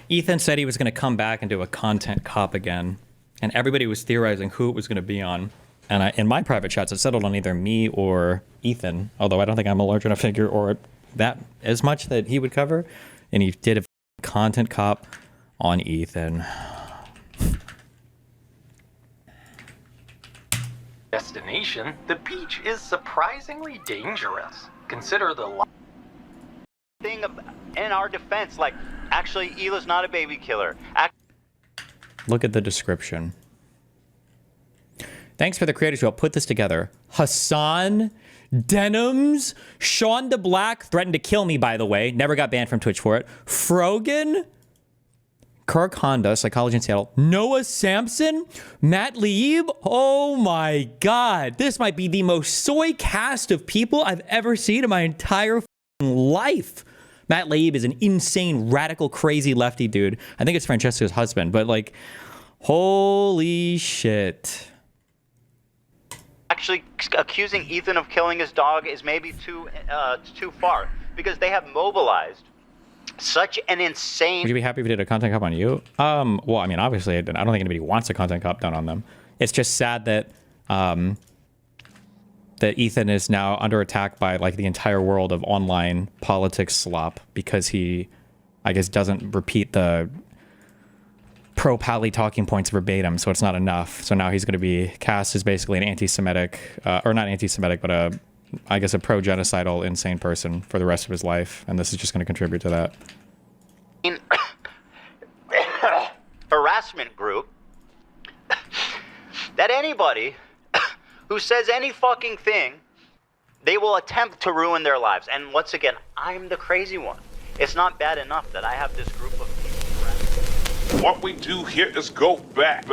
Ethan said he was going to come back and do a content cop again, and everybody was theorizing who it was going to be on. And in my private chats, it settled on either me or Ethan, although I don't think I'm a large enough figure or that as much that he would cover. And he did a content cop on Ethan. Destination, the beach is surprisingly dangerous. Consider the thing in our defense, like, actually, Hila's not a baby killer. Look at the description. Thanks for the creators who helped put this together. Hassan, Denims, Sean DeBlack threatened to kill me, by the way. Never got banned from Twitch for it. Frogan, Kirk Honda, Psychology in Seattle, Noah Sampson, Matt Lieb. Oh my God. This might be the most soy cast of people I've ever seen in my entire life. Matt Lieb is an insane, radical, crazy lefty dude. I think it's Francesca's husband, but like, holy shit. Actually, accusing Ethan of killing his dog is maybe too far, because they have mobilized such an insane... Would you be happy if we did a content cop on you? Well, I mean, obviously, I don't think anybody wants a content cop done on them. It's just sad that that Ethan is now under attack by like the entire world of online politics slop because he, I guess, doesn't repeat the pro-Pally talking points verbatim, so it's not enough. So now he's going to be cast as basically an anti-Semitic, or not anti-Semitic, but I guess a pro-genocidal insane person for the rest of his life, and this is just going to contribute to that. Harassment group that anybody who says any fucking thing, they will attempt to ruin their lives. And once again, I'm the crazy one. It's not bad enough that I have this group of people. What we do here is go back.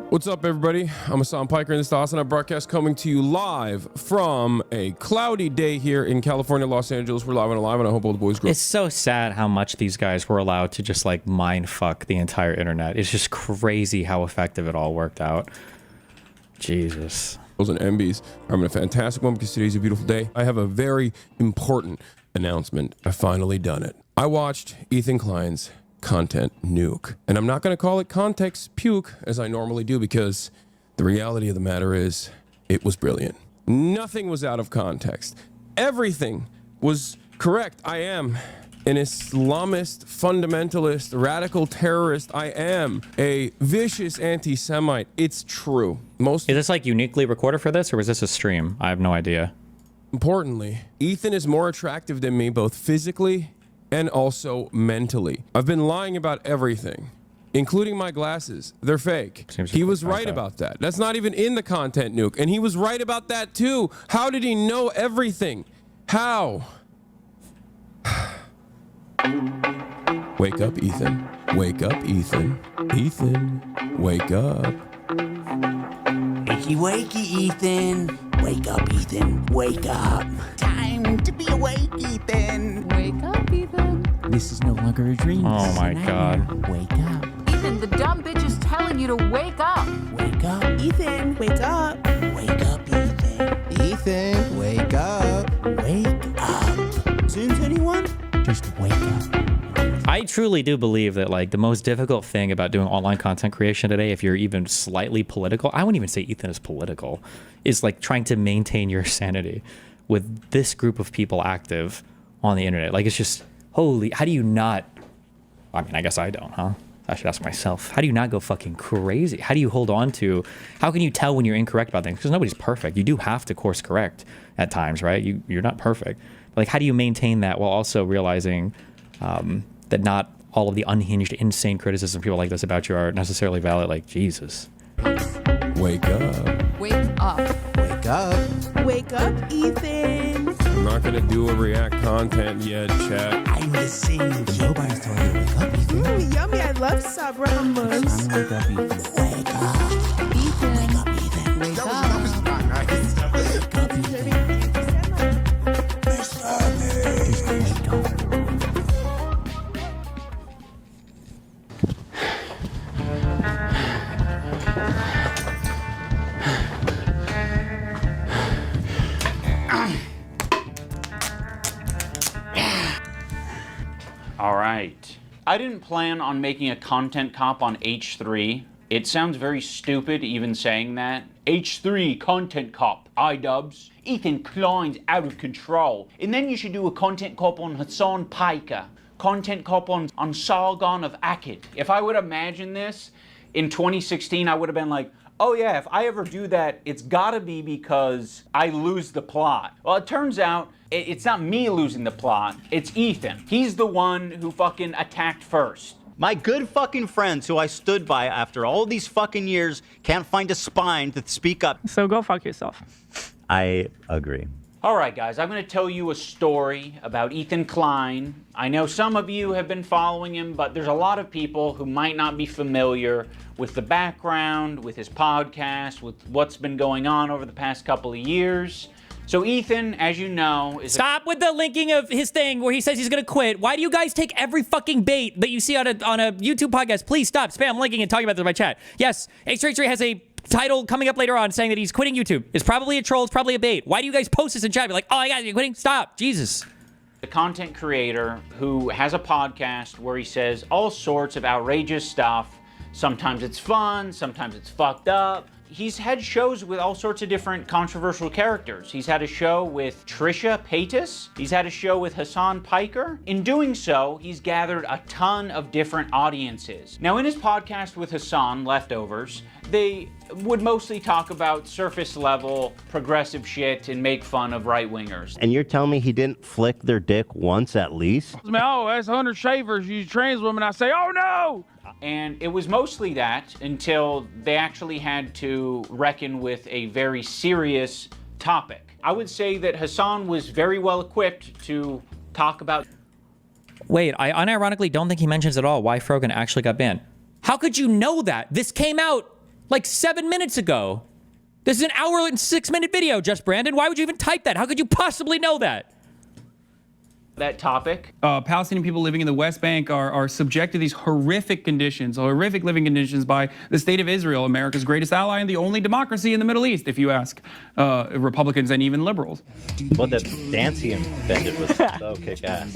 What's up, everybody? I'm Hassan Piker, and this is the Hassan broadcast coming to you live from a cloudy day here in California, Los Angeles. We're live and alive, and I hope all the boys grow. It's so sad how much these guys were allowed to just like mind fuck the entire internet. It's just crazy how effective it all worked out. Jesus. And MBs are having a fantastic one because today's a beautiful day. I have a very important announcement. I've finally done it. I watched Ethan Klein's content nuke, and I'm not going to call it context puke as I normally do, because the reality of the matter is it was brilliant. Nothing was out of context. Everything was correct. I am an Islamist, fundamentalist, radical terrorist. I am a vicious anti-Semite. It's true. Is this like uniquely recorded for this, or was this a stream? I have no idea. Importantly, Ethan is more attractive than me, both physically and also mentally. I've been lying about everything, including my glasses. They're fake. He was right about that. That's not even in the content nuke. And he was right about that too. How did he know everything? How? Wake up, Ethan. Wake up, Ethan. Ethan, wake up. Wakey, wakey, Ethan. Wake up, Ethan. Wake up. Time to be awake, Ethan. Wake up, Ethan. This is no longer a dream. Oh my God. Wake up. Ethan, the dumb bitch is telling you to wake up. Wake up. Ethan, wake up. Wake up, Ethan. Ethan, wake up. Wake up. Zooms anyone? Just wake up. I truly do believe that like the most difficult thing about doing online content creation today, if you're even slightly political, I wouldn't even say Ethan is political, is like trying to maintain your sanity with this group of people active on the internet. Like, it's just, holy, how do you not, I mean, I guess I don't, huh? I should ask myself, how do you not go fucking crazy? How do you hold on to, how can you tell when you're incorrect about things? Because nobody's perfect. You do have to course correct at times, right? You're not perfect. But like, how do you maintain that while also realizing that not all of the unhinged, insane criticism people like this about you are necessarily valid? Like, Jesus. Wake up. Wake up. Wake up. Wake up, Ethan. I'm not gonna do a react content yet, chat. I'm listening. Nobody's told you to wake up, Ethan. Yummy, I love Sabra hummus. Wake up, Ethan. Wake up. Ethan. Wake up, Ethan. Wake up. Wake up, Ethan. Wake up. All right. I didn't plan on making a content cop on H3. It sounds very stupid even saying that. H3 content cop, Idubbbz. Ethan Klein's out of control. And then you should do a content cop on Hassan Piker. Content cop on Sargon of Akkad. If I would imagine this in 2016, I would have been like, oh yeah, if I ever do that, it's gotta be because I lose the plot. Well, it turns out it's not me losing the plot, it's Ethan. He's the one who fucking attacked first. My good fucking friends who I stood by after all these fucking years can't find a spine to speak up. So go fuck yourself. I agree. All right, guys, I'm going to tell you a story about Ethan Klein. I know some of you have been following him, but there's a lot of people who might not be familiar with the background, with his podcast, with what's been going on over the past couple of years. So Ethan, as you know, is Stop with the linking of his thing where he says he's gonna quit. Why do you guys take every fucking bait that you see on a YouTube podcast? Please stop spam linking and talking about this in my chat. Yes, H33 has a title coming up later on saying that he's quitting YouTube. It's probably a troll, it's probably a bait. Why do you guys post this in chat? Be like, oh my god, you're quitting? Stop, Jesus. a content creator who has a podcast where he says all sorts of outrageous stuff. Sometimes it's fun, sometimes it's fucked up. He's had shows with all sorts of different controversial characters. He's had a show with Trisha Paytas. He's had a show with Hassan Piker. In doing so, he's gathered a ton of different audiences. Now, in his podcast with Hassan, Leftovers, they would mostly talk about surface level progressive shit and make fun of right-wingers. And you're telling me he didn't flick their dick once at least? Oh, that's 100 shavers, you trans women. I say, oh no! And it was mostly that until they actually had to reckon with a very serious topic. I would say that Hassan was very well equipped to talk about... Wait, I unironically don't think he mentions at all why Frogan actually got banned. How could you know that? This came out like 7 minutes ago. This is an hour and 6-minute video, Just Brandon. Why would you even type that? How could you possibly know that? That topic. Palestinian people living in the West Bank are subject to these horrific conditions, horrific living conditions by the state of Israel, America's greatest ally and the only democracy in the Middle East, if you ask Republicans and even liberals. Well, that Dancy invented was so kick-ass.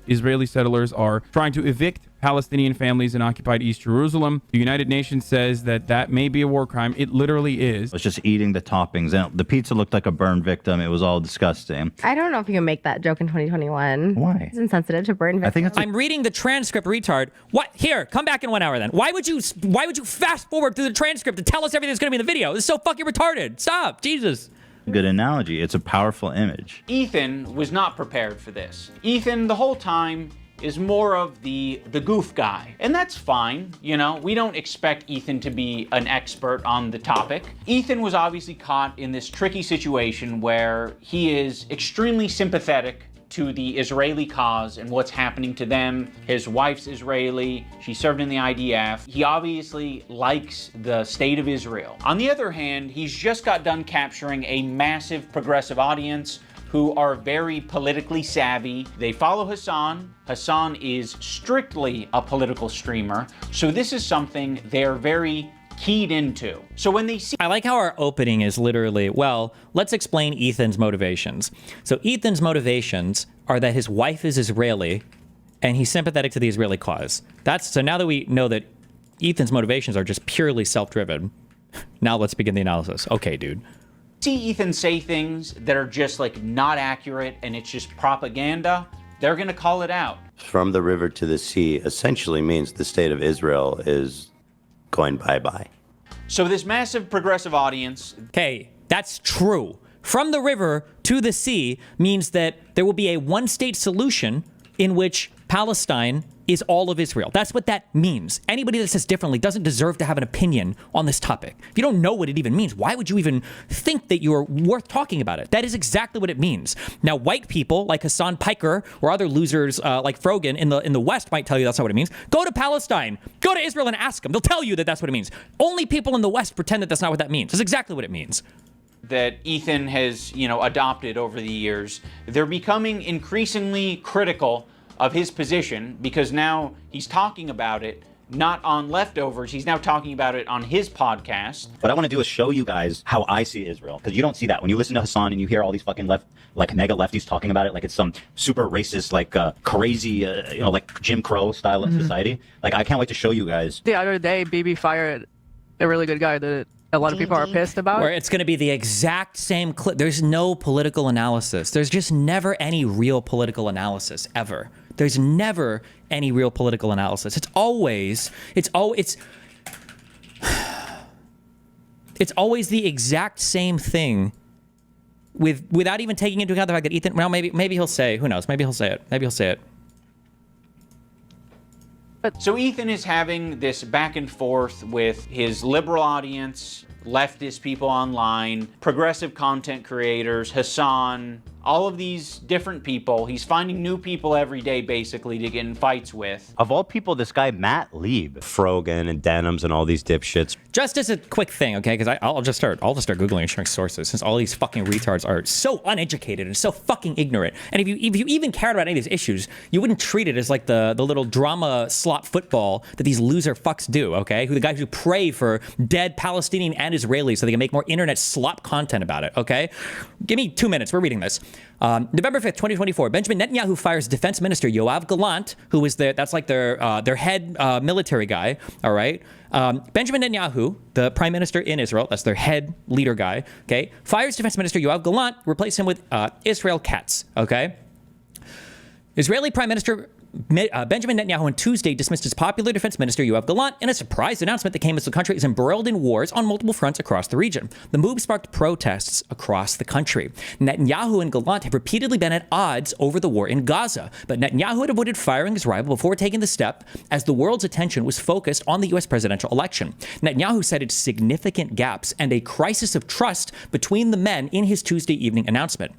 Israeli settlers are trying to evict Palestinian families in occupied East Jerusalem. The United Nations says that that may be a war crime. It literally is. I was just eating the toppings, and the pizza looked like a burn victim. It was all disgusting. I don't know if you can make that joke in 2021. Why? It's insensitive to burn victims. I think it's I'm reading the transcript, retard. What? Here, come back in 1 hour then. Why would you fast forward through the transcript to tell us everything that's going to be in the video? This is so fucking retarded. Stop. Jesus. a good analogy. It's a powerful image. Ethan was not prepared for this. Ethan, the whole time, is more of the goof guy. And that's fine, you know, we don't expect Ethan to be an expert on the topic. Ethan was obviously caught in this tricky situation where he is extremely sympathetic to the Israeli cause and what's happening to them. His wife's Israeli, she served in the IDF. He obviously likes the state of Israel. On the other hand, he's just got done capturing a massive progressive audience who are very politically savvy. They follow Hassan. Hassan is strictly a political streamer, so this is something they're very keyed into. So when they see... I like how our opening is literally, well, let's explain Ethan's motivations. So Ethan's motivations are that his wife is Israeli and he's sympathetic to the Israeli cause. So now that we know that Ethan's motivations are just purely self-driven, now let's begin the analysis. Okay, dude. See Ethan say things that are just like not accurate and it's just propaganda, they're going to call it out. From the river to the sea essentially means the state of Israel is going bye-bye. So this massive progressive audience... Okay, that's true. From the river to the sea means that there will be a one-state solution in which Palestine is all of Israel. That's what that means. Anybody that says differently doesn't deserve to have an opinion on this topic. If you don't know what it even means, why would you even think that you're worth talking about it? That is exactly what it means. Now, white people like Hassan Piker or other losers like Frogan in the West might tell you that's not what it means. Go to Palestine. Go to Israel and ask them. They'll tell you that that's what it means. Only people in the West pretend that that's not what that means. That's exactly what it means. That Ethan has, adopted over the years. They're becoming increasingly critical of his position because now he's talking about it not on Leftovers. He's now talking about it on his podcast. What I want to do is show you guys how I see Israel, because you don't see that. When you listen to Hassan and you hear all these fucking mega lefties talking about it like it's some super racist, crazy, like Jim Crow style of society. Like, I can't wait to show you guys. The other day, Bibi fired a really good guy that a lot of people are pissed about. Where it's going to be the exact same clip. There's no political analysis. There's just never any real political analysis, ever. There's never any real political analysis. It's always the exact same thing without even taking into account the fact that Ethan, well, maybe he'll say, who knows, maybe he'll say it. So Ethan is having this back and forth with his liberal audience, leftist people online, progressive content creators, Hassan, all of these different people. He's finding new people every day, basically, to get in fights with. Of all people, this guy, Matt Lieb, Frogan and Denims and all these dipshits. Just as a quick thing, okay, because I'll just start Googling and sharing sources, since all these fucking retards are so uneducated and so fucking ignorant. And if you even cared about any of these issues, you wouldn't treat it as like the little drama slop football that these loser fucks do, okay? The guys who pray for dead Palestinian and Israelis so they can make more internet slop content about it, okay? Give me 2 minutes. We're reading this. November 5th, 2024, Benjamin Netanyahu fires Defense Minister Yoav Gallant, who is their head military guy, all right? Benjamin Netanyahu, the prime minister in Israel, that's their head leader guy, okay, fires Defense Minister Yoav Gallant, replace him with Israel Katz, okay? Israeli Prime Minister Benjamin Netanyahu on Tuesday dismissed his popular defense minister Yoav Gallant in a surprise announcement that came as the country is embroiled in wars on multiple fronts across the region. The move sparked protests across the country. Netanyahu and Gallant have repeatedly been at odds over the war in Gaza, but Netanyahu had avoided firing his rival before taking the step as the world's attention was focused on the U.S. presidential election. Netanyahu cited significant gaps and a crisis of trust between the men in his Tuesday evening announcement.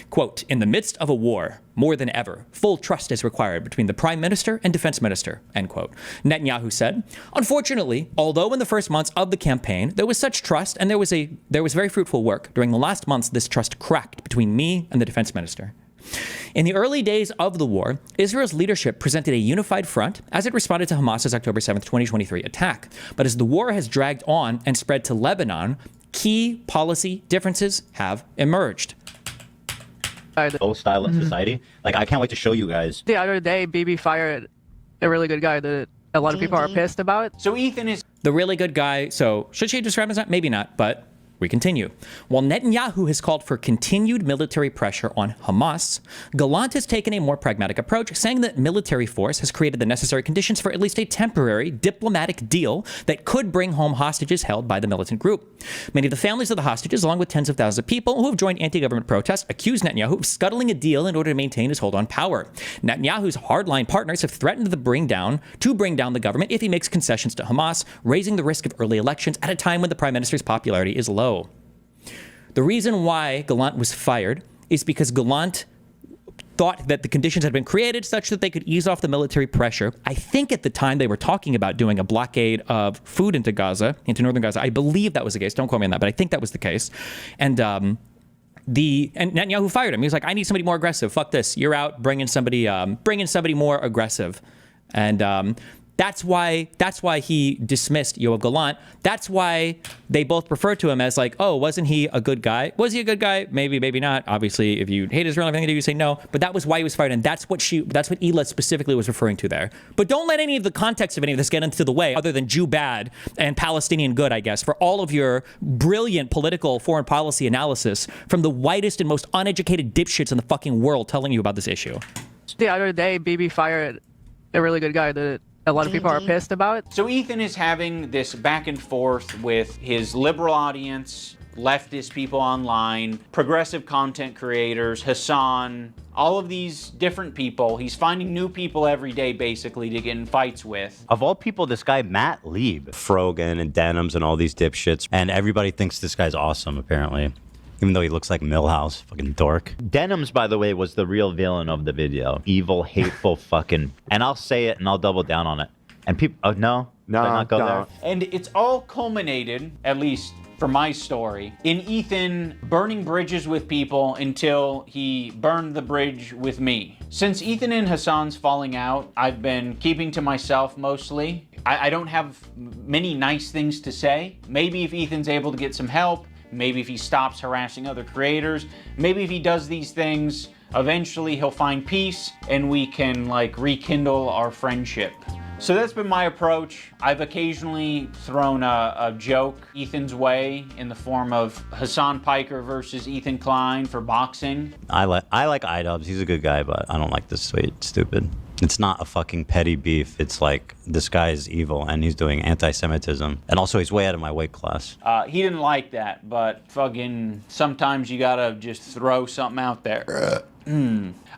Quote, "In the midst of a war, more than ever, full trust is required between the prime minister and defense minister," end quote. Netanyahu said, "Unfortunately, although in the first months of the campaign, there was such trust and there was very fruitful work, during the last months, this trust cracked between me and the defense minister." In the early days of the war, Israel's leadership presented a unified front as it responded to Hamas's October 7th, 2023 attack. But as the war has dragged on and spread to Lebanon, key policy differences have emerged. Style of society. Like, I can't wait to show you guys. The other day, Bibi fired a really good guy that a lot of people are pissed about. So Ethan is the really good guy. So should she describe him as that? Maybe not, but we continue. While Netanyahu has called for continued military pressure on Hamas, Gallant has taken a more pragmatic approach, saying that military force has created the necessary conditions for at least a temporary diplomatic deal that could bring home hostages held by the militant group. Many of the families of the hostages, along with tens of thousands of people who have joined anti-government protests, accuse Netanyahu of scuttling a deal in order to maintain his hold on power. Netanyahu's hardline partners have threatened to bring down the government if he makes concessions to Hamas, raising the risk of early elections at a time when the prime minister's popularity is low. The reason why Gallant was fired is because Gallant thought that the conditions had been created such that they could ease off the military pressure. I think at the time they were talking about doing a blockade of food into northern Gaza. I believe that was the case. Don't quote me on that, but I think that was the case. And Netanyahu fired him. He was like, "I need somebody more aggressive. Fuck this. You're out. Bring in somebody more aggressive." And that's why he dismissed Yoav Gallant. That's why they both refer to him as like, "Oh, wasn't he a good guy? Was he a good guy? Maybe, maybe not." Obviously, if you hate Israel and everything they do, you say no. But that was why he was fired, and that's what Ela specifically was referring to there. But don't let any of the context of any of this get into the way, other than Jew bad and Palestinian good, I guess, for all of your brilliant political foreign policy analysis from the whitest and most uneducated dipshits in the fucking world telling you about this issue. The other day, BB fired a really good guy that a lot of people are pissed about. So Ethan is having this back and forth with his liberal audience, leftist people online, progressive content creators, Hassan, all of these different people. He's finding new people every day, basically, to get in fights with. Of all people, this guy, Matt Lieb, Frogan and Denims and all these dipshits, and everybody thinks this guy's awesome, apparently. Even though he looks like Millhouse, fucking dork. Denims, by the way, was the real villain of the video. Evil, hateful, fucking... And I'll say it and I'll double down on it. And people... Oh, no? No, did I not go there? And it's all culminated, at least for my story, in Ethan burning bridges with people until he burned the bridge with me. Since Ethan and Hassan's falling out, I've been keeping to myself mostly. I don't have many nice things to say. Maybe if Ethan's able to get some help, maybe if he stops harassing other creators, maybe if he does these things, eventually he'll find peace and we can like rekindle our friendship. So that's been my approach. I've occasionally thrown a joke Ethan's way in the form of Hassan Piker versus Ethan Klein for boxing. I like Idubbbz. He's a good guy, but I don't like this stupid. It's not a fucking petty beef. It's like, this guy is evil and he's doing anti-Semitism. And also he's way out of my weight class. He didn't like that, but fucking sometimes you gotta just throw something out there.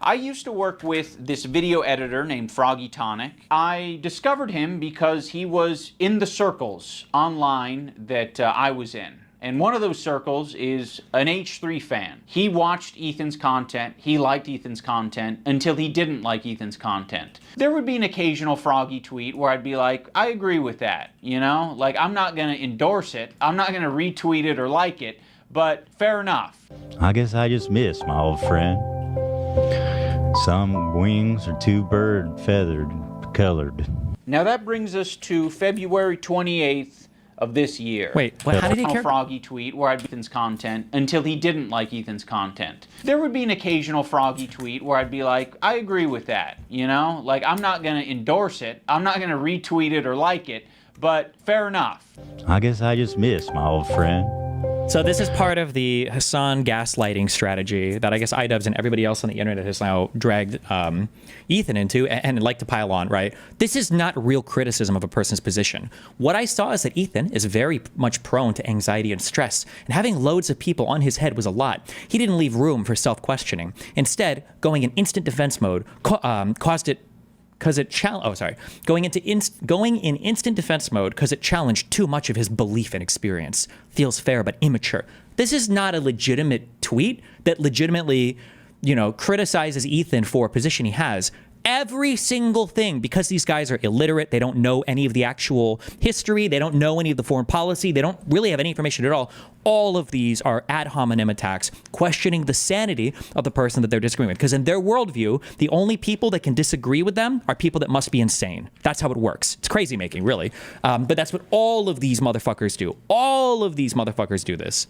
I used to work with this video editor named Froggy Tonic. I discovered him because he was in the circles online that I was in. And one of those circles is an H3 fan. He watched Ethan's content, he liked Ethan's content, until he didn't like Ethan's content. There would be an occasional Froggy tweet where I'd be like, I agree with that, you know? Like, I'm not gonna endorse it, I'm not gonna retweet it or like it, but fair enough. I guess I just missed my old friend. Some wings are too bird feathered, colored. Now that brings us to February 28th of this year. Wait, what, how did he care? Froggy tweet where I'd Ethan's content until he didn't like Ethan's content. There would be an occasional Froggy tweet where I'd be like, I agree with that, you know? Like, I'm not gonna endorse it, I'm not gonna retweet it or like it, but fair enough. I guess I just missed my old friend. So this is part of the Hassan gaslighting strategy that I guess Idubbbz and everybody else on the internet has now dragged Ethan into and like to pile on, right? This is not real criticism of a person's position. What I saw is that Ethan is very much prone to anxiety and stress, and having loads of people on his head was a lot. He didn't leave room for self-questioning. Instead, going in instant defense mode caused it going in instant defense mode because it challenged too much of his belief and experience. Feels fair but immature. This is not a legitimate tweet that legitimately, you know, criticizes Ethan for a position he has. Every single thing, because these guys are illiterate, they don't know any of the actual history, they don't know any of the foreign policy, they don't really have any information at all of these are ad hominem attacks, questioning the sanity of the person that they're disagreeing with. Because in their worldview, the only people that can disagree with them are people that must be insane. That's how it works. It's crazy making, really. But that's what all of these motherfuckers do. All of these motherfuckers do this.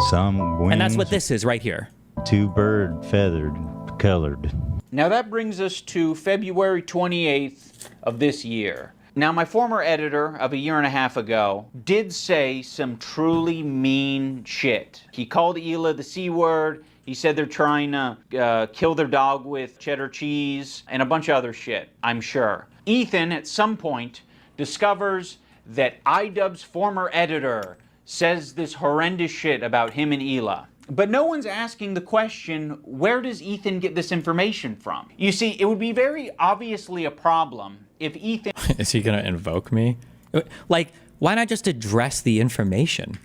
Some wings, and that's what this is right here. Too bird feathered, colored. Now that brings us to February 28th of this year. Now my former editor of a year and a half ago did say some truly mean shit. He called Hila the C word, he said they're trying to kill their dog with cheddar cheese, and a bunch of other shit, I'm sure. Ethan, at some point, discovers that Idubbbz' former editor says this horrendous shit about him and Hila. But no one's asking the question, where does Ethan get this information from? You see, it would be very obviously a problem if Ethan... Is he gonna invoke me? Like, why not just address the information?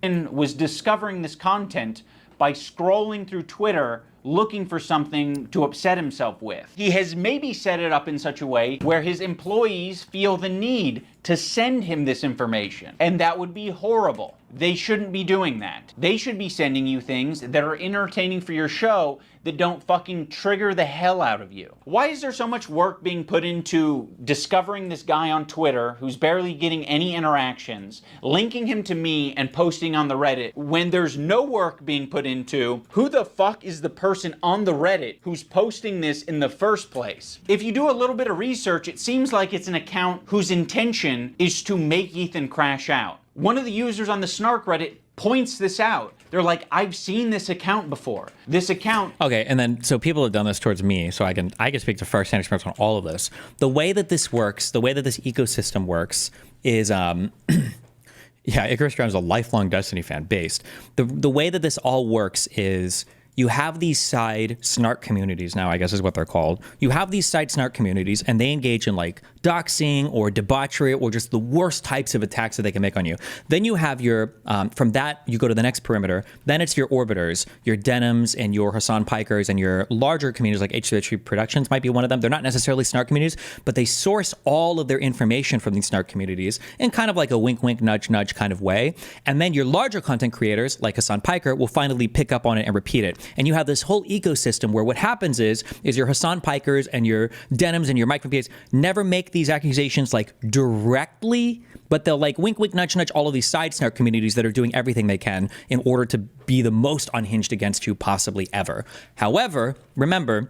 ...was discovering this content by scrolling through Twitter looking for something to upset himself with. He has maybe set it up in such a way where his employees feel the need to send him this information. And that would be horrible. They shouldn't be doing that. They should be sending you things that are entertaining for your show that don't fucking trigger the hell out of you. Why is there so much work being put into discovering this guy on Twitter who's barely getting any interactions, linking him to me and posting on the Reddit, when there's no work being put into who the fuck is the person on the Reddit who's posting this in the first place? If you do a little bit of research, it seems like it's an account whose intention is to make Ethan crash out. One of the users on the Snark Reddit points this out. They're like, I've seen this account before. This account. Okay, and then so people have done this towards me, so I can speak to first-hand experience on all of this. The way that this works, the way that this ecosystem works is yeah, Icarus Ground is a lifelong Destiny fan based. The way that this all works is you have these side snark communities now, I guess is what they're called. You have these side snark communities and they engage in like doxing or debauchery or just the worst types of attacks that they can make on you. Then you have your, from that, you go to the next perimeter. Then it's your orbiters, your Denims and your Hassan Pikers and your larger communities like H3 Productions might be one of them. They're not necessarily snark communities, but they source all of their information from these snark communities in kind of like a wink, wink, nudge, nudge kind of way. And then your larger content creators like Hassan Piker will finally pick up on it and repeat it. And you have this whole ecosystem where what happens is your Hassan Pikers and your Denims and your Mike VPAs never make these accusations like directly, but they'll like wink, wink, nudge, nudge all of these side snark communities that are doing everything they can in order to be the most unhinged against you possibly ever. However, remember,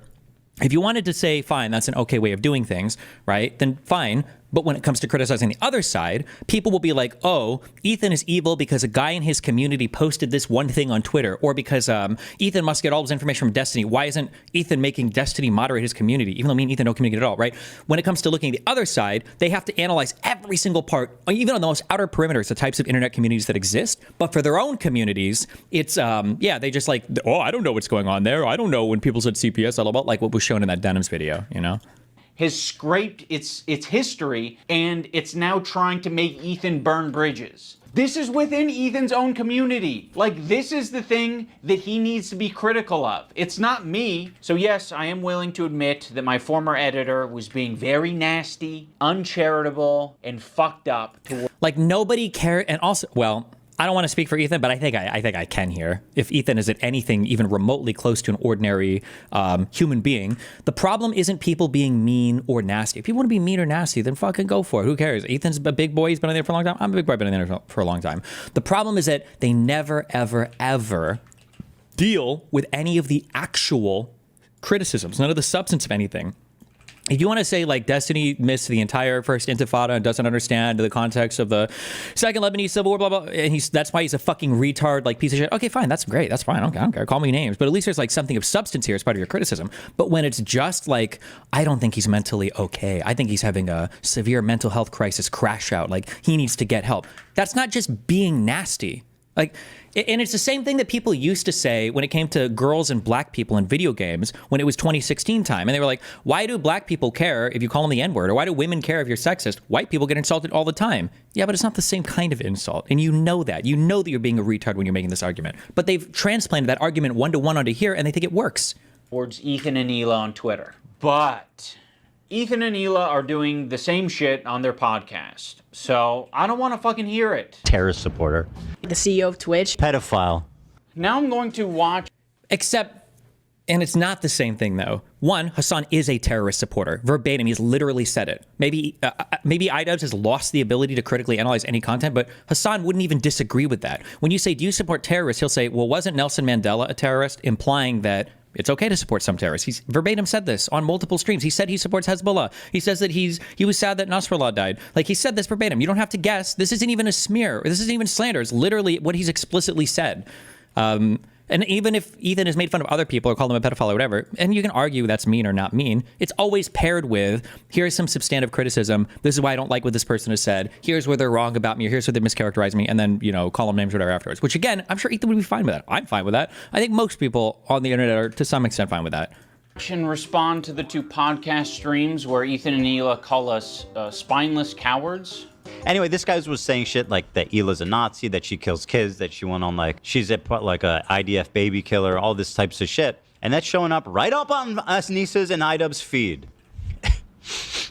if you wanted to say, fine, that's an okay way of doing things, right, then fine. But when it comes to criticizing the other side, people will be like, oh, Ethan is evil because a guy in his community posted this one thing on Twitter, or because Ethan must get all his information from Destiny. Why isn't Ethan making Destiny moderate his community? Even though me and Ethan don't communicate at all, right? When it comes to looking at the other side, they have to analyze every single part, even on the most outer perimeters, the types of internet communities that exist. But for their own communities, it's, yeah, they just like, oh, I don't know what's going on there. I don't know when people said CPS, all about like what was shown in that Denims video, you know? Has scraped its history, and it's now trying to make Ethan burn bridges. This is within Ethan's own community. Like, this is the thing that he needs to be critical of. It's not me. So yes, I am willing to admit that my former editor was being very nasty, uncharitable, and fucked up. Like, nobody cared, and also, well, I don't want to speak for Ethan, but I think I can here. If Ethan isn't anything even remotely close to an ordinary human being, the problem isn't people being mean or nasty. If people want to be mean or nasty, then fucking go for it. Who cares? Ethan's a big boy. He's been on there for a long time. I'm a big boy. I've been on there for a long time. The problem is that they never, ever, ever deal with any of the actual criticisms, none of the substance of anything. If you want to say like Destiny missed the entire first Intifada and doesn't understand the context of the second Lebanese civil war, blah, blah, and that's why he's a fucking retard, like piece of shit. Okay, fine. That's great. That's fine. I don't care. Call me names. But at least there's like something of substance here as part of your criticism. But when it's just like, I don't think he's mentally okay. I think he's having a severe mental health crisis crash out. Like he needs to get help. That's not just being nasty. Like, and it's the same thing that people used to say when it came to girls and black people in video games when it was 2016 time. And they were like, why do black people care if you call them the N-word? Or why do women care if you're sexist? White people get insulted all the time. Yeah, but it's not the same kind of insult. And you know that. You know that you're being a retard when you're making this argument. But they've transplanted that argument one-to-one onto here, and they think it works. Towards Ethan and Hila on Twitter. But Ethan and Hila are doing the same shit on their podcast. So I don't want to fucking hear it. Terrorist supporter. The CEO of Twitch. Pedophile. Now I'm going to watch. Except, and it's not the same thing though. One, Hassan is a terrorist supporter. Verbatim, he's literally said it. Maybe Idubbbz has lost the ability to critically analyze any content, but Hassan wouldn't even disagree with that. When you say, do you support terrorists? He'll say, well, wasn't Nelson Mandela a terrorist? Implying that it's okay to support some terrorists. He's verbatim said this on multiple streams. He said he supports Hezbollah. He says that he was sad that Nasrallah died. Like, he said this verbatim. You don't have to guess. This isn't even a smear. This isn't even slander. It's literally what he's explicitly said. And even if Ethan has made fun of other people or called them a pedophile or whatever, and you can argue that's mean or not mean, it's always paired with, here's some substantive criticism. This is why I don't like what this person has said. Here's where they're wrong about me, or here's where they mischaracterized me, and then, you know, call them names or whatever afterwards. Which, again, I'm sure Ethan would be fine with that. I'm fine with that. I think most people on the internet are, to some extent, fine with that. And respond to the two podcast streams where Ethan and Hila call us spineless cowards. Anyway, this guy was saying shit like that Hila's a Nazi, that she kills kids, that she went on like, she's a IDF baby killer, all this types of shit. And that's showing up right up on us Nisa's and Idubbbz feed.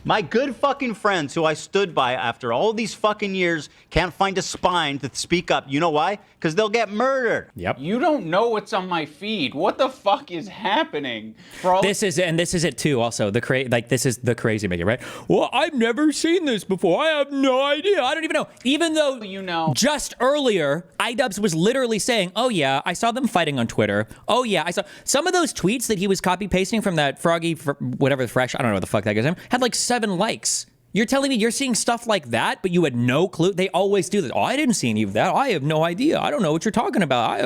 My good fucking friends who I stood by after all these fucking years can't find a spine to speak up. You know why? Because they'll get murdered. Yep. You don't know what's on my feed. What the fuck is happening? This is it too. Also, this is the crazy making, right? Well, I've never seen this before. I have no idea. I don't even know. Even though, you know, just earlier, Idubbbz was literally saying, "Oh yeah, I saw them fighting on Twitter. Oh yeah, I saw some of those tweets that he was copy pasting from that Froggy, whatever the fresh. I don't know what the fuck that guy's name had like 7 likes." You're telling me you're seeing stuff like that, but you had no clue? They always do this. Oh, I didn't see any of that. I have no idea. I don't know what you're talking about.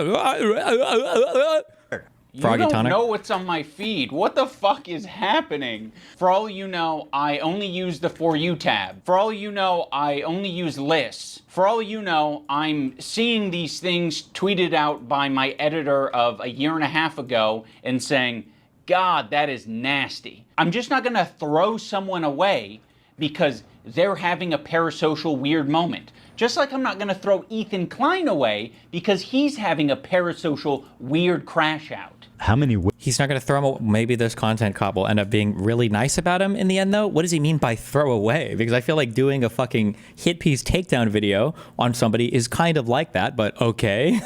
You don't know what's on my feed. What the fuck is happening? For all you know, I only use the For You tab. For all you know, I only use lists. For all you know, I'm seeing these things tweeted out by my editor of a year and a half ago and saying, God, that is nasty. I'm just not gonna throw someone away because they're having a parasocial weird moment. Just like I'm not gonna throw Ethan Klein away because he's having a parasocial weird crash out. How many? He's not going to throw him away. Maybe this content cop will end up being really nice about him in the end, though. What does he mean by throw away? Because I feel like doing a fucking hit piece takedown video on somebody is kind of like that, but okay.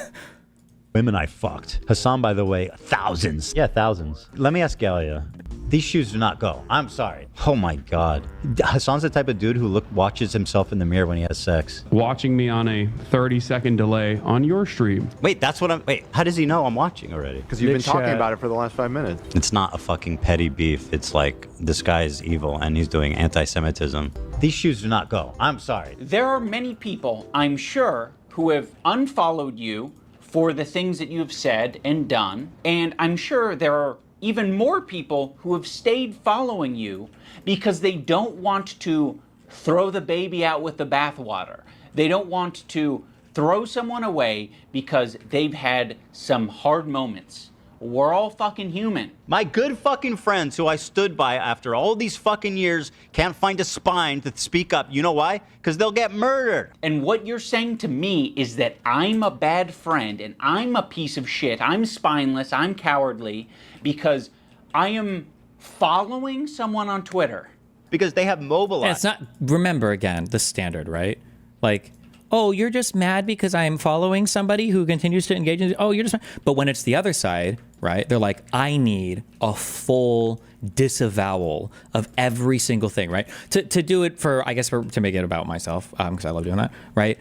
Women I fucked. Hassan, by the way, thousands. Yeah, thousands. Let me ask Galia. These shoes do not go. I'm sorry. Oh my God. Hassan's the type of dude who watches himself in the mirror when he has sex. Watching me on a 30-second delay on your stream. Wait, that's what I'm... Wait, how does he know I'm watching already? Because you've been talking about it for the last 5 minutes. It's not a fucking petty beef. It's like, this guy is evil and he's doing anti-Semitism. These shoes do not go. I'm sorry. There are many people, I'm sure, who have unfollowed you for the things that you've said and done. And I'm sure there are even more people who have stayed following you because they don't want to throw the baby out with the bathwater. They don't want to throw someone away because they've had some hard moments. We're all fucking human. My good fucking friends who I stood by after all these fucking years can't find a spine to speak up. You know why? Because they'll get murdered. And what you're saying to me is that I'm a bad friend and I'm a piece of shit. I'm spineless. I'm cowardly because I am following someone on Twitter. Because they have mobilized. And it's not, remember again, the standard, right? Like, oh, you're just mad because I'm following somebody who continues to engage in, oh, you're just mad. But when it's the other side, right, they're like, I need a full disavowal of every single thing, right? To do it for, I guess, to make it about myself, because I love doing that, right?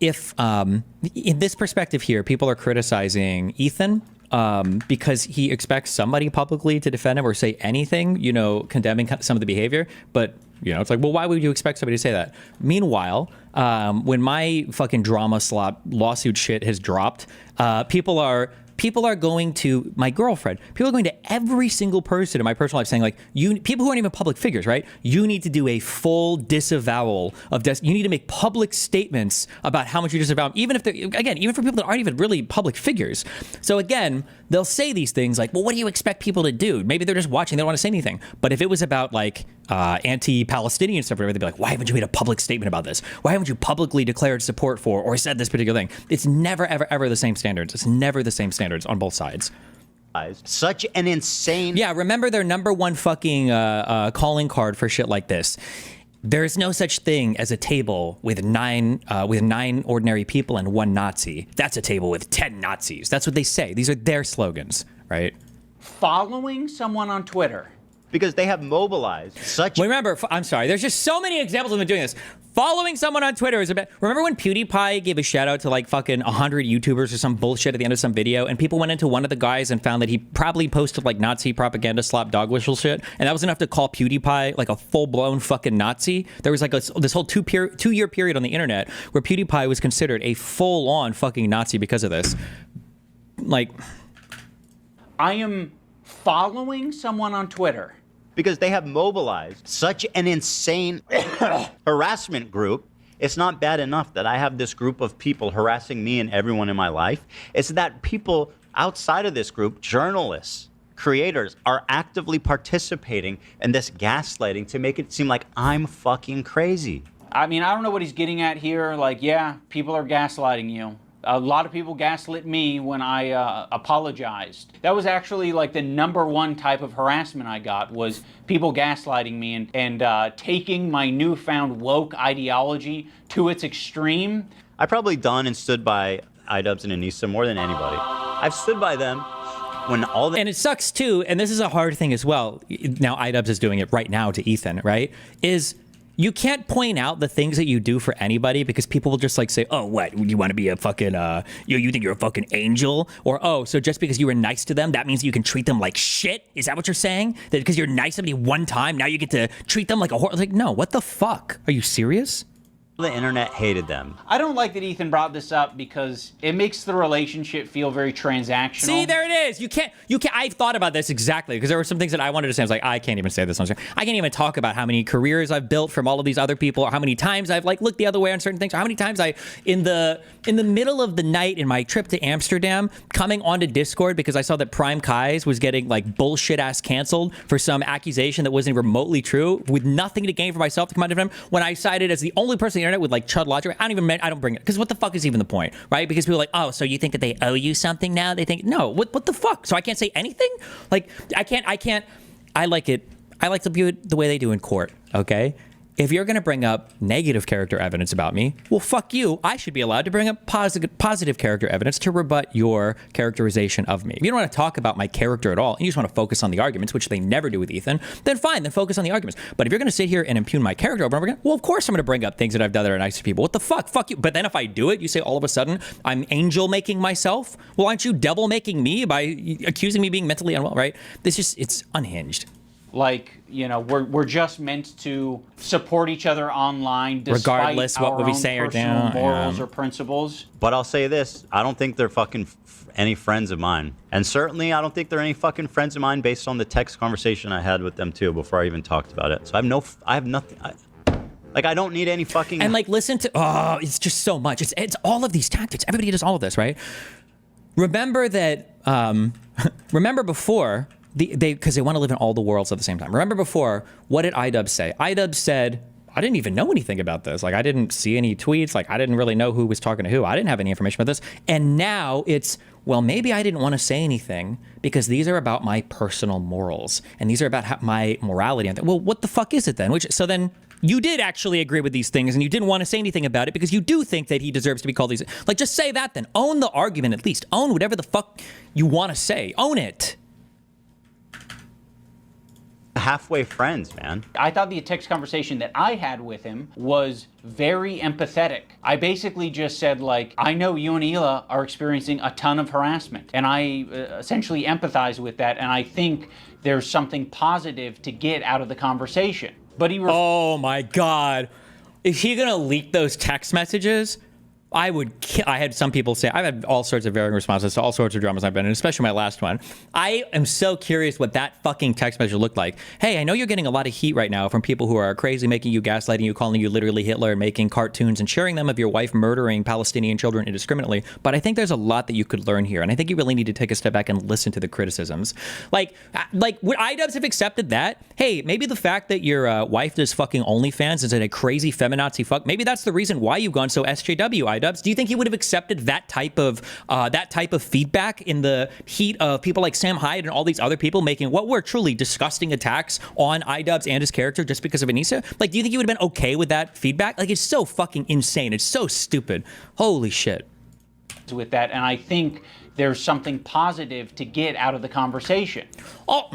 If, in this perspective here, people are criticizing Ethan because he expects somebody publicly to defend him or say anything, you know, condemning some of the behavior, but you know, it's like, well, why would you expect somebody to say that? Meanwhile, when my fucking drama slot lawsuit shit has dropped, people are going to my girlfriend. People are going to every single person in my personal life saying, like, people who aren't even public figures, right? You need to do a full disavowal of you need to make public statements about how much you disavow, even if even for people that aren't even really public figures. So again, they'll say these things like, well, what do you expect people to do? Maybe they're just watching, they don't want to say anything. But if it was about like anti-Palestinian stuff, or whatever, they'd be like, why haven't you made a public statement about this? Why haven't you publicly declared support for or said this particular thing? It's never, ever, ever the same standards. It's never the same standards on both sides. Such an insane... Yeah, remember their number one fucking calling card for shit like this. There's no such thing as a table with nine ordinary people and one Nazi. That's a table with 10 Nazis. That's what they say. These are their slogans, right? Following someone on Twitter. Because they have mobilized such... Well, remember, I'm sorry, there's just so many examples of them doing this. Following someone on Twitter is about... Remember when PewDiePie gave a shout out to like fucking 100 YouTubers or some bullshit at the end of some video, and people went into one of the guys and found that he probably posted like Nazi propaganda slap dog whistle shit, and that was enough to call PewDiePie like a full-blown fucking Nazi? There was like this whole two-year period on the internet where PewDiePie was considered a full-on fucking Nazi because of this. Like... I am following someone on Twitter. Because they have mobilized such an insane harassment group. It's not bad enough that I have this group of people harassing me and everyone in my life. It's that people outside of this group, journalists, creators, are actively participating in this gaslighting to make it seem like I'm fucking crazy. I mean, I don't know what he's getting at here. Like, yeah, people are gaslighting you. A lot of people gaslit me when I apologized. That was actually like the #1 type of harassment I got, was people gaslighting me and taking my newfound woke ideology to its extreme. I've probably done and stood by Idubbbz and Anissa more than anybody. I've stood by them when all the... And it sucks too, and this is a hard thing as well. Now Idubbbz is doing it right now to Ethan, right? Is you can't point out the things that you do for anybody because people will just like say, oh, what, you want to be a fucking, you think you're a fucking angel? Or, oh, so just because you were nice to them, that means you can treat them like shit? Is that what you're saying? That because you're nice to somebody one time, now you get to treat them like a whore? Like, no, what the fuck? Are you serious? The internet hated them. I don't like that Ethan brought this up because it makes the relationship feel very transactional. See, there it is. You can't, I've thought about this exactly because there were some things that I wanted to say. I was like, I can't even say this on screen. I can't even talk about how many careers I've built from all of these other people, or how many times I've like looked the other way on certain things, or how many times in the middle of the night in my trip to Amsterdam, coming onto Discord because I saw that Prime Kai's was getting like bullshit ass canceled for some accusation that wasn't remotely true, with nothing to gain for myself to come out of him, when I cited as the only person on the internet with like chud logic. I don't bring it because what the fuck is even the point, right? Because people are like, oh, so you think that they owe you something now? They think, no, what the fuck? So I can't say anything? Like, I like to view it the way they do in court, okay? If you're going to bring up negative character evidence about me, well, fuck you. I should be allowed to bring up positive character evidence to rebut your characterization of me. If you don't want to talk about my character at all, and you just want to focus on the arguments, which they never do with Ethan, then fine, then focus on the arguments. But if you're going to sit here and impugn my character over and over again, well, of course I'm going to bring up things that I've done that are nice to people. What the fuck? Fuck you. But then if I do it, you say all of a sudden I'm angel making myself? Well, aren't you devil making me by accusing me of being mentally unwell, right? It's unhinged. Like, you know, we're just meant to support each other online despite regardless our what we own say or do, morals or principles. But I'll say this, I don't think they're fucking any friends of mine. And certainly I don't think they're any fucking friends of mine based on the text conversation I had with them too before I even talked about it. So I have nothing. I don't need any fucking... And like, listen to, oh, it's just so much. It's all of these tactics. Everybody does all of this, right? Remember that, remember before... because they want to live in all the worlds at the same time. Remember before, what did Idubbbz say? Idubbbz said, I didn't even know anything about this. Like, I didn't see any tweets. Like, I didn't really know who was talking to who. I didn't have any information about this. And now it's, well, maybe I didn't want to say anything because these are about my personal morals. And these are about my morality. Well, what the fuck is it then? So then you did actually agree with these things and you didn't want to say anything about it because you do think that he deserves to be called these. Like, just say that then. Own the argument at least. Own whatever the fuck you want to say. Own it. Halfway friends, man. I thought the text conversation that I had with him was very empathetic. I basically just said, like, I know you and Hila are experiencing a ton of harassment, and I essentially empathize with that, and I think there's something positive to get out of the conversation. But he... Oh my God. Is he gonna leak those text messages? I had some people say, I've had all sorts of varying responses to all sorts of dramas I've been in, especially my last one. I am so curious what that fucking text message looked like. Hey, I know you're getting a lot of heat right now from people who are crazy, making you, gaslighting you, calling you literally Hitler, and making cartoons and sharing them of your wife murdering Palestinian children indiscriminately. But I think there's a lot that you could learn here. And I think you really need to take a step back and listen to the criticisms. Like would Idubbbz have accepted that? Hey, maybe the fact that your wife does fucking OnlyFans is a crazy feminazi fuck. Maybe that's the reason why you've gone so SJW, Idubbbz. Do you think he would have accepted that type of feedback in the heat of people like Sam Hyde and all these other people making what were truly disgusting attacks on Idubbbz and his character just because of Anissa? Like, do you think he would have been okay with that feedback? Like, it's so fucking insane. It's so stupid. Holy shit. With that, and I think there's something positive to get out of the conversation. Oh,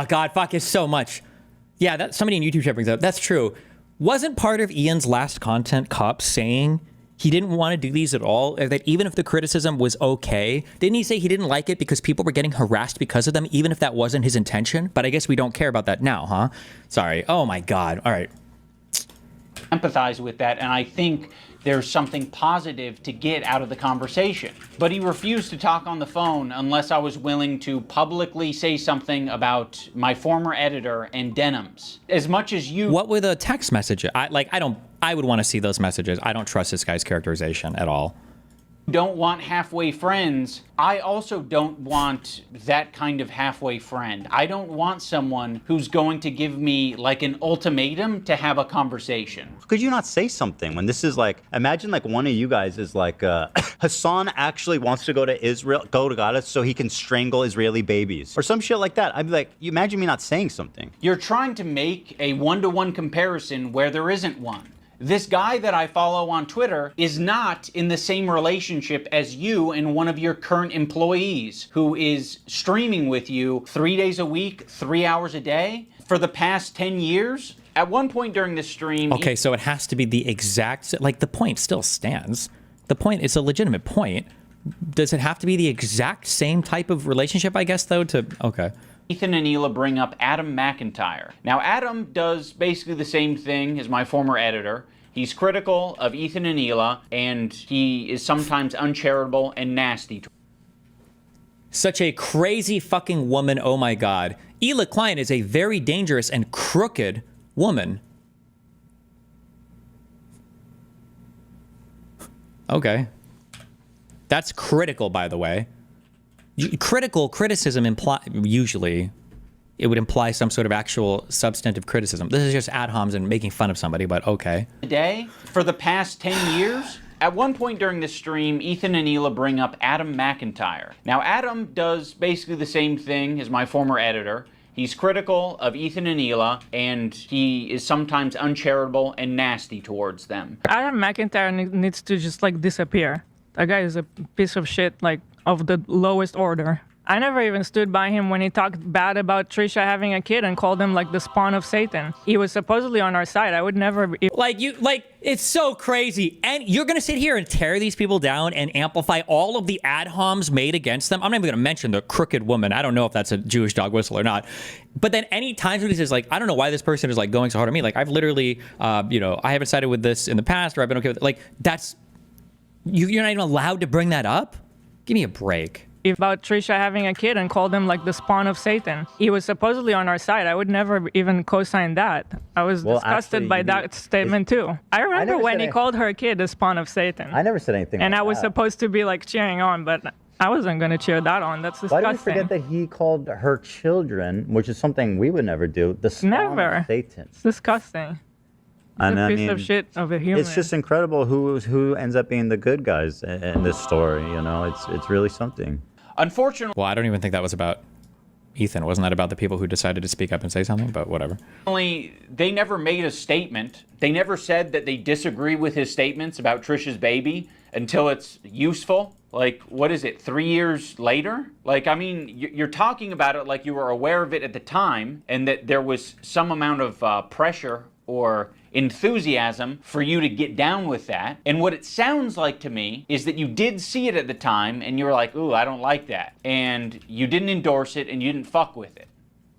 God, fuck, it's so much. Yeah, that somebody in YouTube chat brings up. That's true. Wasn't part of Ian's last content cop saying he didn't want to do these at all, or that even if the criticism was okay, didn't he say he didn't like it because people were getting harassed because of them, even if that wasn't his intention? But I guess we don't care about that now, huh? Sorry. Oh my God. All right. Empathize with that, and I think there's something positive to get out of the conversation. But he refused to talk on the phone unless I was willing to publicly say something about my former editor and Denims. As much as you... What were the text messages? I would want to see those messages. I don't trust this guy's characterization at all. Don't want halfway friends. I also don't want that kind of halfway friend. I don't want someone who's going to give me like an ultimatum to have a conversation. Could you not say something when this is like, imagine like one of you guys is like, Hassan actually wants to go to Gaza so he can strangle Israeli babies or some shit like that. I'd be like, you imagine me not saying something. You're trying to make a one-to-one comparison where there isn't one. This guy that I follow on Twitter is not in the same relationship as you and one of your current employees who is streaming with you 3 days a week, 3 hours a day for the past 10 years. At one point during the stream... Okay, so it has to be the exact... Like, the point still stands. The point is a legitimate point. Does it have to be the exact same type of relationship, I guess, though, to... Okay. Ethan and Hila bring up Adam McIntyre. Now, Adam does basically the same thing as my former editor. He's critical of Ethan and Hila, and he is sometimes uncharitable and nasty. Such a crazy fucking woman, oh my god. Hila Klein is a very dangerous and crooked woman. Okay. That's critical, by the way. Criticism usually it would imply some sort of actual substantive criticism. This is just ad homs and making fun of somebody, but okay. Today, for the past 10 years, at one point during the stream, Ethan and Hila bring up Adam McIntyre. Now, Adam does basically the same thing as my former editor. He's critical of Ethan and Hila, and he is sometimes uncharitable and nasty towards them. Adam McIntyre needs to just, like, disappear. That guy is a piece of shit, like, of the lowest order. I never even stood by him when he talked bad about Trisha having a kid and called him like the spawn of Satan. He was supposedly on our side. I would never be... It's so crazy. And you're going to sit here and tear these people down and amplify all of the ad homs made against them. I'm not even going to mention the crooked woman. I don't know if that's a Jewish dog whistle or not. But then any times when he says, like, I don't know why this person is, like, going so hard on me. Like, I've literally, I haven't sided with this in the past, or I've been okay with it. Like, that's... You're not even allowed to bring that up? Give me a break. About Trisha having a kid and called him like the spawn of Satan. He was supposedly on our side. I would never even co-sign that. I was disgusted by that statement too. I remember when he called her kid the spawn of Satan. I never said anything and like I was that. supposed to be like cheering on, but I wasn't going to cheer that on. That's disgusting. Why do you forget that he called her children, which is something we would never do, the spawn of Satan? It's disgusting. And a piece of shit of a human. It's just incredible who ends up being the good guys in this story. You know, it's really something. Unfortunately, well, I don't even think that was about Ethan. Wasn't that about the people who decided to speak up and say something? But whatever. They never made a statement. They never said that they disagree with his statements about Trisha's baby until it's useful. Like, what is it, 3 years later? Like, I mean, you're talking about it like you were aware of it at the time and that there was some amount of pressure or enthusiasm for you to get down with that. And what it sounds like to me is that you did see it at the time and you were like, ooh, I don't like that. And you didn't endorse it and you didn't fuck with it.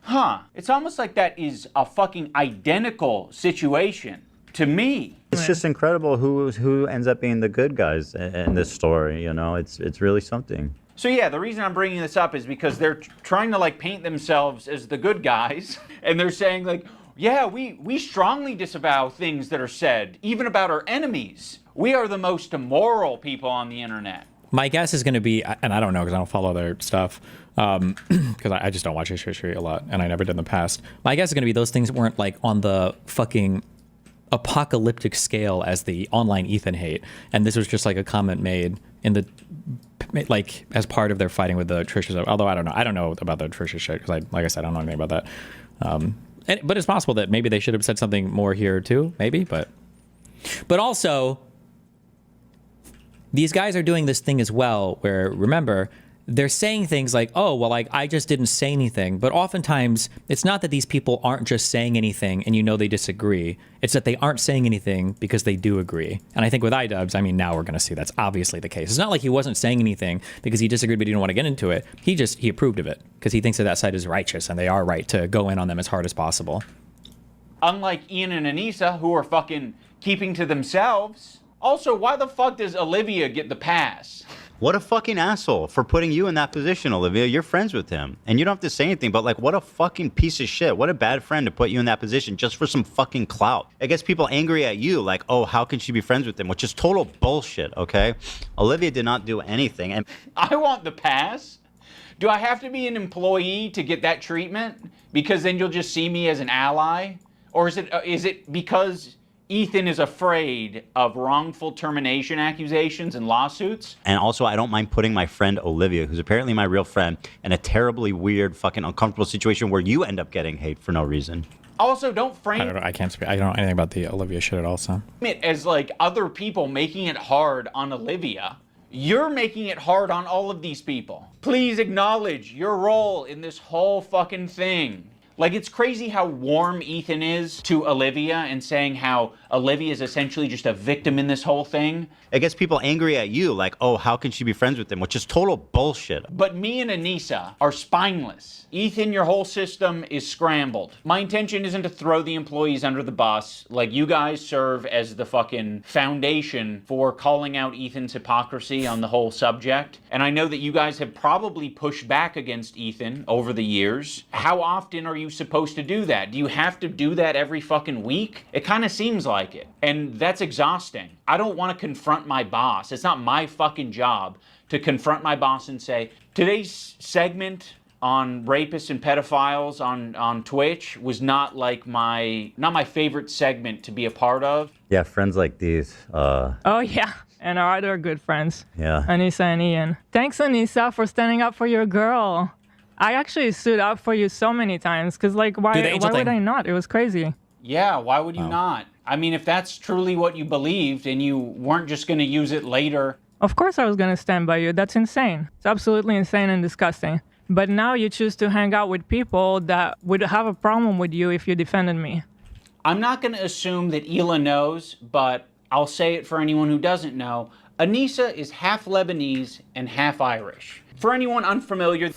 Huh. It's almost like that is a fucking identical situation to me. It's just incredible who ends up being the good guys in this story. You know, it's really something. So yeah, the reason I'm bringing this up is because they're trying to like paint themselves as the good guys and they're saying like, yeah, we strongly disavow things that are said, even about our enemies. We are the most immoral people on the internet. My guess is going to be, and I don't know because I don't follow their stuff, because I just don't watch history a lot, and I never did in the past. My guess is going to be those things weren't like on the fucking apocalyptic scale as the online Ethan hate, and this was just like a comment made in the, like, as part of their fighting with the Trisha. Although I don't know about the Trisha shit because like I said, I don't know anything about that. But it's possible that maybe they should have said something more here too, maybe. But also, these guys are doing this thing as well where, remember, they're saying things like, oh, well, like, I just didn't say anything. But oftentimes, it's not that these people aren't just saying anything and you know they disagree. It's that they aren't saying anything because they do agree. And I think with Idubbbz, I mean, now we're going to see that's obviously the case. It's not like he wasn't saying anything because he disagreed but he didn't want to get into it. He approved of it because he thinks that side is righteous and they are right to go in on them as hard as possible. Unlike Ian and Anissa, who are fucking keeping to themselves. Also, why the fuck does Olivia get the pass? What a fucking asshole for putting you in that position, Olivia. You're friends with him. And you don't have to say anything, but like, what a fucking piece of shit. What a bad friend to put you in that position just for some fucking clout. It gets people angry at you, like, oh, how can she be friends with him? Which is total bullshit, okay? Olivia did not do anything. And I want the pass. Do I have to be an employee to get that treatment? Because then you'll just see me as an ally? Or is it because Ethan is afraid of wrongful termination accusations and lawsuits? And also, I don't mind putting my friend Olivia, who's apparently my real friend, in a terribly weird, fucking uncomfortable situation where you end up getting hate for no reason. Also, don't frame I don't know anything about the Olivia shit at all, so. it as like other people making it hard on Olivia. You're making it hard on all of these people. Please acknowledge your role in this whole fucking thing. Like, it's crazy how warm Ethan is to Olivia and saying how Olivia is essentially just a victim in this whole thing. It gets people angry at you, like, oh, how can she be friends with him? Which is total bullshit. But me and Anissa are spineless. Ethan, your whole system is scrambled. My intention isn't to throw the employees under the bus. Like, you guys serve as the fucking foundation for calling out Ethan's hypocrisy on the whole subject. And I know that you guys have probably pushed back against Ethan over the years. How often are you supposed to do that? Do you have to do that every fucking week? It kind of seems like it. And that's exhausting. I don't want to confront my boss. It's not my fucking job to confront my boss and say, today's segment on rapists and pedophiles on Twitch was not like my favorite segment to be a part of. Yeah, friends like these. Oh, yeah. And our other good friends. Yeah. Anissa and Ian. Thanks, Anissa, for standing up for your girl. I actually stood up for you so many times, because, like, why would I not? It was crazy. Yeah, why would you not? I mean, if that's truly what you believed and you weren't just going to use it later. Of course I was going to stand by you. That's insane. It's absolutely insane and disgusting. But now you choose to hang out with people that would have a problem with you if you defended me. I'm not going to assume that Hila knows, but I'll say it for anyone who doesn't know. Anissa is half Lebanese and half Irish. For anyone unfamiliar...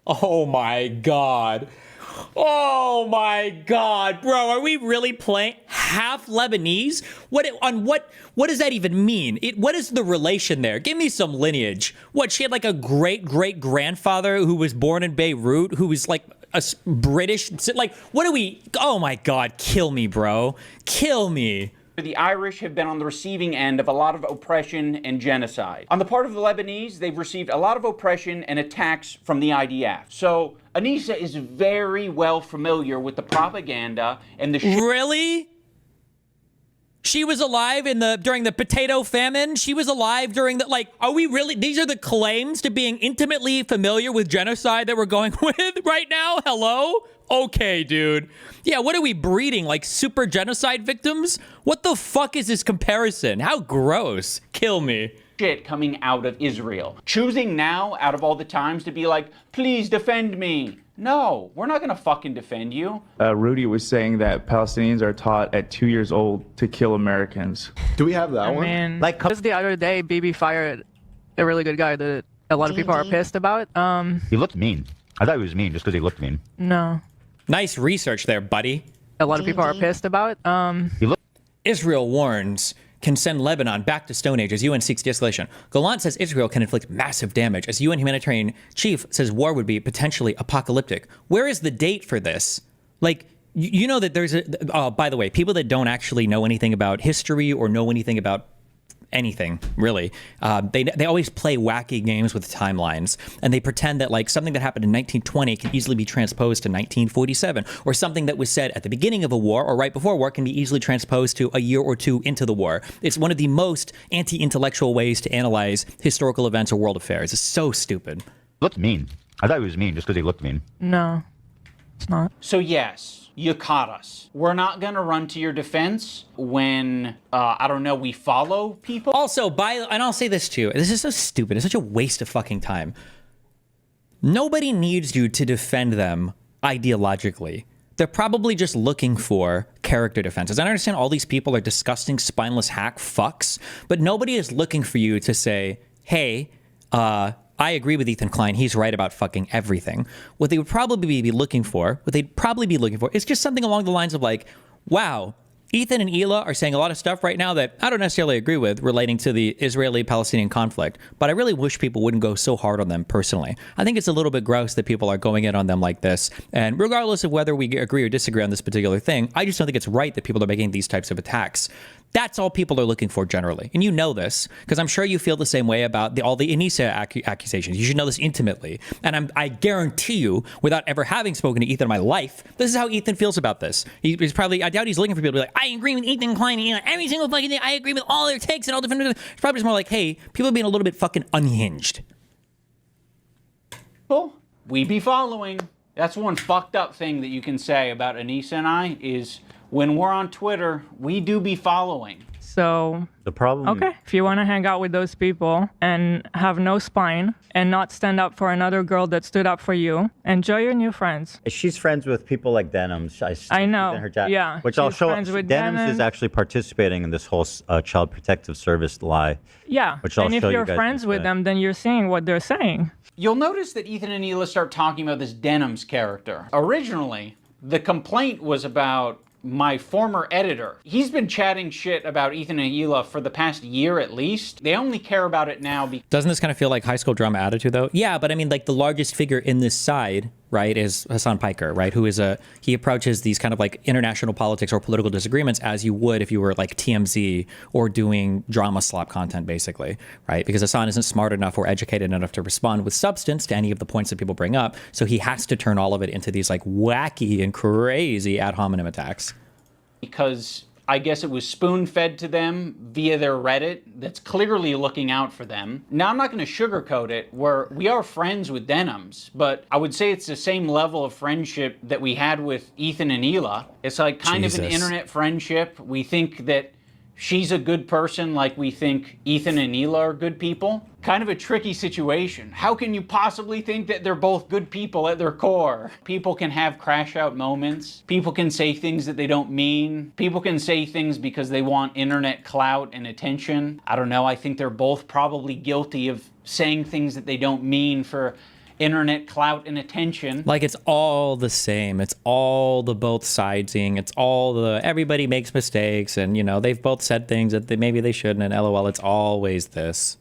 Oh my God. Oh my God, bro, are we really playing half Lebanese? What does that even mean? What is the relation there? Give me some lineage. What, she had like a great-great-grandfather who was born in Beirut, who was like a British, like, what are we, oh my God, kill me, bro. Kill me. The Irish have been on the receiving end of a lot of oppression and genocide. On the part of the Lebanese, they've received a lot of oppression and attacks from the IDF. So Anissa is very well familiar with the propaganda and the Really? She was alive during the potato famine? She was alive during the, like, are we really, these are the claims to being intimately familiar with genocide that we're going with right now? Hello? Okay, dude. Yeah, what are we breeding? Like super genocide victims? What the fuck is this comparison? How gross. Kill me. Shit coming out of Israel. Choosing now, out of all the times, to be like, please defend me. No, we're not gonna fucking defend you. Rudy was saying that Palestinians are taught at 2 years old to kill Americans. Do we have that I one? mean, like just the other day, Bibi fired a really good guy that a lot of people are pissed about. He looked mean. I thought he was mean just because he looked mean. No. Nice research there, buddy. A lot of people are pissed about. Israel warns can send Lebanon back to Stone Age as UN seeks de-escalation. Gallant says Israel can inflict massive damage as UN humanitarian chief says war would be potentially apocalyptic. Where is the date for this? Like, you know that there's by the way, people that don't actually know anything about history or know anything about anything really, they always play wacky games with timelines, and they pretend that like something that happened in 1920 can easily be transposed to 1947, or something that was said at the beginning of a war or right before war can be easily transposed to a year or two into the war. It's one of the most anti-intellectual ways to analyze historical events or world affairs. It's so stupid. Looked mean. I thought he was mean just because he looked mean. No, it's not. So yes, you caught us. We're not gonna run to your defense when, I don't know, we follow people. Also, and I'll say this too, this is so stupid, it's such a waste of fucking time. Nobody needs you to defend them ideologically. They're probably just looking for character defenses. I understand all these people are disgusting, spineless hack fucks, but nobody is looking for you to say, hey, I agree with Ethan Klein. He's right about fucking everything. What they would probably be looking for, is just something along the lines of like, wow, Ethan and Hila are saying a lot of stuff right now that I don't necessarily agree with relating to the Israeli-Palestinian conflict, but I really wish people wouldn't go so hard on them personally. I think it's a little bit gross that people are going in on them like this, and regardless of whether we agree or disagree on this particular thing, I just don't think it's right that people are making these types of attacks. That's all people are looking for generally. And you know this, because I'm sure you feel the same way about all the Anissa accusations. You should know this intimately. And I guarantee you, without ever having spoken to Ethan in my life, this is how Ethan feels about this. He's probably, I doubt he's looking for people to be like, I agree with Ethan Klein, and every single fucking thing, I agree with all their takes and all different. It's probably just more like, hey, people are being a little bit fucking unhinged. Well, we be following. That's one fucked up thing that you can say about Anissa and I is when we're on Twitter, we do be following. So The problem. okay, if you want to hang out with those people and have no spine and not stand up for another girl that stood up for you, enjoy your new friends. She's friends with people like Denims. I know. In her chat, Yeah, which I'll she's show. friends with Denims Denim. is actually participating in this whole child protective service lie. Yeah, Which I'll and if show you you're guys friends with instead. them, then you're seeing what they're saying. You'll notice that Ethan and Hila start talking about this Denims character. Originally, the complaint was about my former editor. He's been chatting shit about Ethan and Hila for the past year at least. They only care about it now because... Doesn't this kind of feel like high school drama attitude though? Yeah, but I mean, like the largest figure in this side, right, is Hassan Piker, right? Who is he approaches these kind of like international politics or political disagreements as you would if you were like TMZ or doing drama slop content, basically, right? Because Hassan isn't smart enough or educated enough to respond with substance to any of the points that people bring up. So he has to turn all of it into these like wacky and crazy ad hominem attacks. Because I guess it was spoon-fed to them via their Reddit that's clearly looking out for them. Now, I'm not going to sugarcoat it, where we are friends with Denims, but I would say it's the same level of friendship that we had with Ethan and Hila. It's like kind of an internet friendship. We think that she's a good person like we think Ethan and Hila are good people. Kind of a tricky situation. How can you possibly think that they're both good people at their core? People can have crash out moments. People can say things that they don't mean. People can say things because they want internet clout and attention. I don't know, I think they're both probably guilty of saying things that they don't mean for internet clout and attention. Like it's all the same. It's all the both sidesing. It's all the everybody makes mistakes, and you know they've both said things that maybe they shouldn't. And LOL, it's always this.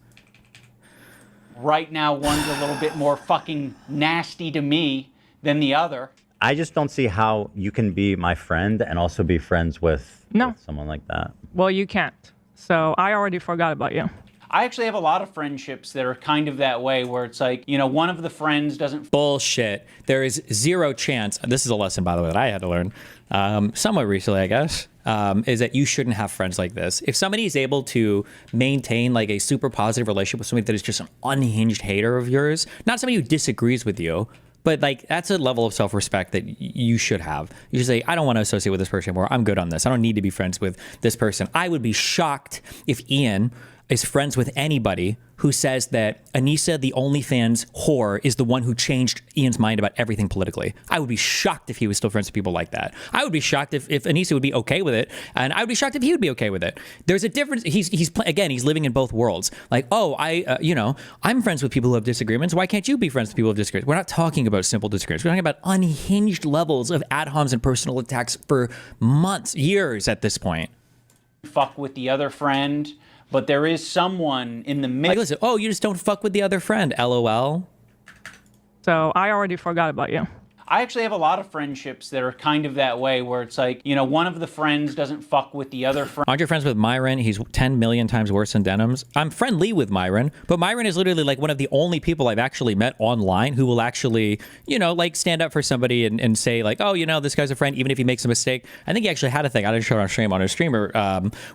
Right now, one's a little bit more fucking nasty to me than the other. I just don't see how you can be my friend and also be friends with someone like that. Well, you can't. So I already forgot about you. I actually have a lot of friendships that are kind of that way, where it's like, you know, one of the friends doesn't... Bullshit. There is zero chance, this is a lesson, by the way, that I had to learn somewhat recently, I guess, is that you shouldn't have friends like this. If somebody is able to maintain like a super positive relationship with somebody that is just an unhinged hater of yours, not somebody who disagrees with you, but like that's a level of self-respect that you should have. You should say, I don't want to associate with this person anymore. I'm good on this. I don't need to be friends with this person. I would be shocked if Ian is friends with anybody who says that Anissa, the OnlyFans whore, is the one who changed Ian's mind about everything politically. I would be shocked if he was still friends with people like that. I would be shocked if Anissa would be okay with it, and I would be shocked if he would be okay with it. There's a difference. He's living in both worlds. Like, oh, I'm friends with people who have disagreements. Why can't you be friends with people who have disagreements? We're not talking about simple disagreements. We're talking about unhinged levels of ad homs and personal attacks for months, years at this point. Fuck with the other friend. But there is someone in the middle. Like, listen, oh, you just don't fuck with the other friend, LOL. So I already forgot about you. I actually have a lot of friendships that are kind of that way, where it's like, you know, one of the friends doesn't fuck with the other friend. Aren't you friends with Myron? He's 10 million times worse than Denims. I'm friendly with Myron, but Myron is literally like one of the only people I've actually met online who will actually, you know, like stand up for somebody and say like, oh, you know, this guy's a friend, even if he makes a mistake. I think he actually had a thing. I didn't show it on stream on his streamer.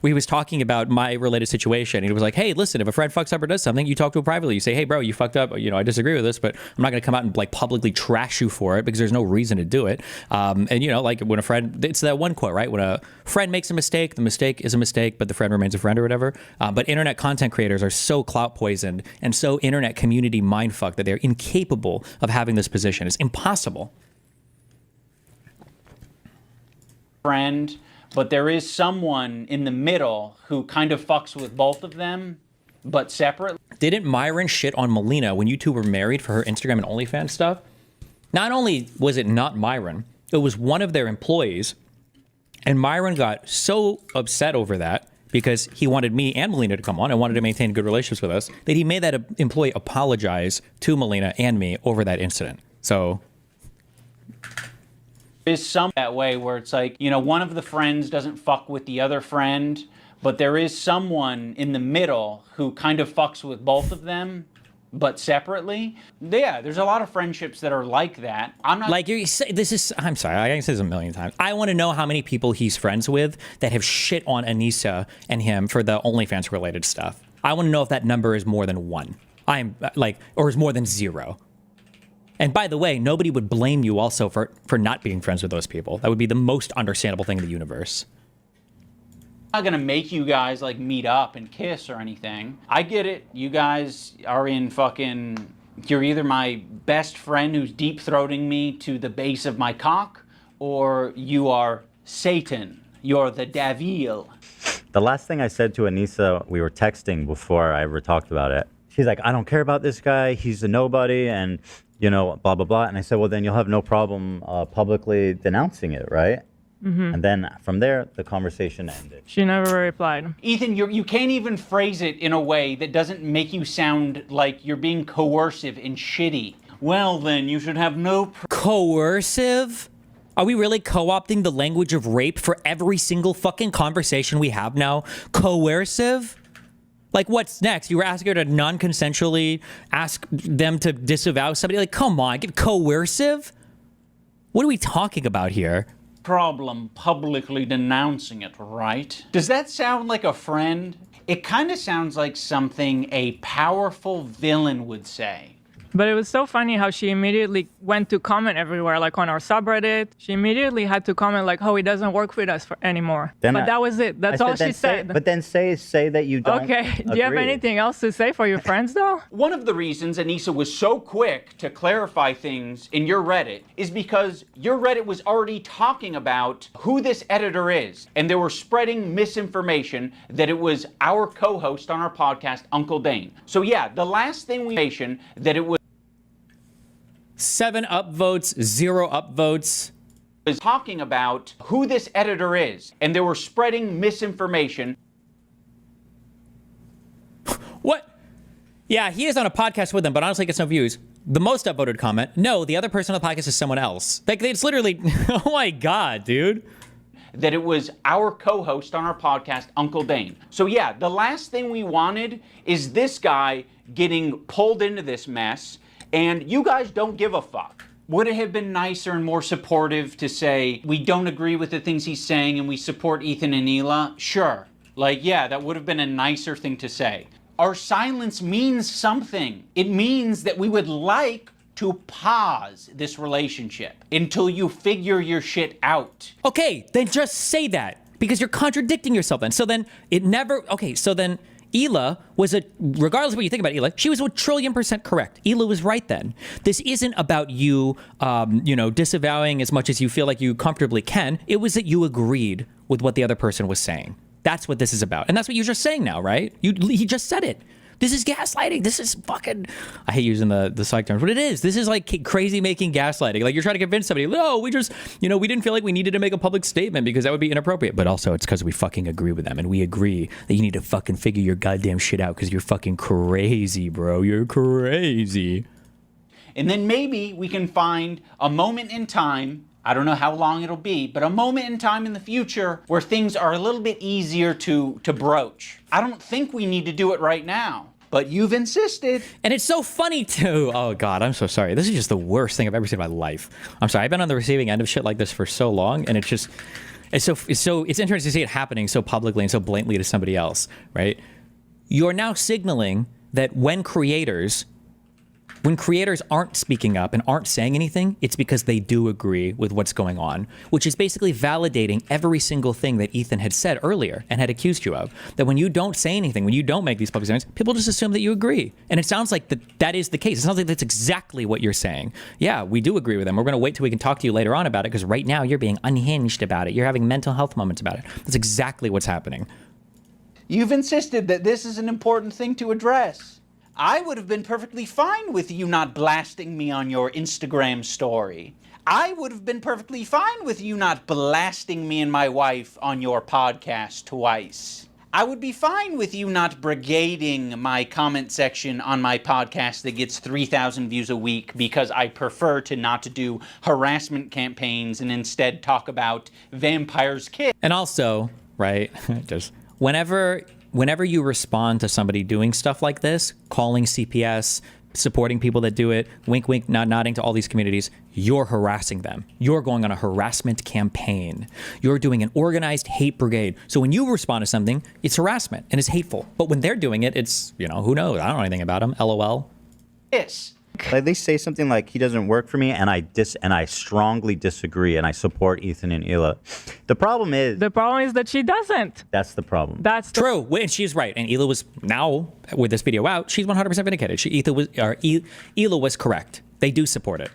Where he was talking about my related situation. And he was like, hey, listen, if a friend fucks up or does something, you talk to him privately. You say, hey, bro, you fucked up. You know, I disagree with this, but I'm not going to come out and like publicly trash you for it because there's no reason to do it. And you know, like when a friend, it's that one quote, right? When a friend makes a mistake, the mistake is a mistake, but the friend remains a friend or whatever. But internet content creators are so clout poisoned and so internet community mindfucked that they're incapable of having this position. It's impossible. Friend, but there is someone in the middle who kind of fucks with both of them, but separately. Didn't Myron shit on Melina when you two were married for her Instagram and OnlyFans stuff? Not only was it not Myron, it was one of their employees. And Myron got so upset over that because he wanted me and Melina to come on and wanted to maintain good relationships with us that he made that employee apologize to Melina and me over that incident. So There's some that way where it's like, you know, one of the friends doesn't fuck with the other friend, but there is someone in the middle who kind of fucks with both of them, but separately. Yeah, there's a lot of friendships that are like that. I'm not like you say this is. I'm sorry, I can say this a million times. I want to know how many people he's friends with that have shit on Anissa and him for the OnlyFans related stuff. I want to know if that number is more than one. I'm like, or is more than zero. And by the way, nobody would blame you also for not being friends with those people. That would be the most understandable thing in the universe. I'm not gonna make you guys like meet up and kiss or anything. I get it. You guys are in fucking... You're either my best friend who's deep-throating me to the base of my cock, or you are Satan. You're the devil. The last thing I said to Anissa, we were texting before I ever talked about it. She's like, I don't care about this guy. He's a nobody and, you know, blah, blah, blah. And I said, well, then you'll have no problem publicly denouncing it, right? Mm-hmm. And then from there, the conversation ended. She never replied. Ethan, you can't even phrase it in a way that doesn't make you sound like you're being coercive and shitty. Well, then, you should have no... Coercive? Are we really co-opting the language of rape for every single fucking conversation we have now? Coercive? Like, what's next? You were asking her to non-consensually ask them to disavow somebody? Like, come on, get coercive? What are we talking about here? Problem publicly denouncing it, right? Does that sound like a friend? It kind of sounds like something a powerful villain would say. But it was so funny how she immediately went to comment everywhere, like on our subreddit. She immediately had to comment like, oh, he doesn't work with us anymore. Then but that was it. That's all she said. But then say that you don't Okay, do you have agree. anything else to say for your friends though? One of the reasons Anissa was so quick to clarify things in your Reddit is because your Reddit was already talking about who this editor is. And they were spreading misinformation that it was our co-host on our podcast, Uncle Dane. So yeah, the last thing we mentioned that it was 7 upvotes, 0 upvotes. Was talking about who this editor is, and they were spreading misinformation. What? Yeah, he is on a podcast with them, but honestly gets no views. The most upvoted comment, no, the other person on the podcast is someone else. Like, it's literally, oh my God, dude. That it was our co-host on our podcast, Uncle Dane. So yeah, the last thing we wanted is this guy getting pulled into this mess, and you guys don't give a fuck. Would it have been nicer and more supportive to say, we don't agree with the things he's saying and we support Ethan and Hila? Sure. Like, yeah, that would have been a nicer thing to say. Our silence means something. It means that we would like to pause this relationship until you figure your shit out. Okay, then just say that, because you're contradicting yourself then. So then it never, okay, so then Hila was regardless of what you think about Hila, she was 1,000,000,000% correct. Hila was right then. This isn't about you, disavowing as much as you feel like you comfortably can. It was that you agreed with what the other person was saying. That's what this is about. And that's what you're just saying now, right? He just said it. This is gaslighting. This is fucking, I hate using the psych terms, but it is. This is like crazy making gaslighting. Like you're trying to convince somebody, no, we just, we didn't feel like we needed to make a public statement because that would be inappropriate. But also it's because we fucking agree with them. And we agree that you need to fucking figure your goddamn shit out because you're fucking crazy, bro. You're crazy. And then maybe we can find a moment in time, I don't know how long it'll be, but a moment in time in the future where things are a little bit easier to broach. I don't think we need to do it right now. But you've insisted. And it's so funny too. Oh God, I'm so sorry. This is just the worst thing I've ever seen in my life. I'm sorry. I've been on the receiving end of shit like this for so long, and it's interesting to see it happening so publicly and so blatantly to somebody else, right? You're now signaling that when creators aren't speaking up and aren't saying anything, it's because they do agree with what's going on, which is basically validating every single thing that Ethan had said earlier and had accused you of. That when you don't say anything, when you don't make these public statements, people just assume that you agree. And it sounds like that is the case. It sounds like that's exactly what you're saying. Yeah, we do agree with them. We're going to wait till we can talk to you later on about it because right now you're being unhinged about it. You're having mental health moments about it. That's exactly what's happening. You've insisted that this is an important thing to address. I would have been perfectly fine with you not blasting me on your Instagram story. I would have been perfectly fine with you not blasting me and my wife on your podcast twice. I would be fine with you not brigading my comment section on my podcast that gets 3,000 views a week because I prefer to not do harassment campaigns and instead talk about vampires' kids. And also, right, just whenever you respond to somebody doing stuff like this, calling CPS, supporting people that do it, wink, wink, nod, nodding to all these communities, you're harassing them. You're going on a harassment campaign. You're doing an organized hate brigade. So when you respond to something, it's harassment and it's hateful. But when they're doing it, it's, who knows? I don't know anything about them. LOL. Yes. Like they say something like he doesn't work for me, and I strongly disagree, and I support Ethan and Hila. The problem is that she doesn't. That's the problem. That's true, and she's right. And Hila was now with this video out. She's 100% vindicated. Hila was correct. They do support it.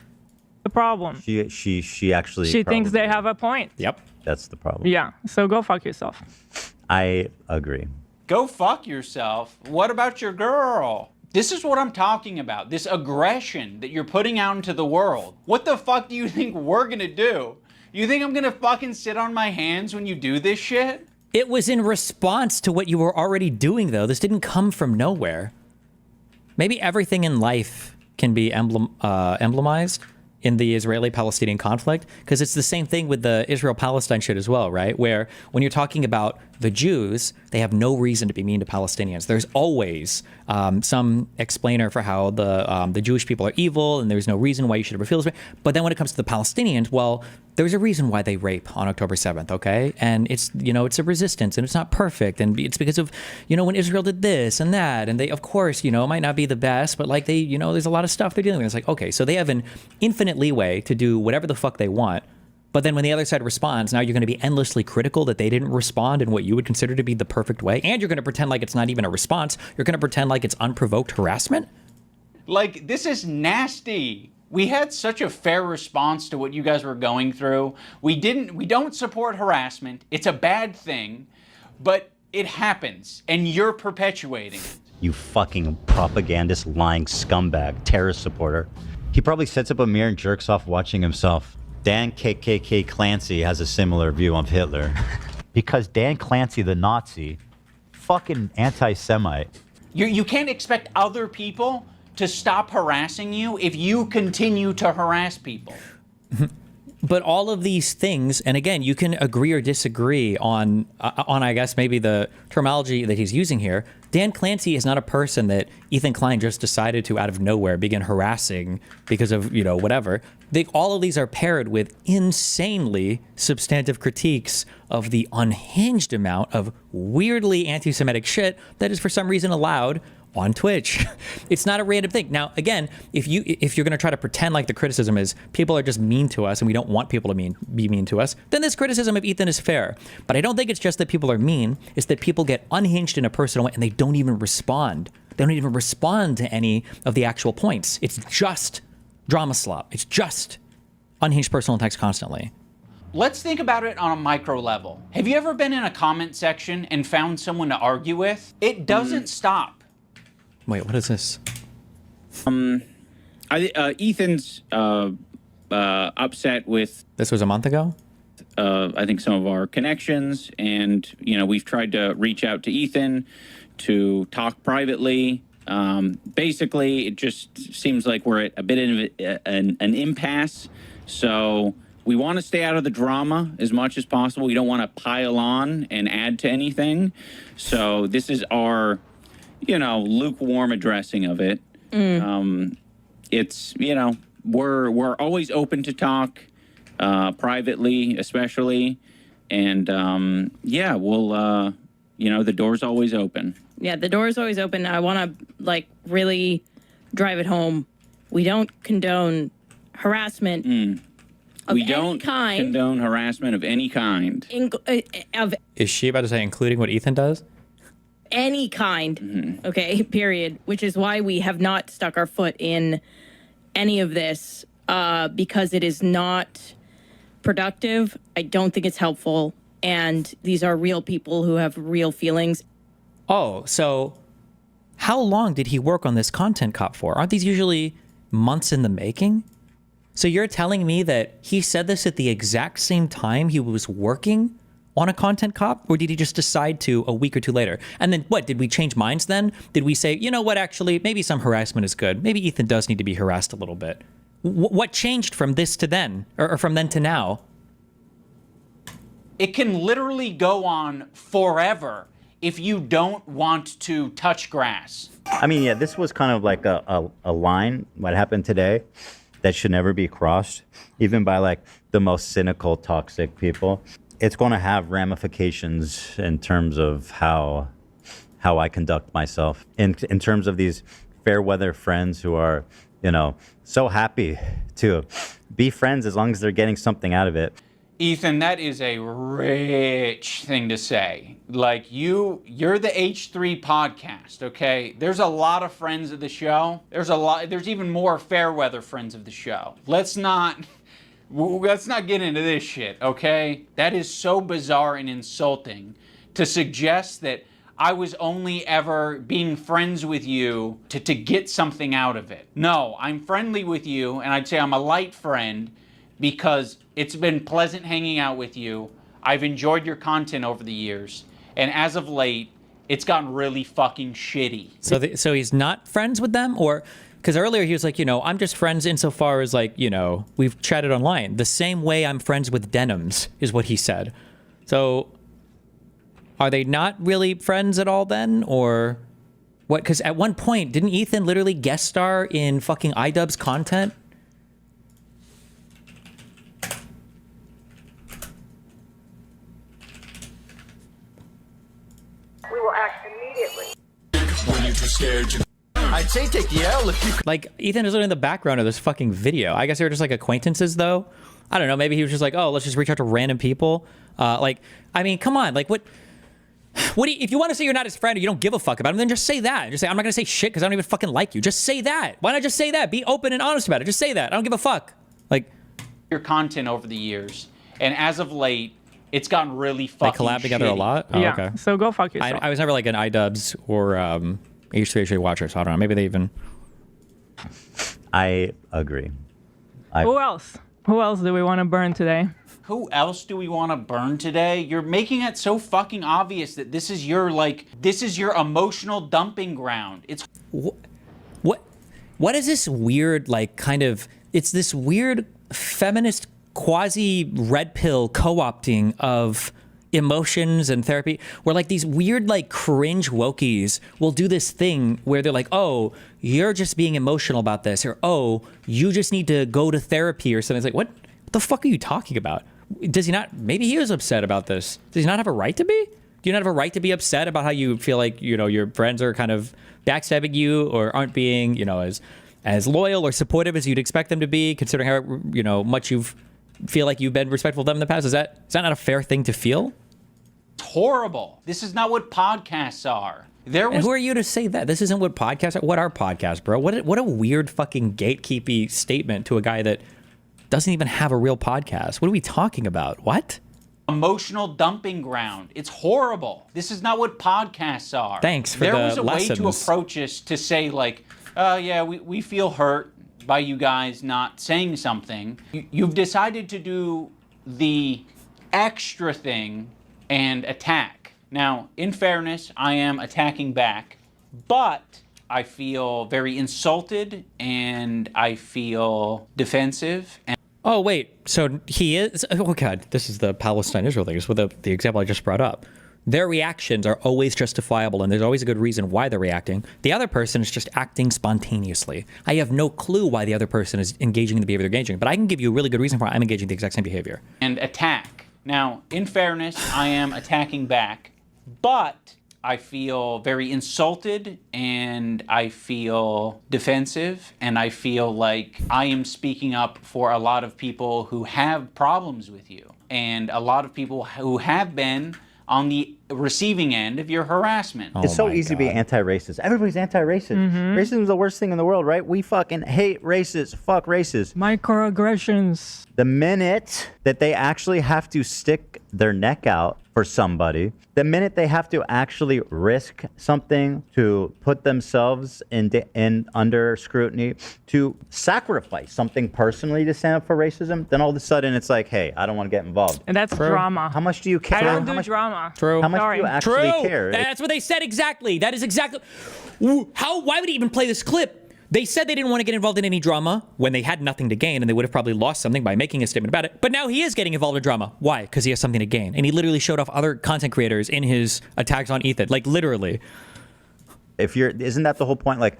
The problem. She actually. She thinks they have a point. Yep. That's the problem. Yeah. So go fuck yourself. I agree. Go fuck yourself. What about your girl? This is what I'm talking about. This aggression that you're putting out into the world. What the fuck do you think we're gonna do? You think I'm gonna fucking sit on my hands when you do this shit? It was in response to what you were already doing, though. This didn't come from nowhere. Maybe everything in life can be emblemized in the Israeli-Palestinian conflict, because it's the same thing with the Israel-Palestine shit as well, right? Where when you're talking about the Jews, they have no reason to be mean to Palestinians. There's always some explainer for how the Jewish people are evil, and there's no reason why you should ever feel this way. But then when it comes to the Palestinians, well, there's a reason why they rape on October 7th, okay? And it's, it's a resistance, and it's not perfect, and it's because of, when Israel did this and that, and they, of course, it might not be the best, but like they, there's a lot of stuff they're dealing with. It's like, okay, so they have an infinite leeway to do whatever the fuck they want. But then when the other side responds, now you're going to be endlessly critical that they didn't respond in what you would consider to be the perfect way. And you're going to pretend like it's not even a response. You're going to pretend like it's unprovoked harassment. Like, this is nasty. We had such a fair response to what you guys were going through. We don't support harassment. It's a bad thing, but it happens and you're perpetuating it. You fucking propagandist, lying scumbag, terrorist supporter. He probably sets up a mirror and jerks off watching himself. Dan KKK Clancy has a similar view of Hitler. Because Dan Clancy, the Nazi, fucking anti-Semite. You can't expect other people to stop harassing you if you continue to harass people. But all of these things, and again, you can agree or disagree on I guess maybe the terminology that he's using here. Dan Clancy is not a person that Ethan Klein just decided to out of nowhere begin harassing because of, whatever. All of these are paired with insanely substantive critiques of the unhinged amount of weirdly anti-Semitic shit that is for some reason allowed on Twitch. It's not a random thing. Now, again, if you're going to try to pretend like the criticism is people are just mean to us and we don't want people to be mean to us, then this criticism of Ethan is fair. But I don't think it's just that people are mean. It's that people get unhinged in a personal way and they don't even respond. They don't even respond to any of the actual points. It's just drama slop. It's just unhinged personal attacks constantly. Let's think about it on a micro level. Have you ever been in a comment section and found someone to argue with? It doesn't stop. Wait, what is this? Ethan's upset with... This was a month ago? I think some of our connections, and, we've tried to reach out to Ethan to talk privately. Basically, it just seems like we're at a bit of an impasse. So we want to stay out of the drama as much as possible. We don't want to pile on and add to anything. So this is our... lukewarm addressing of it. It's, we're always open to talk, privately, especially. And, we'll, the door's always open. Yeah, the door's always open. I want to, really drive it home. We don't condone harassment of any kind. Condone harassment of any kind. Is she about to say including what Ethan does? Any kind, okay, period, which is why we have not stuck our foot in any of this, because it is not productive. I don't think it's helpful, and these are real people who have real feelings. Oh, so how long did he work on this content cop for? Aren't these usually months in the making? So you're telling me that he said this at the exact same time he was working on a content cop, or did he just decide to a week or two later? And then what, did we change minds then? Did we say, you know what, actually, maybe some harassment is good. Maybe Ethan does need to be harassed a little bit. What changed from this to then, or from then to now? It can literally go on forever if you don't want to touch grass. I mean, yeah, this was kind of like a line, what happened today, that should never be crossed, even by the most cynical, toxic people. It's going to have ramifications in terms of how I conduct myself. In terms of these fair weather friends who are so happy to be friends as long as they're getting something out of it. Ethan, that is a rich thing to say. Like, you're the H3 podcast, okay? There's a lot of friends of the show. There's even more fair weather friends of the show. Let's not get into this shit, okay? That is so bizarre and insulting to suggest that I was only ever being friends with you to get something out of it. No, I'm friendly with you, and I'd say I'm a light friend because it's been pleasant hanging out with you. I've enjoyed your content over the years, and as of late, it's gotten really fucking shitty. So he's not friends with them, or because earlier he was like, I'm just friends insofar as like, we've chatted online. The same way I'm friends with Deconstructing is what he said. So are they not really friends at all then, or what? Because at one point, didn't Ethan literally guest star in fucking Idubbbz content? We will act immediately. When you're too scared, I'd say take the L if you could. Like, Ethan is in the background of this fucking video. I guess they were just like acquaintances, though. I don't know. Maybe he was just like, oh, let's just reach out to random people. Come on. Like, what do you, if you want to say you're not his friend or you don't give a fuck about him, then just say that. Just say, I'm not going to say shit because I don't even fucking like you. Just say that. Why not just say that? Be open and honest about it. Just say that. I don't give a fuck. Like, your content over the years, and as of late, it's gotten really fucking they collab together shitty. a lot? Oh, yeah, okay. so go fuck yourself. I was never like an Idubbbz or H3H3 watcher, so I don't know. Maybe they even... I agree. Who else? Who else do we want to burn today? Who else do we want to burn today? You're making it so fucking obvious that this is your emotional dumping ground. It's what is this weird, like, kind of, it's this weird feminist quasi red pill co-opting of emotions and therapy, where like these weird like cringe wokies will do this thing where they're like, oh, you're just being emotional about this, or oh, you just need to go to therapy or something. It's like, what the fuck are you talking about? Does he not, maybe he is upset about this. Does he not have a right to be? Do you not have a right to be upset about how you feel like, your friends are kind of backstabbing you or aren't being, as loyal or supportive as you'd expect them to be, considering how, much feel like you've been respectful of them in the past? Is that not a fair thing to feel? It's horrible. This is not what podcasts are. And who are you to say that? This isn't what podcasts are. What are podcasts, bro? What a weird fucking gatekeepy statement to a guy that doesn't even have a real podcast. What are we talking about? What? Emotional dumping ground. It's horrible. This is not what podcasts are. Thanks for the lessons. There was a way to approach this to say like, yeah, we feel hurt by you guys not saying something. You've decided to do the extra thing and attack. Now, in fairness, I am attacking back, but I feel very insulted and I feel defensive. Oh, wait. So he is... Oh, God. This is the Palestine-Israel thing. It's with the example I just brought up. Their reactions are always justifiable, and there's always a good reason why they're reacting. The other person is just acting spontaneously. I have no clue why the other person is engaging in the behavior they're engaging, but I can give you a really good reason for why I'm engaging the exact same behavior. And attack. Now, in fairness, I am attacking back, but I feel very insulted and I feel defensive and I feel like I am speaking up for a lot of people who have problems with you and a lot of people who have been on the receiving end of your harassment. It's so easy to be anti-racist. Everybody's anti-racist. Racism is the worst thing in the world, right? We fucking hate racists. Fuck racists. Microaggressions. The minute that they actually have to stick their neck out for somebody, the minute they have to actually risk something to put themselves in under scrutiny, to sacrifice something personally to stand up for racism, then all of a sudden it's like, hey, I don't want to get involed. And that's drama. How much do you care? I don't do drama. True. How much do you actually care? That's what they said exactly. That is exactly... Why would he even play this clip? They said they didn't want to get involved in any drama when they had nothing to gain, and they would have probably lost something by making a statement about it. But now he is getting involved in drama. Why? Because he has something to gain. And he literally showed off other content creators in his attacks on Ethan. Like, literally. Isn't that the whole point? Like,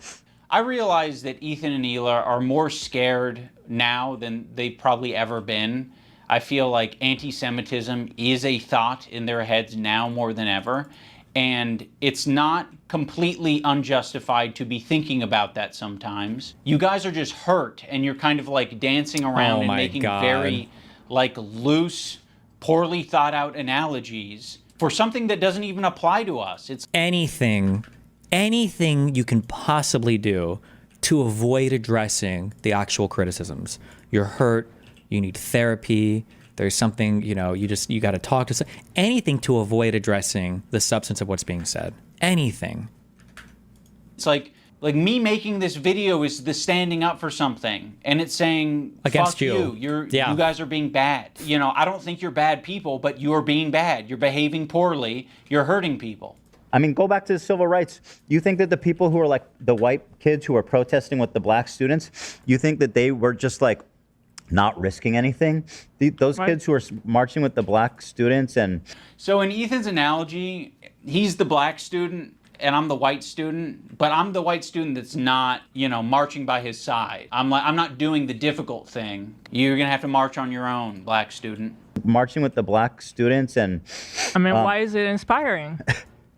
I realize that Ethan and Hila are more scared now than they've probably ever been. I feel like anti-Semitism is a thought in their heads now more than ever. And it's not completely unjustified to be thinking about that sometimes. You guys are just hurt, and you're kind of like dancing around and making very like loose, poorly thought out analogies for something that doesn't even apply to us. It's anything you can possibly do to avoid addressing the actual criticisms. You're hurt, you need therapy, there's something, you got to talk to anything to avoid addressing the substance of what's being said. Anything. It's like me making this video is the standing up for something, and it's saying against fuck you. You guys are being bad. I don't think you're bad people, but you're being bad. You're behaving poorly. You're hurting people. I mean, go back to the civil rights. You think that the people who are like the white kids who are protesting with the black students, you think that they were just like not risking anything? Those kids who are marching with the black students and... So in Ethan's analogy, he's the black student and I'm the white student, but I'm the white student that's not, marching by his side. I'm not doing the difficult thing. You're gonna have to march on your own, black student. Marching with the black students and... I mean, why is it inspiring?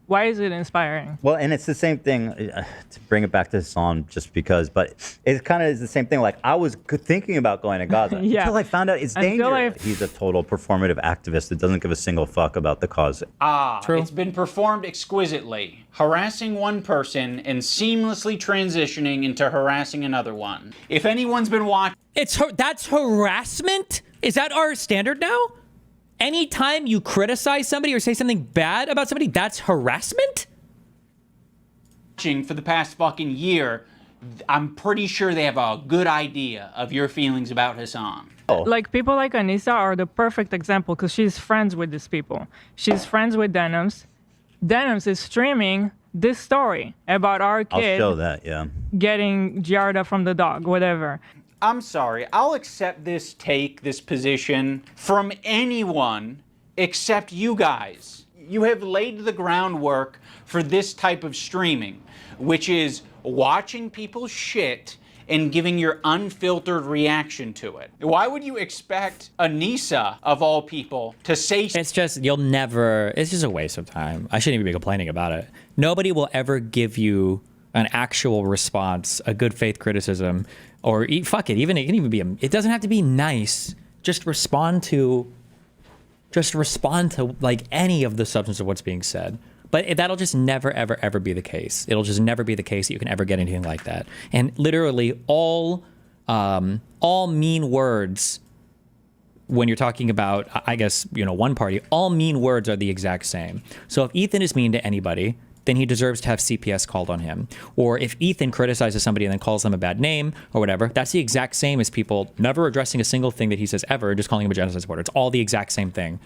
Why is it inspiring? Well, and it's the same thing, to bring it back to Hassan just because, but it kind of is the same thing. Like, I was thinking about going to Gaza until I found out it's dangerous. He's a total performative activist that doesn't give a single fuck about the cause. True. It's been performed exquisitely. Harassing one person and seamlessly transitioning into harassing another one. If anyone's been watching... That's harassment? Is that our standard now? Anytime you criticize somebody or say something bad about somebody, that's harassment? For the past fucking year, I'm pretty sure they have a good idea of your feelings about Hassan. Like, people like Anissa are the perfect example because she's friends with these people. She's friends with Deconstructing. Deconstructing is streaming this story about our kid I'll show that, yeah. Getting Giarda from the dog, whatever. I'm sorry, I'll accept this position from anyone except you guys. You have laid the groundwork for this type of streaming, which is watching people's shit and giving your unfiltered reaction to it. Why would you expect Anissa, of all people, to say... It's just, it's just a waste of time. I shouldn't even be complaining about it. Nobody will ever give you an actual response, a good faith criticism, or fuck it, it can even be, it doesn't have to be nice. Just respond to like any of the substance of what's being said. But that'll just never, ever, ever be the case. It'll just never be the case that you can ever get anything like that. And literally all mean words, when you're talking about, I guess, one party, all mean words are the exact same. So if Ethan is mean to anybody, then he deserves to have CPS called on him. Or if Ethan criticizes somebody and then calls them a bad name or whatever, that's the exact same as people never addressing a single thing that he says ever, just calling him a genocide supporter. It's all the exact same thing.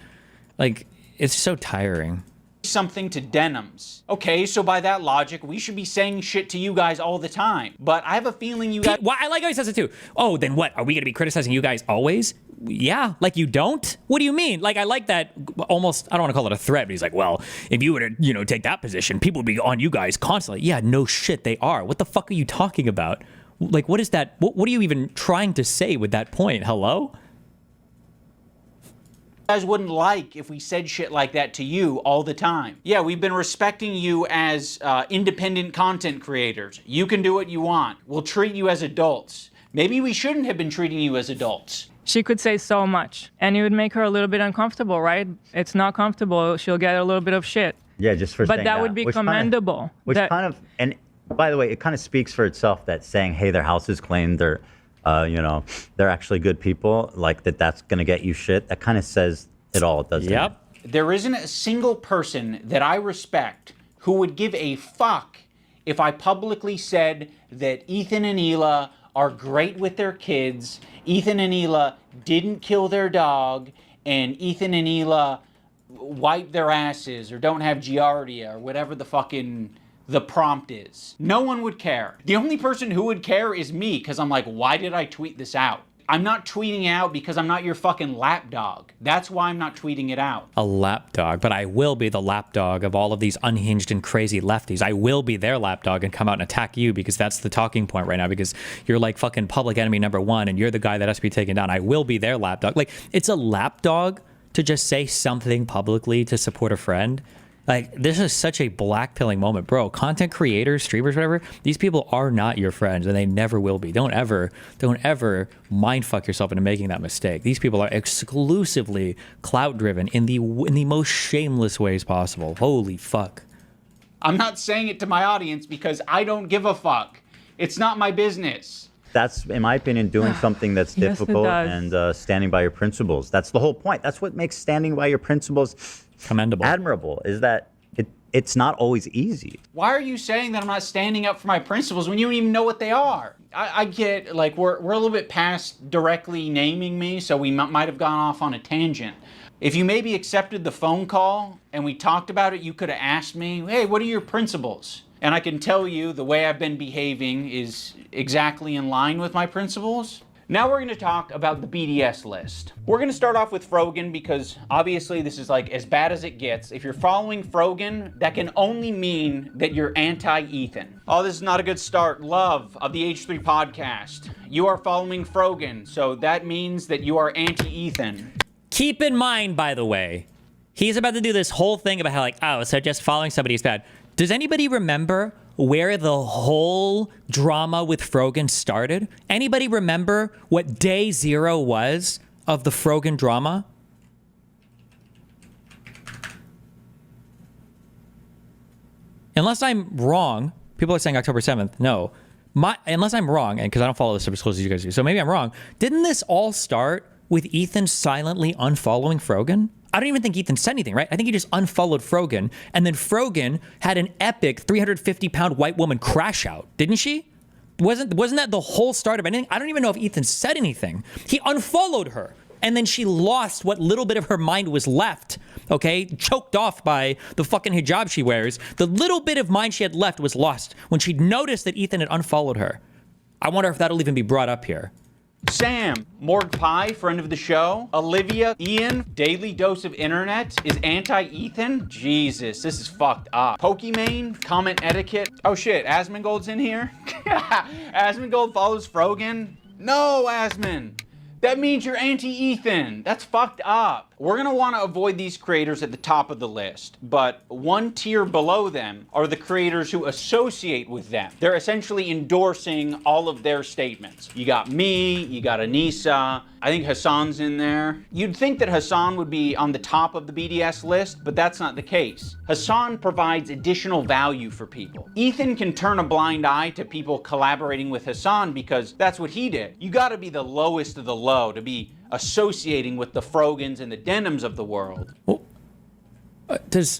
Like, it's so tiring. Something to Deconstructing. Okay, so by that logic, we should be saying shit to you guys all the time. But I have a feeling you guys... I like how he says it too. Oh, then what? Are we going to be criticizing you guys always? Yeah, like you don't? What do you mean? Like, I like that almost, I don't want to call it a threat, but he's like, well, if you were to, take that position, people would be on you guys constantly. Yeah, no shit, they are. What the fuck are you talking about? Like, what is that? What are you even trying to say with that point? Hello? Guys wouldn't like if we said shit like that to you all the time. Yeah, we've been respecting you as independent content creators. You can do what you want. We'll treat you as adults. Maybe we shouldn't have been treating you as adults. She could say so much, and it would make her a little bit uncomfortable, right? It's not comfortable. She'll get a little bit of shit. Yeah, just for saying that. But that would be commendable. And by the way, it kind of speaks for itself that saying, hey, their house is claimed, they're actually good people, like that's going to get you shit. That kind of says it all, doesn't it? There isn't a single person that I respect who would give a fuck if I publicly said that Ethan and Hila are great with their kids, Ethan and Hila didn't kill their dog, and Ethan and Hila wipe their asses or don't have giardia or whatever the prompt is. No one would care. The only person who would care is me, because I'm like, why did I tweet this out? I'm not tweeting out because I'm not your fucking lapdog. That's why I'm not tweeting it out. A lapdog, but I will be the lapdog of all of these unhinged and crazy lefties. I will be their lapdog and come out and attack you because that's the talking point right now, because you're like fucking public enemy #1 and you're the guy that has to be taken down. I will be their lapdog. Like, it's a lapdog to just say something publicly to support a friend. Like, this is such a blackpilling moment, bro. Content creators, streamers, whatever, these people are not your friends, and they never will be. Don't ever mind fuck yourself into making that mistake. These people are exclusively clout driven in the most shameless ways possible. Holy fuck. I'm not saying it to my audience because I don't give a fuck. It's not my business. That's, in my opinion, doing something that's Yes, it difficult does. and standing by your principles. That's the whole point. That's what makes standing by your principles commendable, admirable, is that it's not always easy. Why are you saying that I'm not standing up for my principles when you don't even know what they are? I get, like, we're a little bit past directly naming me, so we might have gone off on a tangent. If you maybe accepted the phone call and we talked about it, you could have asked me, hey, what are your principles? And I can tell you the way I've been behaving is exactly in line with my principles. Now we're going to talk about the BDS list. We're going to start off with Frogan because obviously this is like as bad as it gets. If you're following Frogan, that can only mean that you're anti-Ethan. Oh, this is not a good start. Love of the H3 podcast. You are following Frogan, so that means that you are anti-Ethan. Keep in mind, by the way, he's about to do this whole thing about how, like, oh, so just following somebody is bad. Does anybody remember where the whole drama with Frogan started? Anybody remember what day 0 was of the Frogan drama? Unless I'm wrong, people are saying October 7th. No. Unless I'm wrong, and because I don't follow this stuff as close as you guys do, so maybe I'm wrong. Didn't this all start with Ethan silently unfollowing Frogan? I don't even think Ethan said anything, right? I think he just unfollowed Frogan, and then Frogan had an epic 350-pound white woman crash out, didn't she? Wasn't that the whole start of anything? I don't even know if Ethan said anything. He unfollowed her, and then she lost what little bit of her mind was left, okay? Choked off by the fucking hijab she wears. The little bit of mind she had left was lost when she noticed that Ethan had unfollowed her. I wonder if that'll even be brought up here. Sam, Morg Pie, friend of the show. Olivia, Ian, Daily Dose of Internet is anti-Ethan. Jesus, this is fucked up. Pokimane, comment etiquette. Oh shit, Asmongold's in here? Asmongold follows Frogan? No, Asmon. That means you're anti-Ethan. That's fucked up. We're gonna wanna avoid these creators at the top of the list, but one tier below them are the creators who associate with them. They're essentially endorsing all of their statements. You got me, you got Anissa, I think Hassan's in there. You'd think that Hassan would be on the top of the BDS list, but that's not the case. Hassan provides additional value for people. Ethan can turn a blind eye to people collaborating with Hassan because that's what he did. You gotta be the lowest of the low to be associating with the Frogans and the Denims of the world. Well, and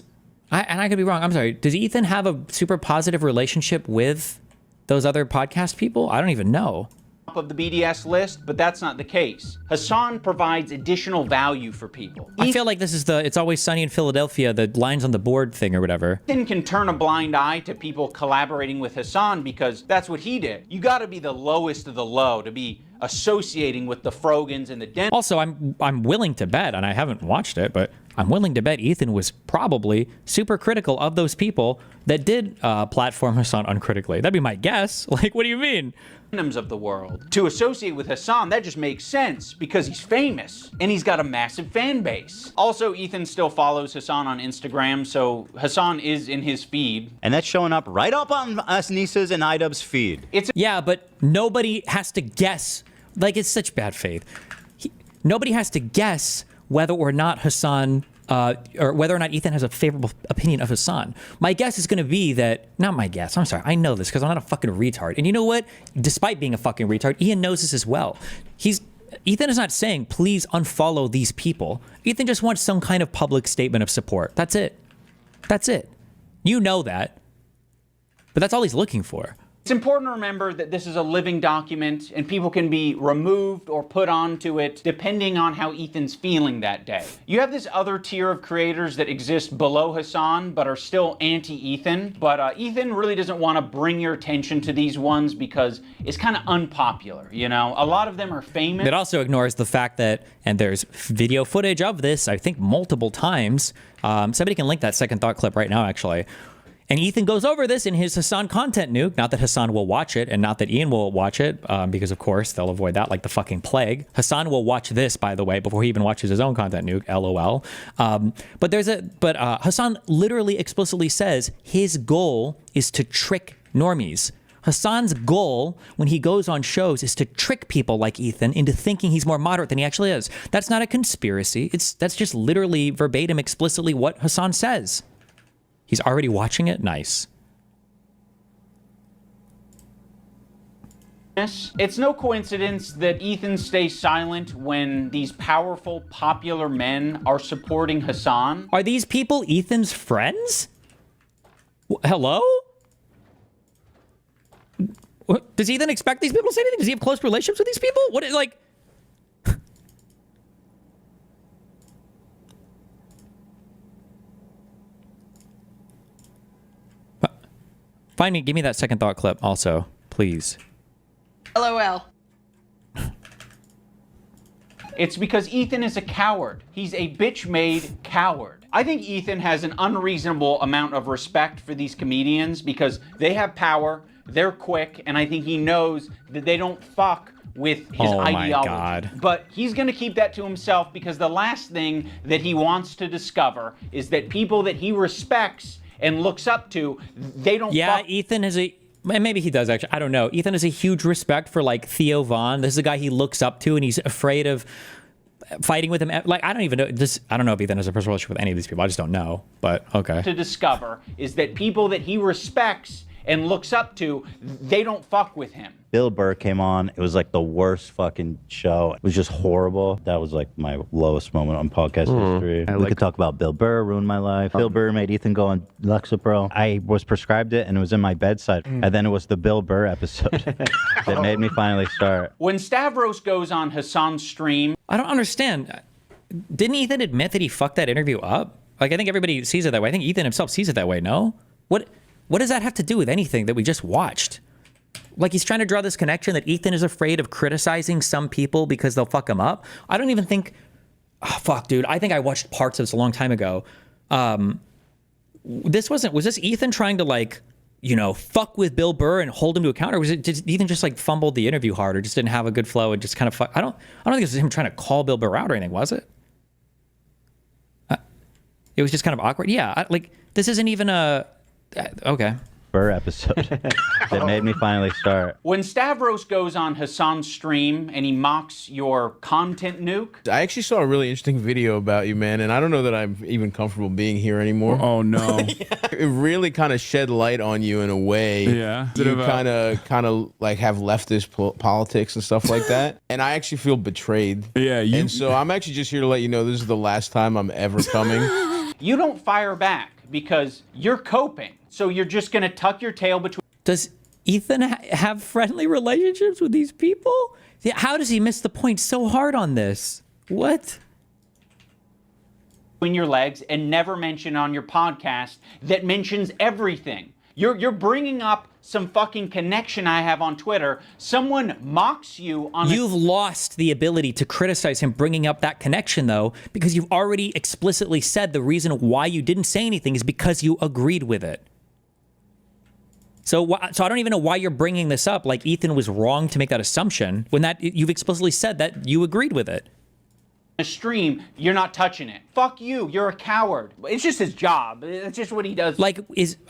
I could be wrong, I'm sorry, does Ethan have a super positive relationship with those other podcast people? I don't even know. Of the BDS list, but that's not the case. Hassan provides additional value for people. I feel like this is the It's Always Sunny in Philadelphia, the lines on the board thing or whatever. Ethan can turn a blind eye to people collaborating with Hassan because that's what he did. You gotta be the lowest of the low to be associating with the Frogans and the Den. Also, I'm willing to bet, and I haven't watched it, but I'm willing to bet Ethan was probably super critical of those people that did platform Hassan uncritically. That'd be my guess. Like, what do you mean? Of the world. To associate with Hassan, that just makes sense because he's famous and he's got a massive fan base. Also, Ethan still follows Hassan on Instagram, so Hassan is in his feed. And that's showing up right up on Anissa's and Idubbbz feed. Yeah, but nobody has to guess. Like, it's such bad faith. Nobody has to guess whether or not Hassan or whether or not Ethan has a favorable opinion of Hassan. My guess is going to be that, not my guess, I'm sorry, I know this because I'm not a fucking retard. And you know what? Despite being a fucking retard, Ian knows this as well. Ethan is not saying, please unfollow these people. Ethan just wants some kind of public statement of support. That's it. That's it. You know that. But that's all he's looking for. It's important to remember that this is a living document and people can be removed or put onto it depending on how Ethan's feeling that day. You have this other tier of creators that exist below Hassan but are still anti-Ethan, but Ethan really doesn't want to bring your attention to these ones because it's kind of unpopular, you know? A lot of them are famous. It also ignores the fact that, and there's video footage of this, I think multiple times, somebody can link that second thought clip right now actually. And Ethan goes over this in his Hassan content nuke. Not that Hassan will watch it, and not that Ian will watch it, because of course they'll avoid that like the fucking plague. Hassan will watch this, by the way, before he even watches his own content nuke. LOL. But Hassan literally explicitly says his goal is to trick normies. Hassan's goal when he goes on shows is to trick people like Ethan into thinking he's more moderate than he actually is. That's not a conspiracy. That's just literally verbatim, explicitly what Hassan says. He's already watching it? Nice. It's no coincidence that Ethan stays silent when these powerful, popular men are supporting Hassan. Are these people Ethan's friends? Hello? Does Ethan expect these people to say anything? Does he have close relationships with these people? What is like? Find me, give me that second thought clip also, please. LOL. It's because Ethan is a coward. He's a bitch-made coward. I think Ethan has an unreasonable amount of respect for these comedians because they have power, they're quick, and I think he knows that they don't fuck with his ideology. My God. But he's going to keep that to himself because the last thing that he wants to discover is that people that he respects and looks up to, they don't fuck. Ethan has a... Maybe he does, actually. I don't know. Ethan has a huge respect for, like, Theo Von. This is a guy he looks up to, and he's afraid of fighting with him. Like, I don't even know. I don't know if Ethan has a personal relationship with any of these people. I just don't know. But, okay. To discover is that people that he respects and looks up to, they don't fuck with him. Bill Burr came on. It was like the worst fucking show. It was just horrible. That was like my lowest moment on podcast history. We could talk about Bill Burr, ruined my life. Bill Burr made Ethan go on Lexapro. I was prescribed it and it was in my bedside. And then it was the Bill Burr episode that made me finally start. When Stavros goes on Hassan's stream... I don't understand. Didn't Ethan admit that he fucked that interview up? Like, I think everybody sees it that way. I think Ethan himself sees it that way, no? What does that have to do with anything that we just watched? Like, he's trying to draw this connection that Ethan is afraid of criticizing some people because they'll fuck him up. I don't even think... Oh, fuck, dude. I think I watched parts of this a long time ago. Was this Ethan trying to, like, you know, fuck with Bill Burr and hold him to account? Or was it Ethan just, like, fumbled the interview hard or just didn't have a good flow and just kind of I don't think it was him trying to call Bill Burr out or anything, was it? It was just kind of awkward. Yeah, this isn't even a... Okay. Burr episode that made me finally start. When Stavros goes on Hassan's stream and he mocks your content nuke... I actually saw a really interesting video about you, man, and I don't know that I'm even comfortable being here anymore. Oh, no. It really kind of shed light on you in a way. Yeah. You kind of like have leftist politics and stuff like that, and I actually feel betrayed. Yeah, And so I'm actually just here to let you know this is the last time I'm ever coming. You don't fire back because you're coping. So you're just going to tuck your tail between... Does Ethan have friendly relationships with these people? How does he miss the point so hard on this? What? ...between your legs and never mention on your podcast that mentions everything. You're bringing up some fucking connection I have on Twitter. Someone mocks you on... You've lost the ability to criticize him bringing up that connection, though, because you've already explicitly said the reason why you didn't say anything is because you agreed with it. So I don't even know why you're bringing this up. Like Ethan was wrong to make that assumption when you've explicitly said that you agreed with it. A stream, you're not touching it. Fuck you. You're a coward. It's just his job. It's just what he does. Like,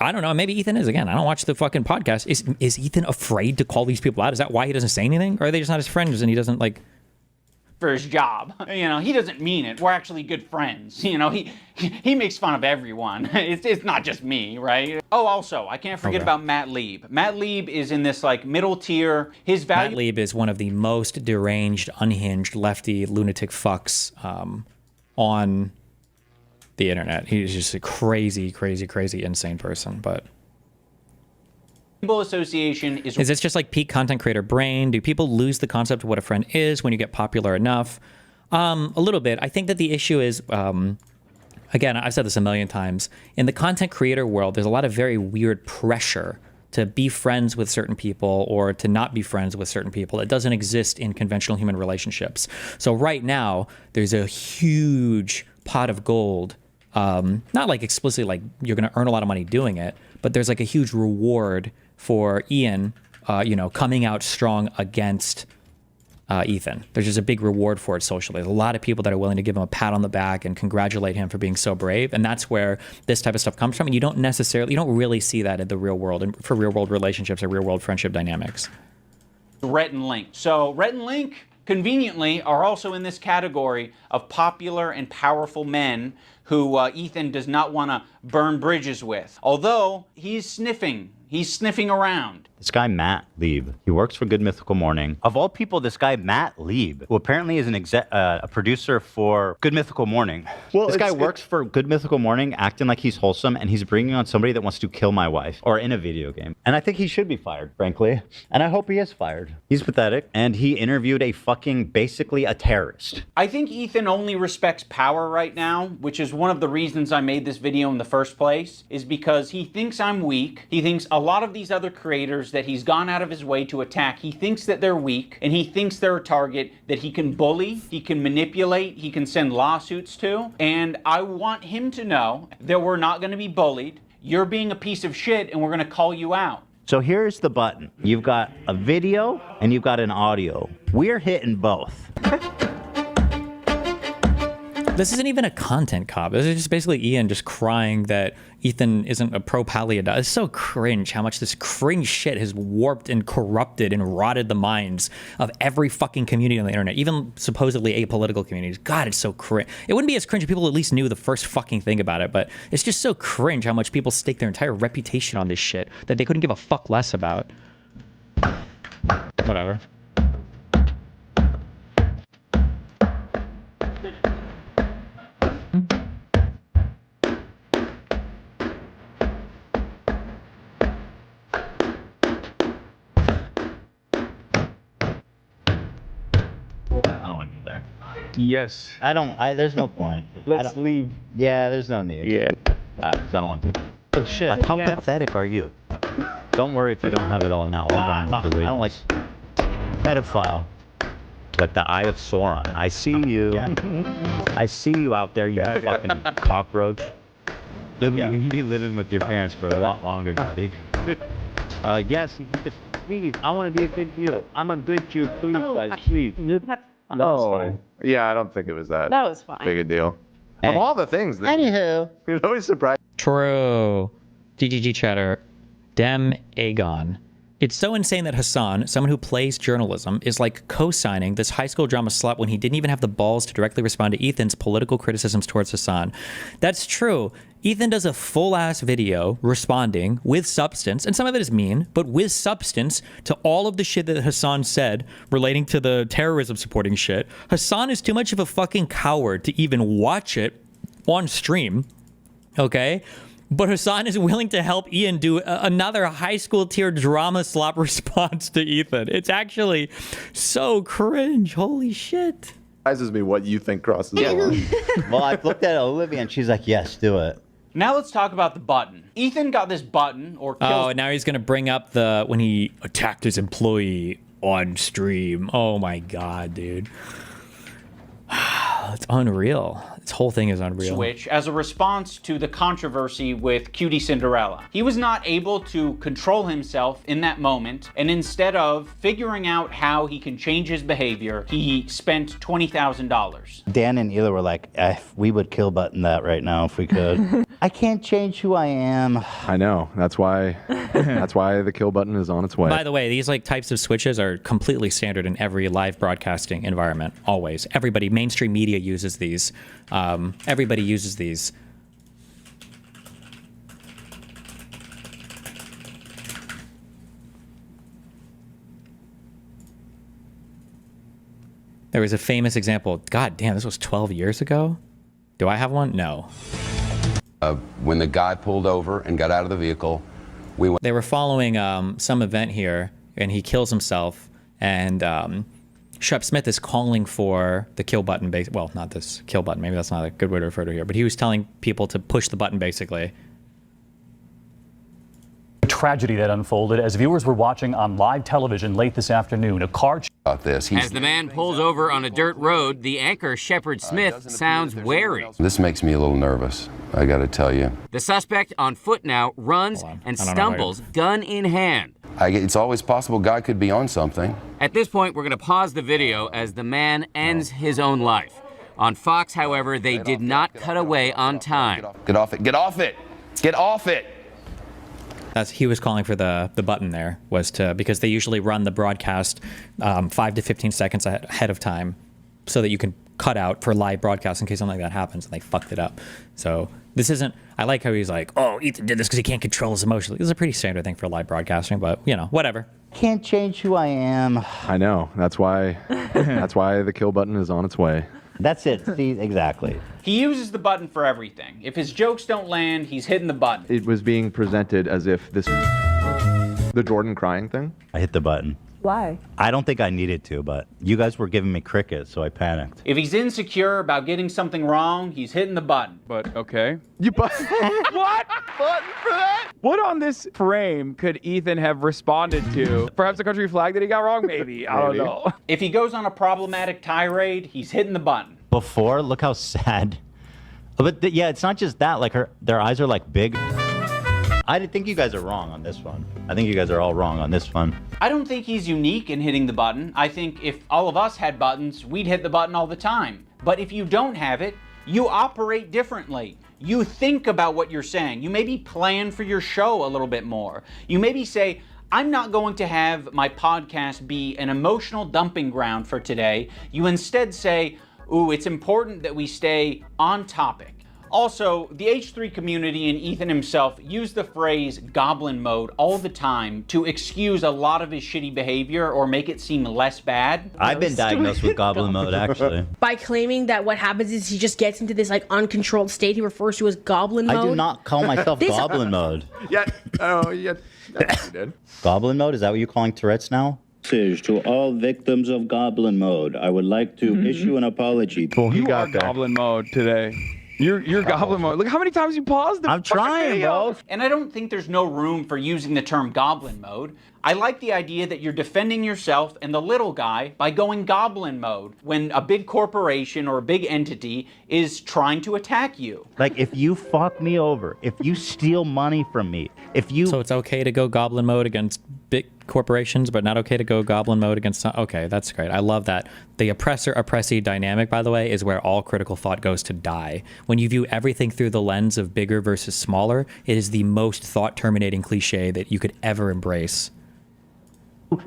I don't know. Maybe Ethan is. Again, I don't watch the fucking podcast. Is Ethan afraid to call these people out? Is that why he doesn't say anything? Or are they just not his friends and he doesn't like... For his job. You know, he doesn't mean it. We're actually good friends. You know, he makes fun of everyone. It's not just me, right? Oh, also, I can't forget about Matt Lieb. Matt Lieb is in this, like, middle tier. His value... Matt Lieb is one of the most deranged, unhinged, lefty, lunatic fucks on the internet. He's just a crazy, crazy, crazy, insane person, but... Association is this just like peak content creator brain? Do people lose the concept of what a friend is when you get popular enough? A little bit. I think that the issue is, again, I've said this a million times, in the content creator world, there's a lot of very weird pressure to be friends with certain people or to not be friends with certain people. It doesn't exist in conventional human relationships. So right now, there's a huge pot of gold, not like explicitly like you're going to earn a lot of money doing it, but there's like a huge reward for Ian, you know, coming out strong against Ethan. There's just a big reward for it socially. There's a lot of people that are willing to give him a pat on the back and congratulate him for being so brave. And that's where this type of stuff comes from. And you don't really see that in the real world and for real world relationships or real world friendship dynamics. Rhett and Link. So Rhett and Link, conveniently, are also in this category of popular and powerful men who Ethan does not want to burn bridges with. Although he's sniffing around. This guy, Matt Lieb, he works for Good Mythical Morning. Of all people, this guy, Matt Lieb, who apparently is a producer for Good Mythical Morning. Well, this guy works for Good Mythical Morning, acting like he's wholesome, and he's bringing on somebody that wants to kill my wife, or in a video game. And I think he should be fired, frankly. And I hope he is fired. He's pathetic, and he interviewed basically a terrorist. I think Ethan only respects power right now, which is one of the reasons I made this video in the first place, is because he thinks I'm weak. He thinks a lot of these other creators that he's gone out of his way to attack, he thinks that they're weak, and he thinks they're a target that he can bully, he can manipulate, he can send lawsuits to. And I want him to know that we're not going to be bullied. You're being a piece of shit, and we're going to call you out. So here's the button. You've got a video, and you've got an audio. We're hitting both. This isn't even a content cop. This is just basically Ian just crying that Ethan isn't a pro-Palliada. It's so cringe how much this cringe shit has warped and corrupted and rotted the minds of every fucking community on the internet, even supposedly apolitical communities. God, it's so cringe. It wouldn't be as cringe if people at least knew the first fucking thing about it, but it's just so cringe how much people stake their entire reputation on this shit that they couldn't give a fuck less about. Whatever. Yes. There's no point. Let's leave. Yeah, there's no need. Yeah. I don't want to. Oh shit. How pathetic are you? Don't worry if you don't have it all now. I don't like pedophile. Like the Eye of Sauron. I see you. I see you out there, you fucking cockroach. You can be living with your parents for a lot longer, buddy. Yes, please. I want to be a good you. I'm a good you. Please, guys, please. No. Yeah, I don't think it was that was fine. big a deal. Of all the things, Anywho. You're always surprised. True. GGG chatter. Dem Aegon. It's so insane that Hassan, someone who plays journalism, is like co-signing this high school drama slut when he didn't even have the balls to directly respond to Ethan's political criticisms towards Hassan. That's true. Ethan does a full-ass video responding with substance, and some of it is mean, but with substance to all of the shit that Hassan said relating to the terrorism supporting shit. Hassan is too much of a fucking coward to even watch it on stream, okay? But Hassan is willing to help Ian do another high school tier drama slop response to Ethan. It's actually so cringe. Holy shit. Surprises me what you think crosses the line. Well, I looked at Olivia and she's like, yes, do it. Now let's talk about the button. Ethan got this button, or killed. Oh, now he's going to bring up the when he attacked his employee on stream. Oh my God, dude. It's unreal. This whole thing is unreal. Switch as a response to the controversy with Cutie Cinderella. He was not able to control himself in that moment, and instead of figuring out how he can change his behavior, he spent $20,000. Dan and Ela were like, we would kill button that right now if we could. I can't change who I am. I know. That's why the kill button is on its way. By the way, these like types of switches are completely standard in every live broadcasting environment. Always. Everybody, mainstream media uses these. Everybody uses these. There was a famous example. God damn, this was 12 years ago? Do I have one? No. When the guy pulled over and got out of the vehicle, we went. They were following some event here, and he kills himself, and Shep Smith is calling for the kill button. Well, not this kill button. Maybe that's not a good way to refer to it here, but he was telling people to push the button, basically. A tragedy that unfolded as viewers were watching on live television late this afternoon. A car. about this. As the man pulls over on a dirt road, the anchor, Shepard Smith, sounds wary. This makes me a little nervous, I gotta tell you. The suspect, on foot now, runs and stumbles, gun in hand. It's always possible God could be on something. At this point, we're going to pause the video as the man ends his own life. On Fox, however, they did not cut away on time. Get off it, get off it, get off it! As he was calling for the button there, was to, because they usually run the broadcast 5 to 15 seconds ahead of time so that you can cut out for live broadcast in case something like that happens, and they fucked it up. So this isn't, I like how he's like, oh, Ethan did this because he can't control his emotions. This is a pretty standard thing for live broadcasting, but, you know, whatever. Can't change who I am. I know. That's why the kill button is on its way. That's it. See, exactly. He uses the button for everything. If his jokes don't land, he's hitting the button. It was being presented as if the Jordan crying thing. I hit the button. Why? I don't think I needed to, but you guys were giving me crickets, so I panicked. If he's insecure about getting something wrong, he's hitting the button. But, okay. You button? What? Button for that? What on this frame could Ethan have responded to? Perhaps the country flag that he got wrong? Maybe. I don't know. If he goes on a problematic tirade, he's hitting the button. Before, look how sad. But yeah, it's not just that. Like their eyes are like big. I think you guys are wrong on this one. I think you guys are all wrong on this one. I don't think he's unique in hitting the button. I think if all of us had buttons, we'd hit the button all the time. But if you don't have it, you operate differently. You think about what you're saying. You maybe plan for your show a little bit more. You maybe say, I'm not going to have my podcast be an emotional dumping ground for today. You instead say, ooh, it's important that we stay on topic. Also, the H3 community and Ethan himself use the phrase goblin mode all the time to excuse a lot of his shitty behavior or make it seem less bad. I've been diagnosed with goblin mode, actually. By claiming that what happens is he just gets into this like uncontrolled state he refers to as goblin mode. I do not call myself goblin mode. Yeah, oh, yeah, that's what you did. Goblin mode? Is that what you're calling Tourette's now? To all victims of goblin mode, I would like to issue an apology. Well, You are goblin mode today. You're goblin mode. Look how many times you paused the I'm trying, video. bro. And I don't think there's no room for using the term goblin mode. I like the idea that you're defending yourself and the little guy by going goblin mode when a big corporation or a big entity is trying to attack you. Like, if you fuck me over, if you steal money from me, if you... So it's okay to go goblin mode against big corporations, but not okay to go goblin mode against... Okay, that's great. I love that. The oppressor-oppressee dynamic, by the way, is where all critical thought goes to die. When you view everything through the lens of bigger versus smaller, it is the most thought-terminating cliche that you could ever embrace.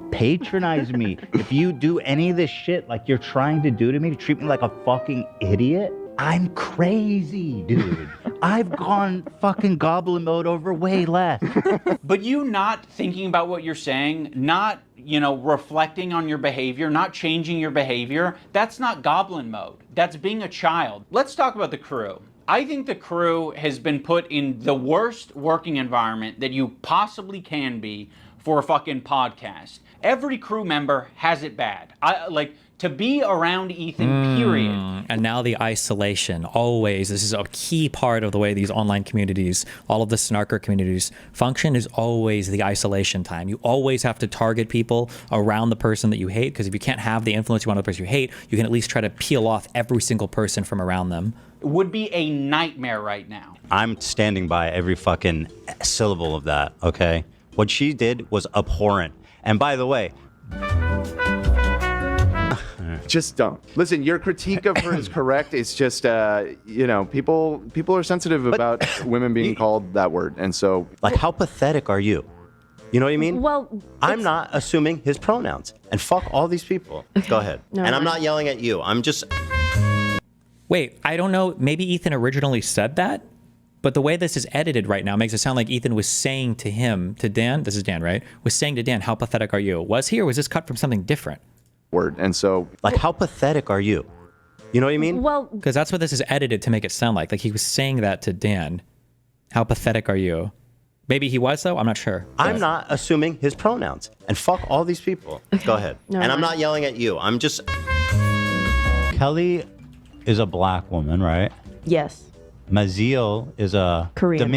Patronize me. If you do any of this shit like you're trying to do to me, to treat me like a fucking idiot, I'm crazy, dude. I've gone fucking goblin mode over way less. But you not thinking about what you're saying, not, reflecting on your behavior, not changing your behavior, that's not goblin mode. That's being a child. Let's talk about the crew. I think the crew has been put in the worst working environment that you possibly can be for a fucking podcast. Every crew member has it bad. To be around Ethan, period. And now the isolation, always. This is a key part of the way these online communities, all of the snarker communities function, is always the isolation time. You always have to target people around the person that you hate, because if you can't have the influence you want on the person you hate, you can at least try to peel off every single person from around them. It would be a nightmare right now. I'm standing by every fucking syllable of that, okay? What she did was abhorrent. And by the way... Just don't. Listen, your critique of her is correct. It's just, people are sensitive about women being called that word. And so... Like, how pathetic are you? You know what I mean? Well, I'm not assuming his pronouns. And fuck all these people. Go ahead. No, and I'm not yelling at you. I'm just... Wait, I don't know. Maybe Ethan originally said that? But the way this is edited right now makes it sound like Ethan was saying to him, to Dan, this is Dan, right? Was saying to Dan, how pathetic are you? Was he, or was this cut from something different? Word. And so... Like, how pathetic are you? You know what I mean? Well... Because that's what this is edited to make it sound like. Like, he was saying that to Dan. How pathetic are you? Maybe he was, though? I'm not sure. I'm not assuming his pronouns. And fuck all these people. Go ahead. No, and I'm not yelling at you. I'm just... Kelly is a black woman, right? Yes. Maziel is a... Korean.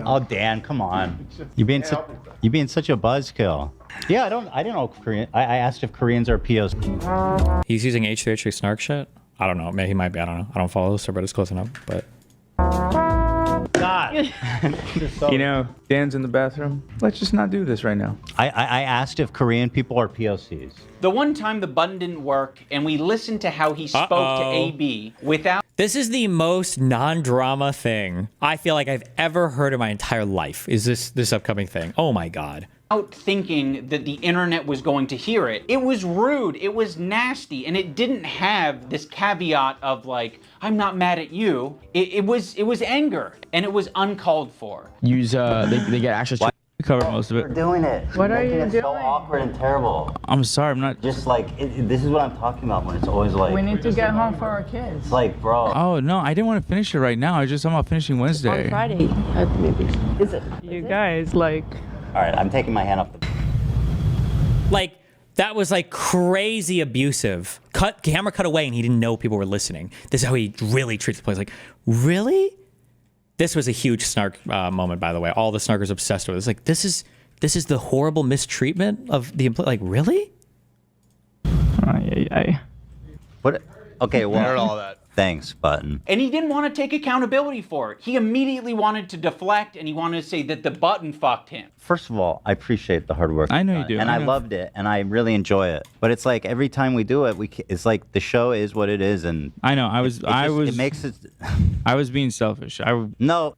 Oh, Dan, come on. You're being such a buzzkill. Yeah, I didn't know Korean. I asked if Koreans are POC. He's using H3H3 snark shit. I don't know. Maybe he might be. I don't know. I don't follow this, but it's close enough. But God. You know, Dan's in the bathroom. Let's just not do this right now. I asked if Korean people are POCs. The one time the button didn't work, and we listened to how he spoke to AB without. This is the most non-drama thing I feel like I've ever heard in my entire life. Is this upcoming thing? Oh my God. Without thinking that the internet was going to hear it. It was rude, it was nasty, and it didn't have this caveat of like, I'm not mad at you. It was anger, and it was uncalled for. Use they get access to cover most of it. We're doing it. What are you It's doing? so awkward and terrible. I'm sorry, I'm not. Just like this is what I'm talking about when it's always like. We need to get home for our kids. It's like, bro. Oh no, I didn't want to finish it right now. I was just talking about finishing Wednesday. On Friday, maybe. Is it? You guys like. All right, I'm taking my hand off the. Like, that was like crazy abusive. Camera cut away and he didn't know people were listening. This is how he really treats the place. Like, really? This was a huge snark moment, by the way. All the snarkers obsessed with it. It's like, this is the horrible mistreatment of the employee. Like, really? What? Okay, well. I heard all that. Thanks, Button. And he didn't want to take accountability for it. He immediately wanted to deflect, and he wanted to say that the button fucked him. First of all, I appreciate the hard work. I know you do. And I loved it, and I really enjoy it. But it's like every time we do it, it's like the show is what it is, and I know. it makes it. I was being selfish. No,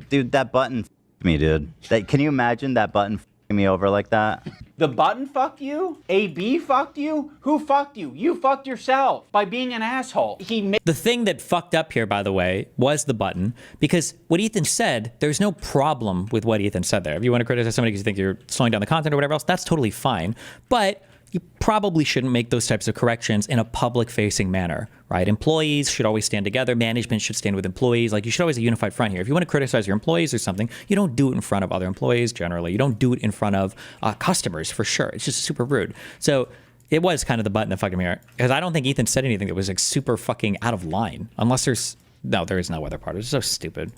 dude, that button f***ed me, dude. Can you imagine that button f***ing me over like that? The button fucked you? AB fucked you? Who fucked you? You fucked yourself by being an asshole. The thing that fucked up here, by the way, was the button, because what Ethan said, there's no problem with what Ethan said there. If you want to criticize somebody because you think you're slowing down the content or whatever else, that's totally fine. But you probably shouldn't make those types of corrections in a public-facing manner, right? Employees should always stand together. Management should stand with employees. Like, you should always have a unified front here. If you want to criticize your employees or something, you don't do it in front of other employees generally. You don't do it in front of customers, for sure. It's just super rude. So it was kind of the button that fucking me, because I don't think Ethan said anything that was like super fucking out of line. Unless there is no other part. It's so stupid.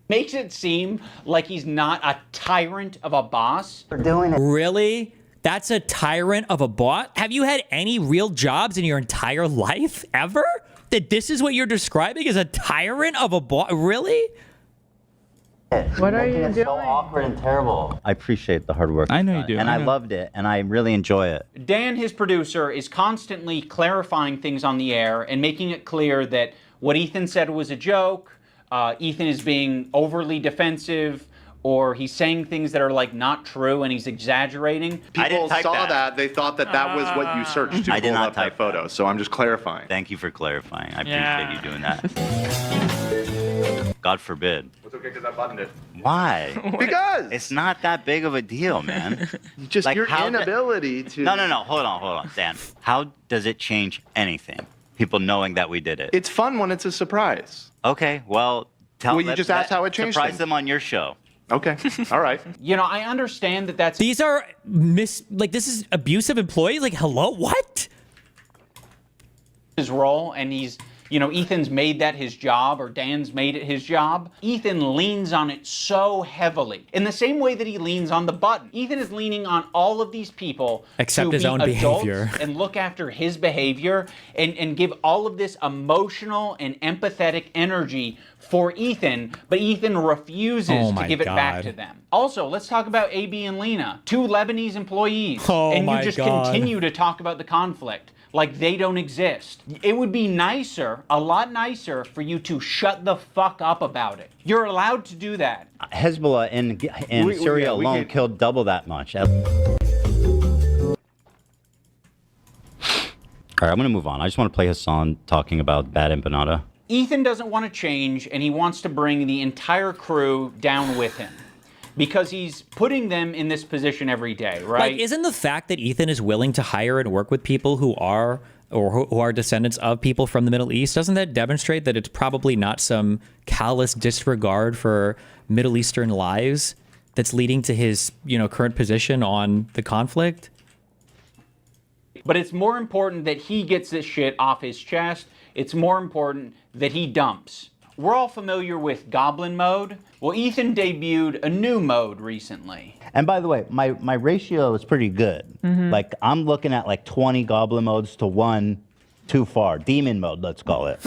Makes it seem like he's not a tyrant of a boss. We're doing it. Really? That's a tyrant of a boss? Have you had any real jobs in your entire life ever? That this is what you're describing as a tyrant of a boss? Really? What are you doing? So awkward and terrible. I appreciate the hard work. I know you do. And I loved it, and I really enjoy it. Dan, his producer, is constantly clarifying things on the air and making it clear that what Ethan said was a joke. Ethan is being overly defensive, or he's saying things that are like not true and he's exaggerating. People saw that. They thought that that was what you searched to pull up that photo. So I'm just clarifying. Thank you for clarifying. I appreciate you doing that. God forbid. It's okay because I buttoned it. Why? Because it's not that big of a deal, man. Just like your inability to. No. Hold on, Dan. How does it change anything? People knowing that we did it. It's fun when it's a surprise. Okay, well, Well, you just asked how it changed. Surprise them on your show. Okay. All right. You know, I understand that that's. These are this is abusive employees. Like, hello, what? His role, and he's, you know, Ethan's made that his job, or Dan's made it his job. Ethan leans on it so heavily, in the same way that he leans on the button. Ethan is leaning on all of these people except to his be own adults behavior and look after his behavior and give all of this emotional and empathetic energy for Ethan, but Ethan refuses to give it back to them. Also, let's talk about AB and Lena, two Lebanese employees, and you just continue to talk about the conflict like they don't exist. It would be nicer, a lot nicer, for you to shut the fuck up about it. You're allowed to do that. Hezbollah in Syria alone killed double that much. All right, I'm going to move on. I just want to play Hassan talking about bad empanada. Ethan doesn't want to change, and he wants to bring the entire crew down with him, because he's putting them in this position every day, right? Like, isn't the fact that Ethan is willing to hire and work with people who are who are descendants of people from the Middle East, doesn't that demonstrate that it's probably not some callous disregard for Middle Eastern lives that's leading to his, you know, current position on the conflict? But it's more important that he gets this shit off his chest. It's more important that he dumps We're all familiar with Goblin Mode. Well, Ethan debuted a new mode recently. And by the way, my ratio is pretty good. Like, I'm looking at like 20 goblin modes to 1 too far. Demon mode, let's call it.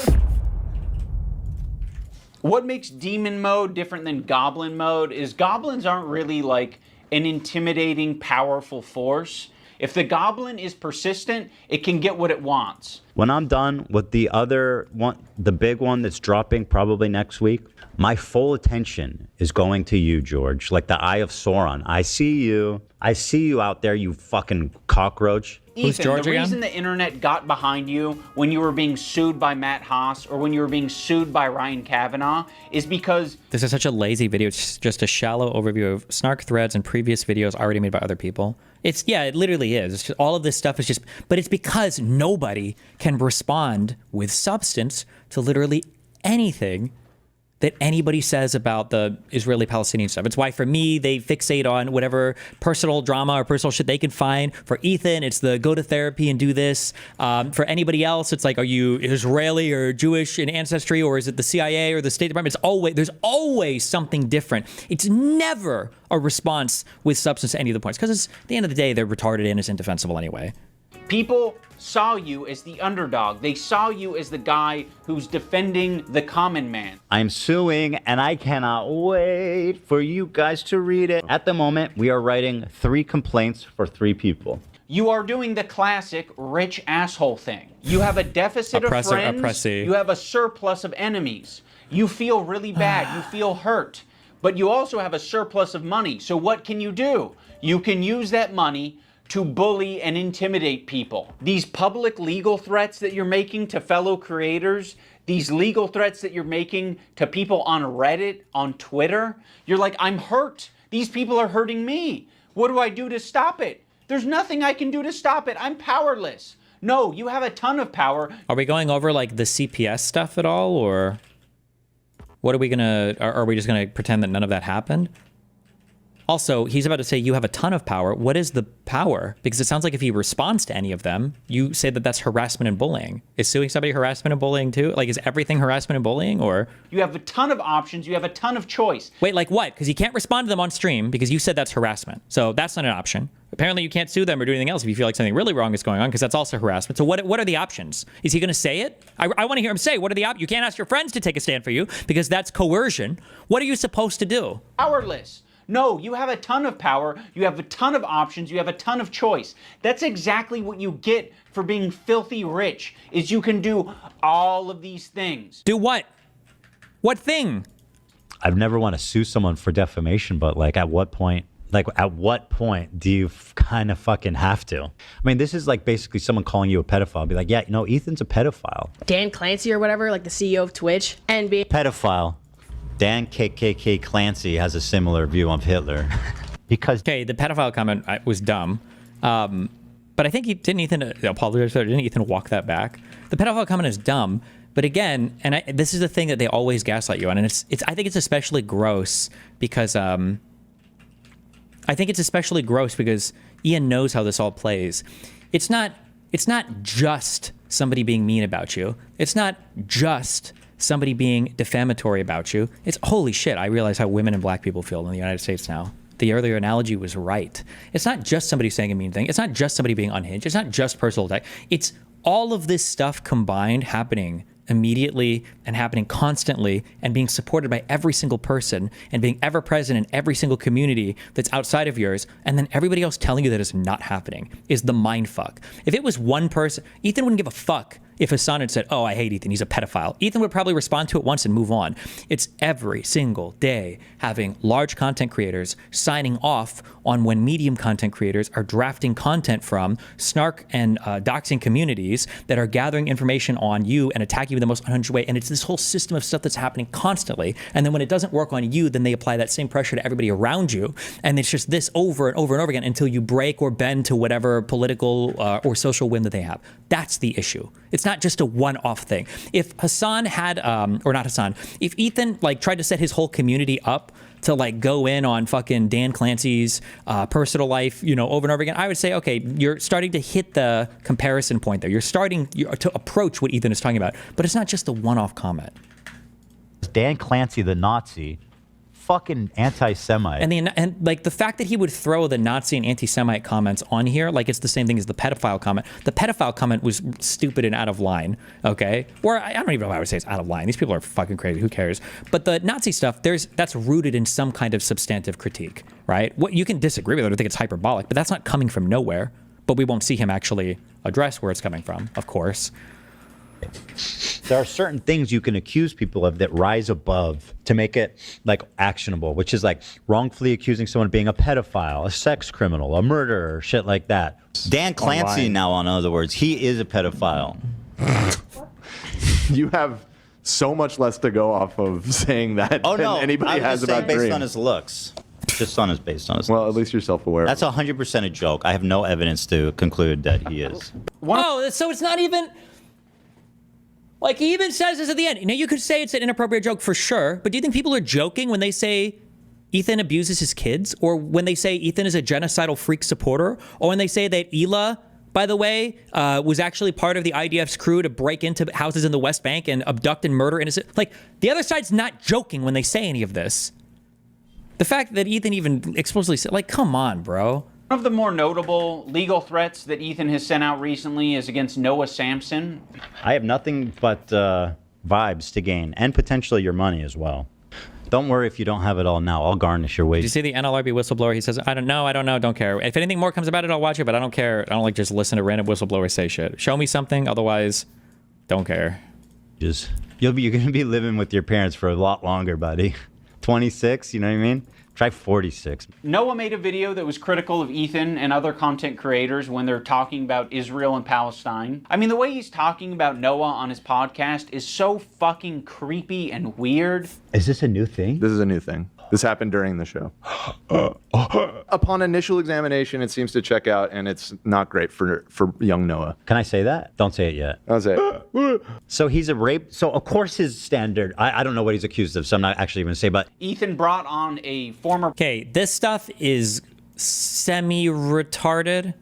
What makes Demon Mode different than Goblin Mode is goblins aren't really like an intimidating, powerful force. If the goblin is persistent, it can get what it wants. When I'm done with the other one, the big one that's dropping probably next week, my full attention is going to you, George. Like the Eye of Sauron. I see you. I see you out there, you fucking cockroach. Ethan, the reason the internet got behind you when you were being sued by Matt Haas or when you were being sued by Ryan Kavanaugh is because... This is such a lazy video. It's just a shallow overview of snark threads and previous videos already made by other people. It's, yeah, it literally is. It's just, all of this stuff is just... But it's because nobody can respond with substance to literally anything that anybody says about the Israeli-Palestinian stuff. It's why, for me, they fixate on whatever personal drama or personal shit they can find. For Ethan, it's the go to therapy and do this. For anybody else, it's like, are you Israeli or Jewish in ancestry, or is it the CIA or the State Department? It's always, there's always something different. It's never a response with substance to any of the points, because at the end of the day, they're retarded and it's indefensible anyway. People saw you as the underdog. They saw you as the guy who's defending the common man. I'm suing, and I cannot wait for you guys to read it. At the moment, we are writing 3 complaints for 3 people. You are doing the classic rich asshole thing. You have a deficit of friends. Oppressee. You have a surplus of enemies. You feel really bad. You feel hurt. But you also have a surplus of money. So what can you do? You can use that money to bully and intimidate people. These public legal threats that you're making to fellow creators, these legal threats that you're making to people on Reddit, on Twitter, you're like, I'm hurt. These people are hurting me. What do I do to stop it? There's nothing I can do to stop it. I'm powerless. No, you have a ton of power. Are we going over like the CPS stuff at all, or what are we gonna, are we just gonna pretend that none of that happened? Also, he's about to say you have a ton of power. What is the power? Because it sounds like if he responds to any of them, you say that that's harassment and bullying. Is suing somebody harassment and bullying too? Like, is everything harassment and bullying, or? You have a ton of options. You have a ton of choice. Wait, like what? Because you can't respond to them on stream because you said that's harassment. So that's not an option. Apparently you can't sue them or do anything else if you feel like something really wrong is going on, because that's also harassment. So what are the options? Is he going to say it? I want to hear him say, what are the options? You can't ask your friends to take a stand for you because that's coercion. What are you supposed to do? Powerless. No, you have a ton of power, you have a ton of options, you have a ton of choice. That's exactly what you get for being filthy rich, is you can do all of these things. Do what? What thing? I've never want to sue someone for defamation, but like at what point do you kind of fucking have to? I mean, this is like basically someone calling you a pedophile. Be like, yeah, you know, Ethan's a pedophile. Dan Clancy or whatever, like the CEO of Twitch, and being pedophile. Dan KKK Clancy has a similar view of Hitler. Because okay, the pedophile comment was dumb, but I think didn't Ethan apologize for it? Didn't Ethan walk that back? The pedophile comment is dumb, but again, and this is the thing that they always gaslight you on, and it's I think it's especially gross because Ian knows how this all plays. It's not just somebody being mean about you. It's not just somebody being defamatory about you. It's holy shit, I realize how women and black people feel in the United States now. The earlier analogy was right. It's not just somebody saying a mean thing. It's not just somebody being unhinged. It's not just personal attack. It's all of this stuff combined happening immediately and happening constantly and being supported by every single person and being ever present in every single community that's outside of yours, and then everybody else telling you that it's not happening is the mind fuck. If it was one person, Ethan wouldn't give a fuck if Hassan had said, oh, I hate Ethan, he's a pedophile. Ethan would probably respond to it once and move on. It's every single day having large content creators signing off on when medium content creators are drafting content from snark and doxing communities that are gathering information on you and attacking you in the most unhinged way. And it's this whole system of stuff that's happening constantly. And then when it doesn't work on you, then they apply that same pressure to everybody around you. And it's just this over and over and over again until you break or bend to whatever political or social whim that they have. That's the issue. It's not just a one-off thing. If Hassan had, or not Hassan, if Ethan like tried to set his whole community up to like go in on fucking Dan Clancy's personal life, you know, over and over again, I would say, okay, you're starting to hit the comparison point there. You're starting to approach what Ethan is talking about, but it's not just a one-off comment. Dan Clancy, the Nazi, fucking anti-Semite. And like the fact that he would throw the Nazi and anti-Semite comments on here, like it's the same thing as the pedophile comment. The pedophile comment was stupid and out of line, okay? Or I don't even know why I would say it's out of line. These people are fucking crazy. Who cares? But the Nazi stuff, that's rooted in some kind of substantive critique, right? What you can disagree with it or think it's hyperbolic, but that's not coming from nowhere. But we won't see him actually address where it's coming from, of course. There are certain things you can accuse people of that rise above to make it like actionable, which is like wrongfully accusing someone of being a pedophile, a sex criminal, a murderer, shit like that. Dan Clancy now, in other words, he is a pedophile. You have so much less to go off of saying that than anybody has about based Dream. on his looks. Just based on his Well, at least you're self-aware. That's 100% a joke. I have no evidence to conclude that he is. Oh, so it's not even... Like, he even says this at the end. Now, you could say it's an inappropriate joke for sure, but do you think people are joking when they say Ethan abuses his kids? Or when they say Ethan is a genocidal freak supporter? Or when they say that Hila, by the way, was actually part of the IDF's crew to break into houses in the West Bank and abduct and murder innocent... Like, the other side's not joking when they say any of this. The fact that Ethan even explicitly said, like, come on, bro. One of the more notable legal threats that Ethan has sent out recently is against Noah Sampson. I have nothing but vibes to gain, and potentially your money as well. Don't worry if you don't have it all now. I'll garnish your wages. Did you see the NLRB whistleblower? He says, I don't know, don't care. If anything more comes about it, I'll watch it, but I don't care. I don't like just listen to random whistleblowers say shit. Show me something, otherwise, don't care. You're going to be living with your parents for a lot longer, buddy. 26, you know what I mean? Try 46. Noah made a video that was critical of Ethan and other content creators when they're talking about Israel and Palestine. I mean, the way he's talking about Noah on his podcast is so fucking creepy and weird. Is this a new thing? This is a new thing. This happened during the show. Upon initial examination, it seems to check out, and it's not great for young Noah. Can I say that? Don't say it yet. I'll say it. So he's a rape. So of course his standard. I don't know what he's accused of, so I'm not actually going to say. But Ethan brought on a former. Okay, this stuff is semi-retarded.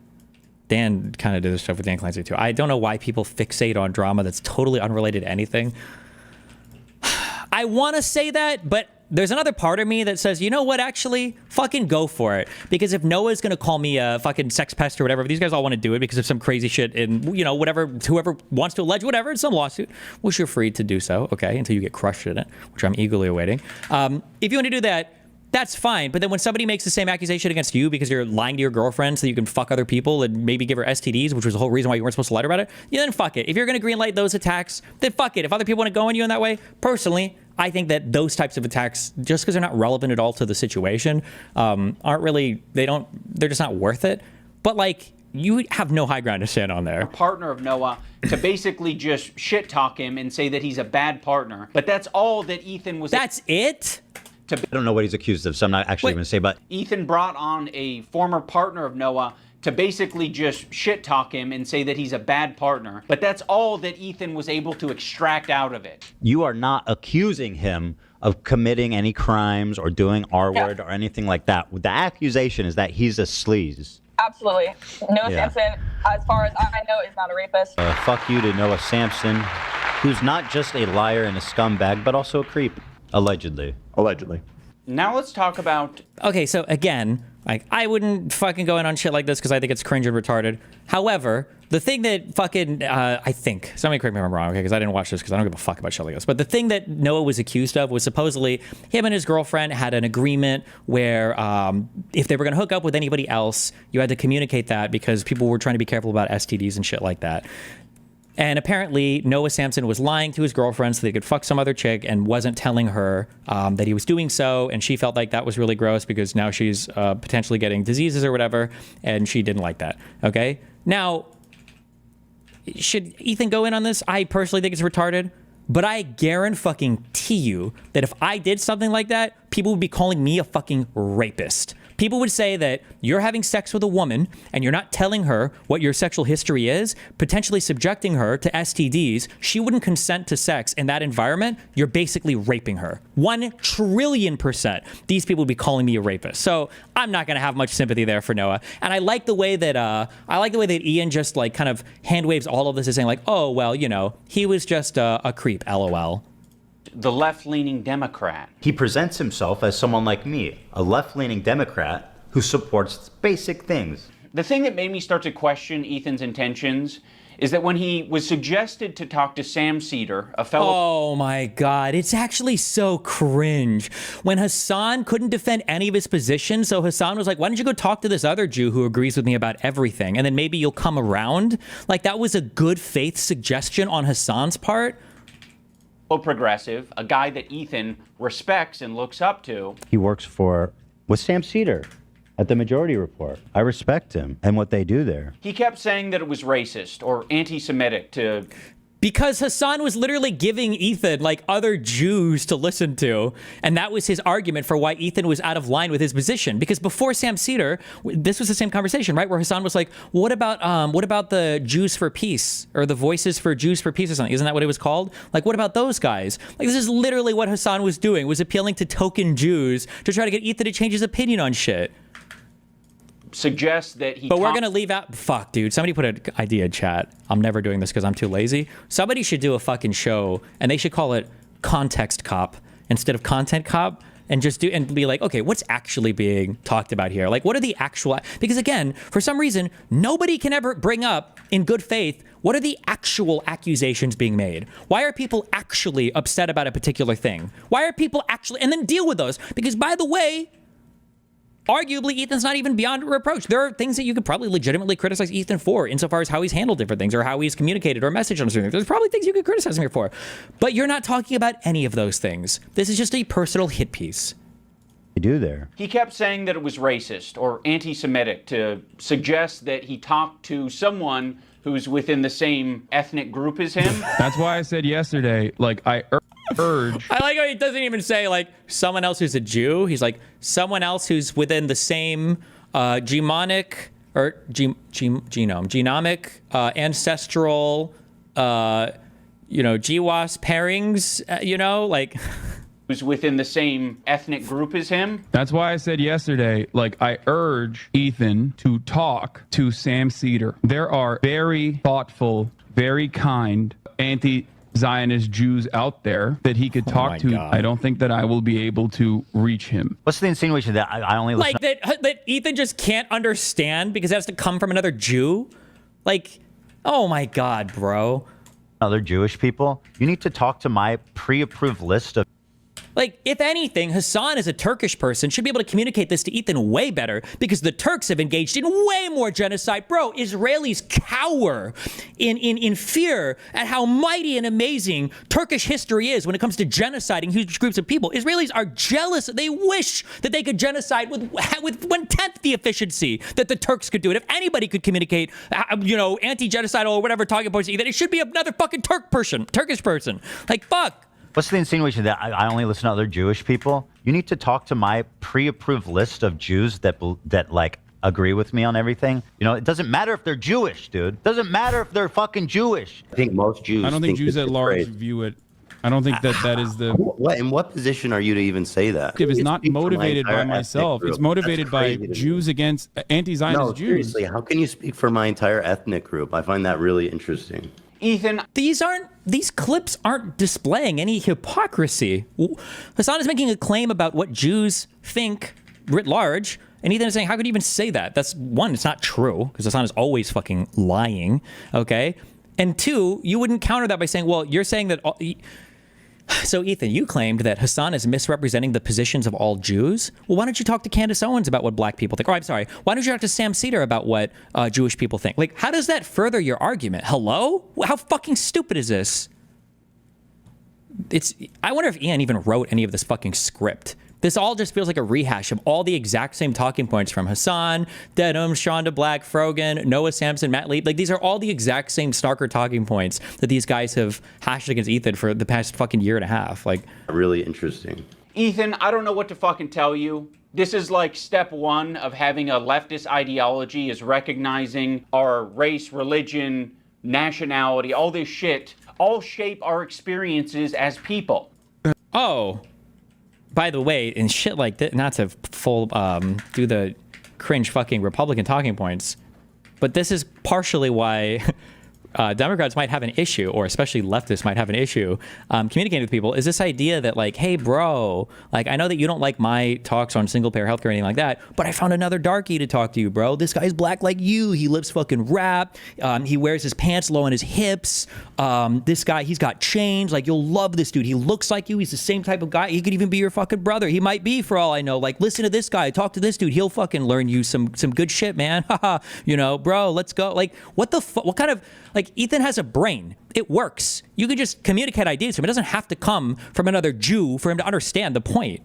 Dan kind of did this stuff with Dan Clancy too. I don't know why people fixate on drama that's totally unrelated to anything. I want to say that, but there's another part of me that says, you know what, actually, fucking go for it. Because if Noah's going to call me a fucking sex pest or whatever, if these guys all want to do it because of some crazy shit and, you know, whatever, whoever wants to allege whatever in some lawsuit, which you're free to do so, okay, until you get crushed in it, which I'm eagerly awaiting. If you want to do that, that's fine. But then when somebody makes the same accusation against you because you're lying to your girlfriend so you can fuck other people and maybe give her STDs, which was the whole reason why you weren't supposed to lie about it, yeah, then fuck it. If you're going to greenlight those attacks, then fuck it. If other people want to go on you in that way, personally, I think that those types of attacks, just because they're not relevant at all to the situation, aren't really, they're just not worth it. But like, you have no high ground to stand on there. A partner of Noah to basically just shit talk him and say that he's a bad partner. But that's all that Ethan was. That's it? I don't know what he's accused of, so I'm not actually going to say, but Ethan brought on a former partner of Noah to basically just shit talk him and say that he's a bad partner. But that's all that Ethan was able to extract out of it. You are not accusing him of committing any crimes or doing R-word or anything like that. The accusation is that he's a sleaze. Absolutely. Noah Sampson, as far as I know, is not a rapist. Fuck you to Noah Sampson, who's not just a liar and a scumbag, but also a creep. Allegedly. Now let's talk about... Okay, so again, like, I wouldn't fucking go in on shit like this because I think it's cringe and retarded. However, the thing that fucking, I think, somebody correct me if I'm wrong, okay, because I didn't watch this because I don't give a fuck about shit like this, but the thing that Noah was accused of was supposedly him and his girlfriend had an agreement where if they were going to hook up with anybody else, you had to communicate that because people were trying to be careful about STDs and shit like that. And apparently, Noah Sampson was lying to his girlfriend so they could fuck some other chick and wasn't telling her that he was doing so. And she felt like that was really gross because now she's potentially getting diseases or whatever. And she didn't like that. Okay? Now, should Ethan go in on this? I personally think it's retarded. But I guarantee you that if I did something like that, people would be calling me a fucking rapist. People would say that you're having sex with a woman and you're not telling her what your sexual history is, potentially subjecting her to STDs. She wouldn't consent to sex in that environment. You're basically raping her. 1,000,000,000%. These people would be calling me a rapist. So I'm not going to have much sympathy there for Noah. And I like the way that Ian just like kind of hand waves all of this as saying like, oh, well, you know, he was just a creep, LOL. the left-leaning Democrat. He presents himself as someone like me, a left-leaning Democrat who supports basic things. The thing that made me start to question Ethan's intentions is that when he was suggested to talk to Sam Cedar, a fellow... Oh my God, it's actually so cringe. When Hassan couldn't defend any of his positions, so Hassan was like, why don't you go talk to this other Jew who agrees with me about everything, and then maybe you'll come around? Like, that was a good faith suggestion on Hassan's part? Progressive, a guy that Ethan respects and looks up to. He works with Sam Cedar at the Majority Report. I respect him and what they do there. He kept saying that it was racist or anti-Semitic to... Because Hassan was literally giving Ethan, like, other Jews to listen to. And that was his argument for why Ethan was out of line with his position. Because before Sam Cedar, this was the same conversation, right? Where Hassan was like, what about the Jews for Peace? Or the Voices for Jews for Peace or something? Isn't that what it was called? Like, what about those guys? Like, this is literally what Hassan was doing, was appealing to token Jews to try to get Ethan to change his opinion on shit. Suggests that he... But we're going to leave out... Fuck, dude. Somebody put an idea in chat. I'm never doing this because I'm too lazy. Somebody should do a fucking show, and they should call it Context Cop instead of Content Cop, and just do... And be like, okay, what's actually being talked about here? Like, what are the actual... Because again, for some reason, nobody can ever bring up, in good faith, what are the actual accusations being made? Why are people actually upset about a particular thing? Why are people actually... And then deal with those. Because, by the way... Arguably, Ethan's not even beyond reproach. There are things that you could probably legitimately criticize Ethan for insofar as how he's handled different things or how he's communicated or messaged on certain things. There's probably things you could criticize him for. But you're not talking about any of those things. This is just a personal hit piece. They do there. He kept saying that it was racist or anti-Semitic to suggest that he talked to someone who's within the same ethnic group as him. That's why I said yesterday, like, I urge... I like how he doesn't even say, like, someone else who's a Jew. He's like, someone else who's within the same genomic, ancestral, GWAS pairings, like... who's within the same ethnic group as him. That's why I said yesterday, like, I urge Ethan to talk to Sam Cedar. There are very thoughtful, very kind anti-Zionist Jews out there that he could talk to. God. I don't think that I will be able to reach him. What's the insinuation that I only listen... Like, that Ethan just can't understand because it has to come from another Jew? Like, oh my God, bro. Other Jewish people? You need to talk to my pre-approved list of... Like, if anything, Hassan, as a Turkish person, should be able to communicate this to Ethan way better because the Turks have engaged in way more genocide. Bro, Israelis cower in fear at how mighty and amazing Turkish history is when it comes to genociding huge groups of people. Israelis are jealous. They wish that they could genocide with 1/10 the efficiency that the Turks could do it. If anybody could communicate, anti-genocidal or whatever talking points to Ethan, it should be another fucking Turkish person. Like, fuck. What's the insinuation that I only listen to other Jewish people? You need to talk to my pre-approved list of Jews that like agree with me on everything. It doesn't matter if they're Jewish, dude. It doesn't matter if they're fucking Jewish. I think most Jews. I don't think Jews at large view it. I don't think that is the... In what position are you to even say that? It's not motivated by myself. It's motivated by Jews against anti-Zionist Jews. Seriously, how can you speak for my entire ethnic group? I find that really interesting. Ethan, these clips aren't displaying any hypocrisy. Hassan is making a claim about what Jews think writ large, and Ethan is saying, how could you even say that? That's one, it's not true, because Hassan is always fucking lying, okay? And two, you wouldn't counter that by saying, well, you're saying that... So, Ethan, you claimed that Hassan is misrepresenting the positions of all Jews. Well, why don't you talk to Candace Owens about what black people think? Or, I'm sorry, why don't you talk to Sam Cedar about what Jewish people think? Like, how does that further your argument? Hello? How fucking stupid is this? I wonder if Ian even wrote any of this fucking script. This all just feels like a rehash of all the exact same talking points from Hassan, Dedham, Shonda Black, Frogan, Noah Sampson, Matt Leib. Like, these are all the exact same starker talking points that these guys have hashed against Ethan for the past fucking year and a half. Like, really interesting. Ethan, I don't know what to fucking tell you. This is like step one of having a leftist ideology, is recognizing our race, religion, nationality, all this shit, all shape our experiences as people. Oh. By the way, in shit like this, not to do the cringe fucking Republican talking points, but this is partially why Democrats might have an issue, or especially leftists might have an issue communicating with people, is this idea that like, hey, bro, like I know that you don't like my talks on single payer healthcare or anything like that, but I found another darkie to talk to you, bro. This guy's black like you. He lives fucking rap. He wears his pants low on his hips. This guy, he's got chains. Like, you'll love this dude. He looks like you. He's the same type of guy. He could even be your fucking brother. He might be, for all I know. Like, listen to this guy. Talk to this dude. He'll fucking learn you some good shit, man. Haha. You know, bro, let's go. Like, what the fuck? What kind of, like, Ethan has a brain. It works. You can just communicate ideas to him. It doesn't have to come from another Jew for him to understand the point.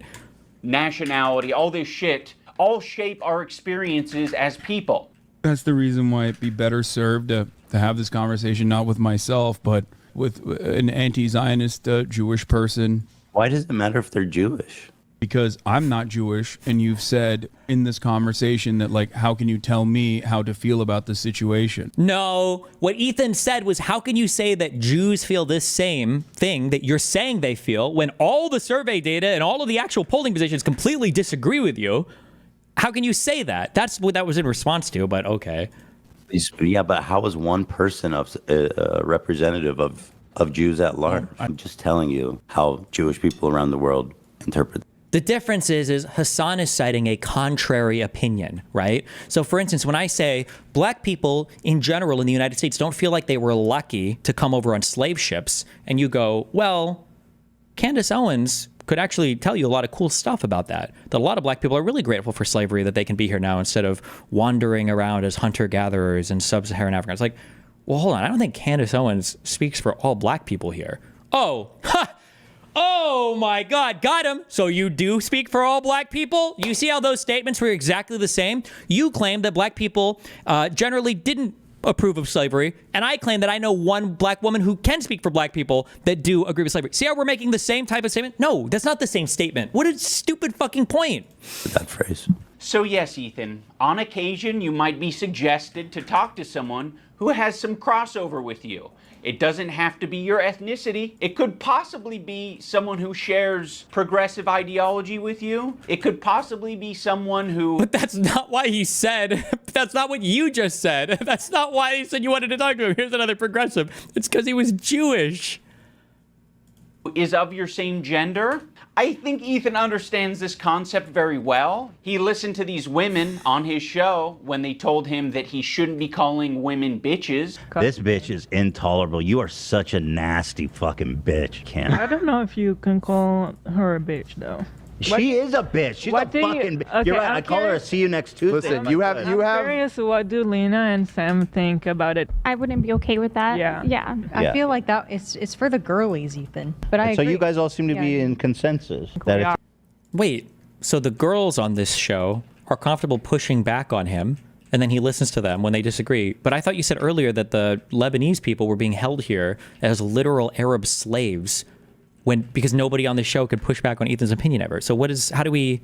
Nationality, all this shit, all shape our experiences as people. That's the reason why it'd be better served to have this conversation not with myself, but with an anti-Zionist Jewish person. Why does it matter if they're Jewish? Because I'm not Jewish, and you've said in this conversation that, like, how can you tell me how to feel about the situation? No, what Ethan said was, how can you say that Jews feel this same thing that you're saying they feel when all the survey data and all of the actual polling positions completely disagree with you? How can you say that? That's what that was in response to, but okay. Yeah, but how is one person representative of Jews at large? I'm just telling you how Jewish people around the world interpret. The difference is Hassan is citing a contrary opinion, right? So for instance, when I say black people in general in the United States don't feel like they were lucky to come over on slave ships, and you go, well, Candace Owens could actually tell you a lot of cool stuff about that. That a lot of black people are really grateful for slavery, that they can be here now instead of wandering around as hunter-gatherers in sub-Saharan Africa. It's like, well, hold on, I don't think Candace Owens speaks for all black people here. Oh, ha! Oh my God, got him. So you do speak for all black people? You see how those statements were exactly the same? You claim that black people generally didn't approve of slavery, and I claim that I know one black woman who can speak for black people that do agree with slavery. See how we're making the same type of statement? No, that's not the same statement. What a stupid fucking point. That phrase. So yes, Ethan, on occasion you might be suggested to talk to someone who has some crossover with you. It doesn't have to be your ethnicity. It could possibly be someone who shares progressive ideology with you. It could possibly be someone who... But that's not why he said... That's not what you just said. That's not why he said you wanted to talk to him. Here's another progressive. It's because he was Jewish. Is of your same gender. I think Ethan understands this concept very well. He listened to these women on his show when they told him that he shouldn't be calling women bitches. This bitch is intolerable. You are such a nasty fucking bitch, Ken. I don't know if you can call her a bitch, though. She is a bitch. She's a fucking bitch. Okay, You're right. I call her a see you next Tuesday. Listen, you have. I'm curious what do Lena and Sam think about it. I wouldn't be okay with that. Yeah. I feel like that it's for the girlies, Ethan. But I So agree. you guys all seem to be in consensus that it's Wait, so the girls on this show are comfortable pushing back on him, and then he listens to them when they disagree. But I thought you said earlier that the Lebanese people were being held here as literal Arab slaves because nobody on the show could push back on Ethan's opinion ever. So Ethan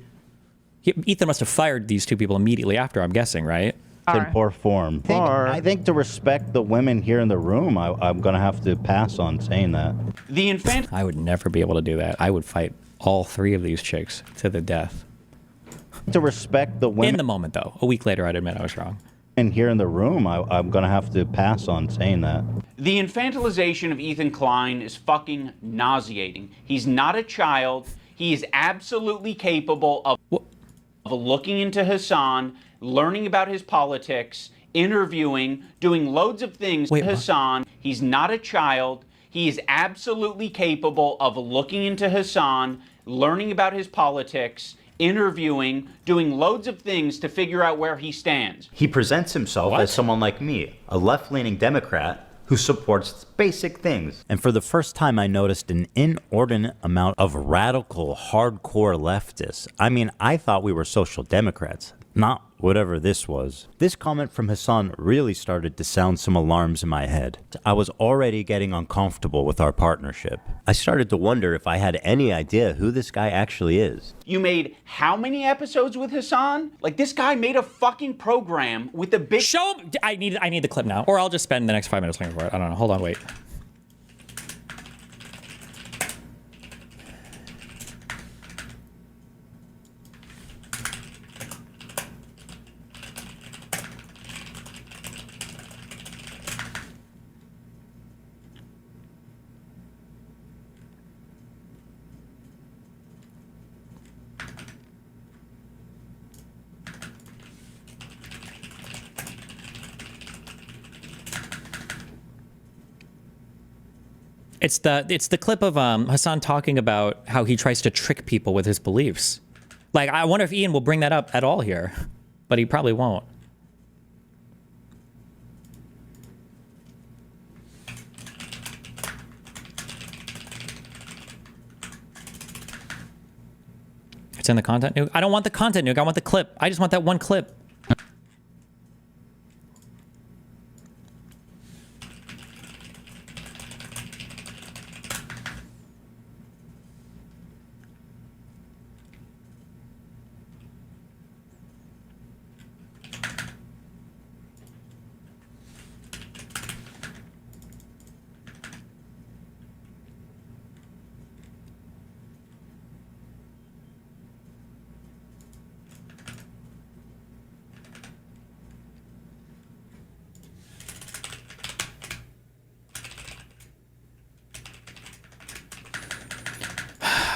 must have fired these two people immediately after, I'm guessing, right? in poor form. I think to respect the women here in the room, I'm going to have to pass on saying that. I would never be able to do that. I would fight all three of these chicks to the death. To respect the women. In the moment, though. A week later, I'd admit I was wrong. And here in the room, I'm going to have to pass on saying that. The infantilization of Ethan Klein is fucking nauseating. He's not a child. He is absolutely capable of looking into Hassan, learning about his politics, interviewing, doing loads of things with Hassan. He's not a child. He is absolutely capable of looking into Hassan, learning about his politics, interviewing, doing loads of things to figure out where he stands. He presents himself as someone like me, a left-leaning Democrat who supports basic things. And for the first time, I noticed an inordinate amount of radical, hardcore leftists. I mean, I thought we were social democrats, not whatever this was. This comment from Hassan really started to sound some alarms in my head. I was already getting uncomfortable with our partnership. I started to wonder if I had any idea who this guy actually is. You made how many episodes with Hassan? Like, this guy made a fucking program with the big... Show him! I need the clip now, or I'll just spend the next 5 minutes looking for it. I don't know. Hold on, wait. It's the clip of Hassan talking about how he tries to trick people with his beliefs. Like, I wonder if Ian will bring that up at all here, but he probably won't. It's in the content nuke. I don't want the content nuke. I want the clip. I just want that one clip.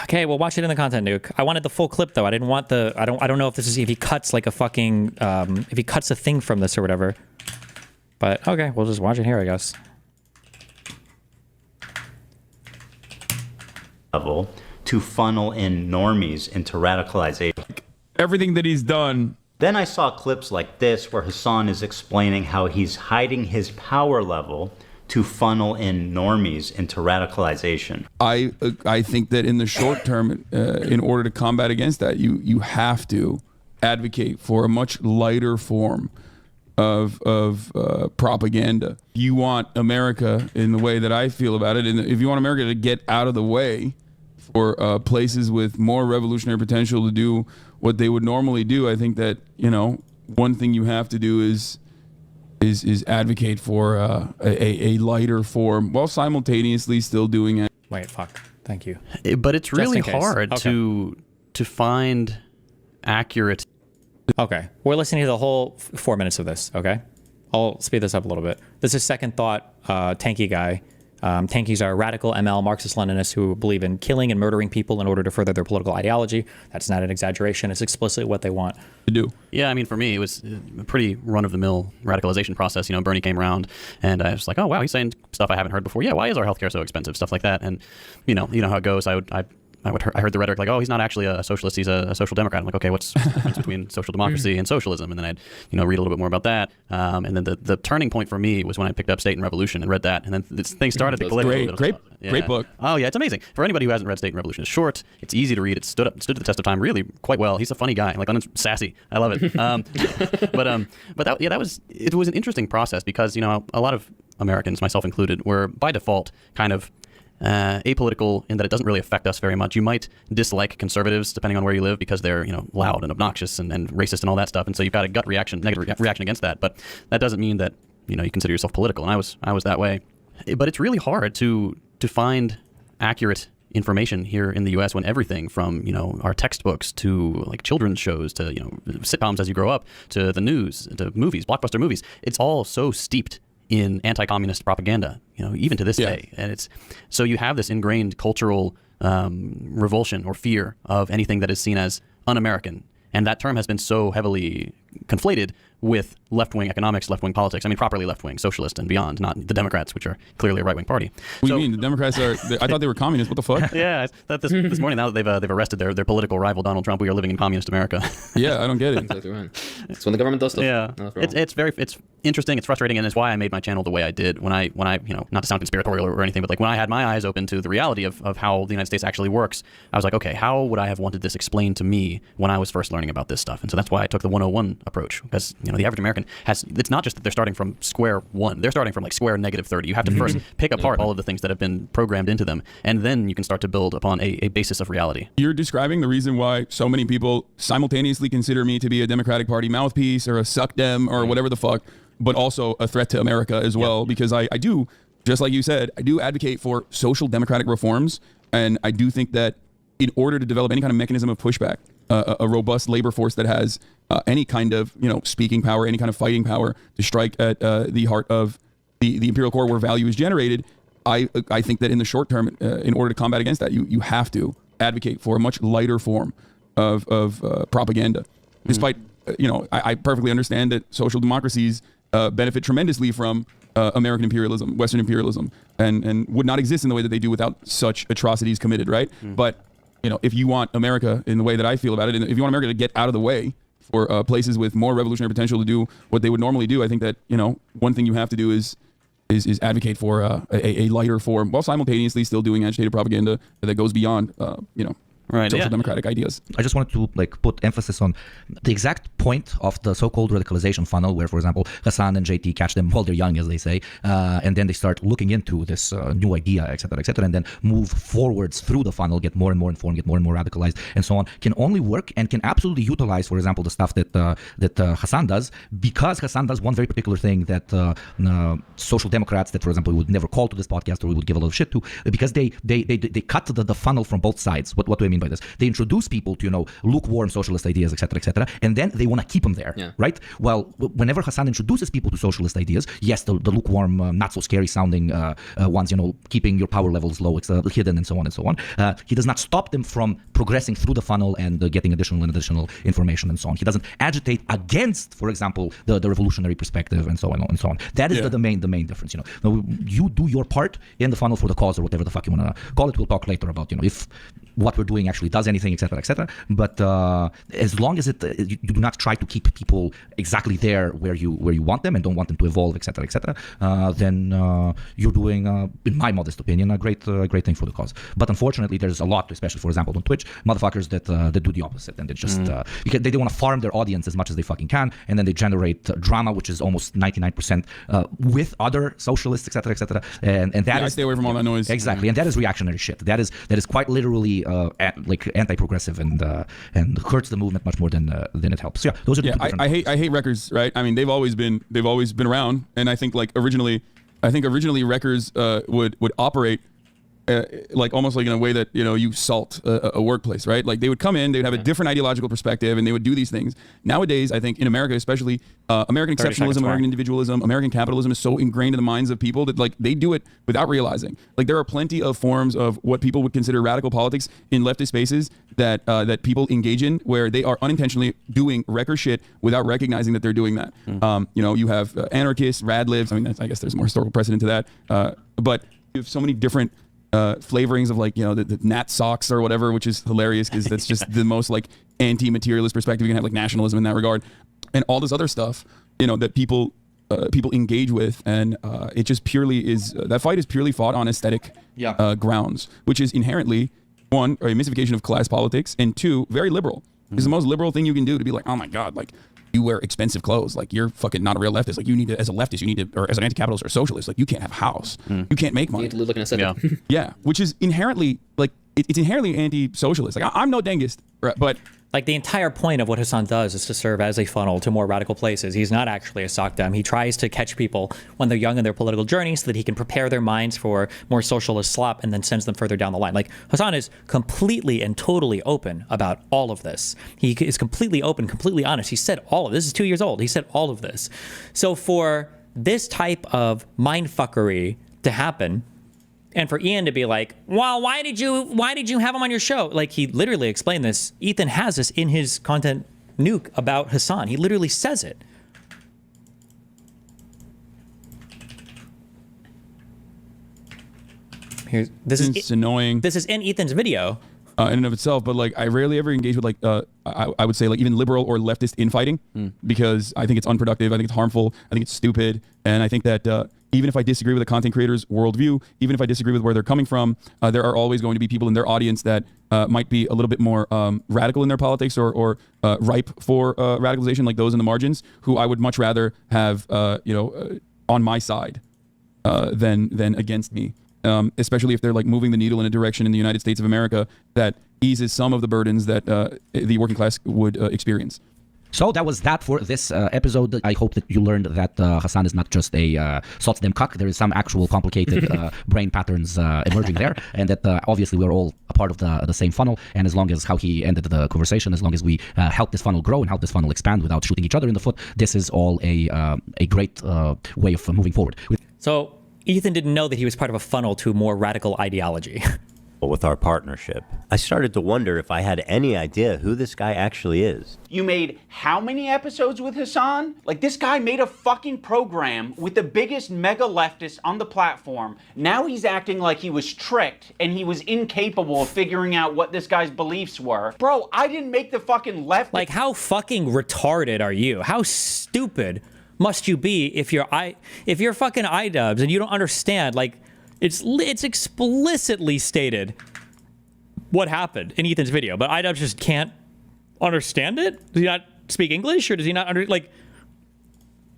Okay, we'll watch it in the content nuke. I wanted the full clip though. I didn't want the. I don't know if this is if he cuts like a fucking if he cuts a thing from this or whatever. But okay, we'll just watch it here, I guess. Level to funnel in normies into radicalization. Everything that he's done. Then I saw clips like this where Hassan is explaining how he's hiding his power level to funnel in normies into radicalization. I think that in the short term, in order to combat against that, you have to advocate for a much lighter form of propaganda. You want America, in the way that I feel about it, and if you want America to get out of the way for places with more revolutionary potential to do what they would normally do, I think that, you know, one thing you have to do is advocate for a lighter form while simultaneously still doing it. Wait, fuck. Thank you. But it's really hard to find accurate. Okay, we're listening to the whole 4 minutes of this. Okay, I'll speed this up a little bit. This is Second Thought, Tanky guy. Tankies are radical ML Marxist-Leninists who believe in killing and murdering people in order to further their political ideology. That's not an exaggeration. It's explicitly what they want to do. Yeah, I mean, for me, it was a pretty run-of-the-mill radicalization process. You know, Bernie came around, and I was like, oh, wow, he's saying stuff I haven't heard before. Yeah, why is our healthcare so expensive? Stuff like that. And, you know how it goes. I heard the rhetoric like, oh, he's not actually a socialist, he's a social democrat. I'm like, okay, what's the difference between social democracy and socialism? And then I'd, read a little bit more about that. And then the turning point for me was when I picked up State and Revolution and read that. And then this thing started to click. Great book. Oh, yeah, it's amazing. For anybody who hasn't read State and Revolution, it's short, it's easy to read, it stood to the test of time really quite well. He's a funny guy, like Lennon's sassy. I love it. But it was an interesting process because, a lot of Americans, myself included, were by default kind of apolitical in that it doesn't really affect us very much. You might dislike conservatives depending on where you live because they're loud and obnoxious and racist and all that stuff, and so you've got a gut reaction, negative reaction against that. But that doesn't mean that you consider yourself political. And I was that way. But it's really hard to find accurate information here in the U.S. when everything from our textbooks to like children's shows to sitcoms as you grow up to the news to movies, blockbuster movies, it's all so steeped in anti-communist propaganda, even to this day. And it's so you have this ingrained cultural revulsion or fear of anything that is seen as un-American. And that term has been so heavily conflated with left-wing economics, left-wing politics. I mean, properly left-wing, socialist and beyond, not the Democrats, which are clearly a right-wing party. What do you mean? The Democrats are... I thought they were communists. What the fuck? Yeah, that this morning, now that they've arrested their political rival, Donald Trump, we are living in communist America. Yeah, I don't get it. Exactly right. It's when the government does stuff. Yeah, it's interesting, it's frustrating, and it's why I made my channel the way I did when I not to sound conspiratorial or anything, but like when I had my eyes open to the reality of how the United States actually works, I was like, okay, how would I have wanted this explained to me when I was first learning about this stuff? And so that's why I took the 101 approach, because the average American it's not just that they're starting from square one, they're starting from like square -30. You have to first pick apart all of the things that have been programmed into them, and then you can start to build upon a basis of reality. You're describing the reason why so many people simultaneously consider me to be a Democratic Party mouthpiece or a suck dem or whatever the fuck, but also a threat to America as well, because I do, just like you said, I do advocate for social democratic reforms, and I do think that in order to develop any kind of mechanism of pushback, a robust labor force that has any kind of speaking power, any kind of fighting power to strike at the heart of the imperial core where value is generated, I think that in the short term, in order to combat against that, you have to advocate for a much lighter form of propaganda. Despite I perfectly understand that social democracies benefit tremendously from American imperialism, Western imperialism, and would not exist in the way that they do without such atrocities committed, right? But if you want America in the way that I feel about it, and if you want America to get out of the way for places with more revolutionary potential to do what they would normally do, I think that one thing you have to do is advocate for a lighter form while simultaneously still doing agitated propaganda that goes beyond social democratic ideas. I just wanted to put emphasis on the exact point of the so-called radicalization funnel, where, for example, Hassan and JT catch them while they're young, as they say, and then they start looking into this new idea, etc., and then move forwards through the funnel, get more and more informed, get more and more radicalized, and so on. Can only work and can absolutely utilize, for example, the stuff that Hassan does, because Hassan does one very particular thing that social democrats that, for example, we would never call to this podcast or we would give a lot of shit to, because they cut the funnel from both sides. What do I mean by this? They introduce people to lukewarm socialist ideas, etc., and then they want to keep them there, right? Well, whenever Hassan introduces people to socialist ideas, yes, the lukewarm, not so scary sounding ones, keeping your power levels low, hidden, and so on, he does not stop them from progressing through the funnel and getting additional information and so on. He doesn't agitate against, for example, the revolutionary perspective and so on and so on. That is the main difference. You do your part in the funnel for the cause or whatever the fuck you want to call it. We'll talk later about if what we're doing actually does anything, etc. But as long as you do not try to keep people exactly there where you want them and don't want them to evolve, etc., then you're doing, in my modest opinion, a great thing for the cause. But unfortunately, there's a lot, especially for example on Twitch, motherfuckers that do the opposite, and they just they want to farm their audience as much as they fucking can, and then they generate drama, which is almost 99% with other socialists, etc. And that I stay away from all that noise. Exactly, and that is reactionary shit. That is quite literally anti-progressive and hurts the movement much more than it helps. So, yeah, those are the two different I hate wreckers, right? I mean, they've always been around, and I think originally wreckers would operate almost like in a way that you salt a workplace, right? Like they would come in, they would have a different ideological perspective, and they would do these things. Nowadays, I think in America, especially American exceptionalism, American individualism, American capitalism is so ingrained in the minds of people that they do it without realizing. Like there are plenty of forms of what people would consider radical politics in leftist spaces that people engage in, where they are unintentionally doing wrecker shit without recognizing that they're doing that. You have anarchists, radlibs. I mean, I guess there's more historical precedent to that. But you have so many different flavorings of the Nat socks or whatever, which is hilarious because that's just the most anti-materialist perspective. You can have nationalism in that regard, and all this other stuff that people engage with, and it just purely is that fight is purely fought on aesthetic grounds, which is inherently one, a mystification of class politics, and two, very liberal. It's the most liberal thing you can do to be like, oh my god, you wear expensive clothes, you're fucking not a real leftist. You need to, as a leftist, or as an anti-capitalist or socialist, you can't have a house. You can't make money. You need to live like an ascetic. Yeah, which is inherently it's inherently anti-socialist. I'm no dentist, but the entire point of what Hassan does is to serve as a funnel to more radical places. He's not actually a sock dem. He tries to catch people when they're young in their political journey so that he can prepare their minds for more socialist slop and then sends them further down the line. Hassan is completely and totally open about all of this. He is completely open, completely honest. He said all of this. Is 2 years old. He said all of this. So for this type of mindfuckery to happen, and for Ian to be like, well, why did you have him on your show? He literally explained this. Ethan has this in his content nuke about Hassan. He literally says it. It's annoying. This is in Ethan's video. In and of itself, but I rarely ever engage with I would say even liberal or leftist infighting, because I think it's unproductive. I think it's harmful. I think it's stupid, and I think that even if I disagree with a content creator's worldview, even if I disagree with where they're coming from, there are always going to be people in their audience that might be a little bit more radical in their politics or ripe for radicalization, like those in the margins, who I would much rather have on my side than against me. Especially if they're moving the needle in a direction in the United States of America that eases some of the burdens that the working class would experience. So that was that for this episode. I hope that you learned that Hassan is not just a sotsdem cuck. There is some actual complicated brain patterns emerging there, and that obviously we're all a part of the same funnel. And as long as how he ended the conversation, as long as we help this funnel grow and help this funnel expand without shooting each other in the foot, this is all a great way of moving forward. So Ethan didn't know that he was part of a funnel to more radical ideology. with our partnership. I started to wonder if I had any idea who this guy actually is. You made how many episodes with Hassan? Like, this guy made a fucking program with the biggest mega leftist on the platform. Now he's acting like he was tricked and he was incapable of figuring out what this guy's beliefs were. Bro, I didn't make the fucking left. Like, how fucking retarded are you? How stupid must you be if you're fucking Idubbbz and you don't understand, like, it's explicitly stated what happened in Ethan's video, but Idubbbz just can't understand it? Does he not speak English, or does he not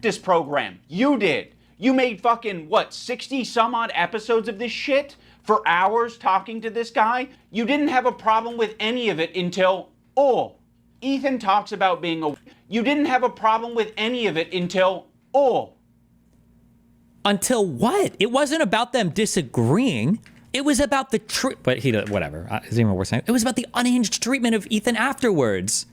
this program? You did. You made fucking, what, 60 some odd episodes of this shit for hours talking to this guy? You didn't have a problem with any of it until, Ethan talks about being a... You didn't have a problem with any of it until, Until what? It wasn't about them disagreeing. It was about the truth. But whatever. Is even worse saying? It was about the unhinged treatment of Ethan afterwards.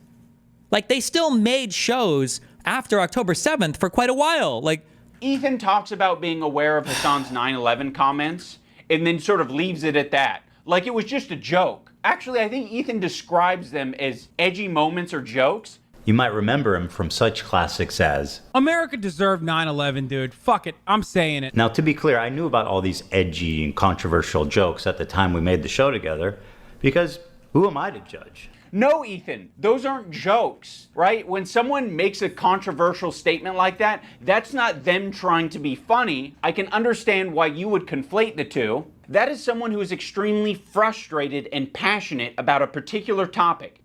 Like, they still made shows after October 7th for quite a while. Like, Ethan talks about being aware of Hassan's 9/11 comments and then sort of leaves it at that. Like it was just a joke. Actually, I think Ethan describes them as edgy moments or jokes. You might remember him from such classics as America deserved 9/11, dude. Fuck it. I'm saying it. Now, to be clear, I knew about all these edgy and controversial jokes at the time we made the show together, because who am I to judge? No, Ethan, those aren't jokes, right? When someone makes a controversial statement like that, that's not them trying to be funny. I can understand why you would conflate the two. That is someone who is extremely frustrated and passionate about a particular topic.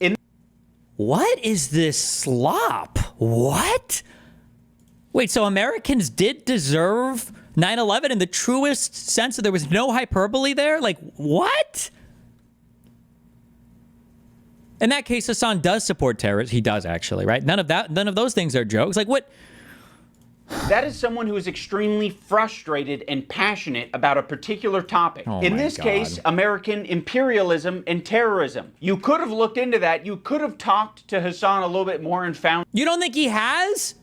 what is this slop? What? Wait, so Americans did deserve 9/11 in the truest sense that there was no hyperbole there? Like, what? In that case, Hassan does support terrorists. He does, actually, right? None of those things are jokes. Like, what? That is someone who is extremely frustrated and passionate about a particular topic. In this case, American imperialism and terrorism. You could have looked into that. You could have talked to Hassan a little bit more and found... You don't think he has?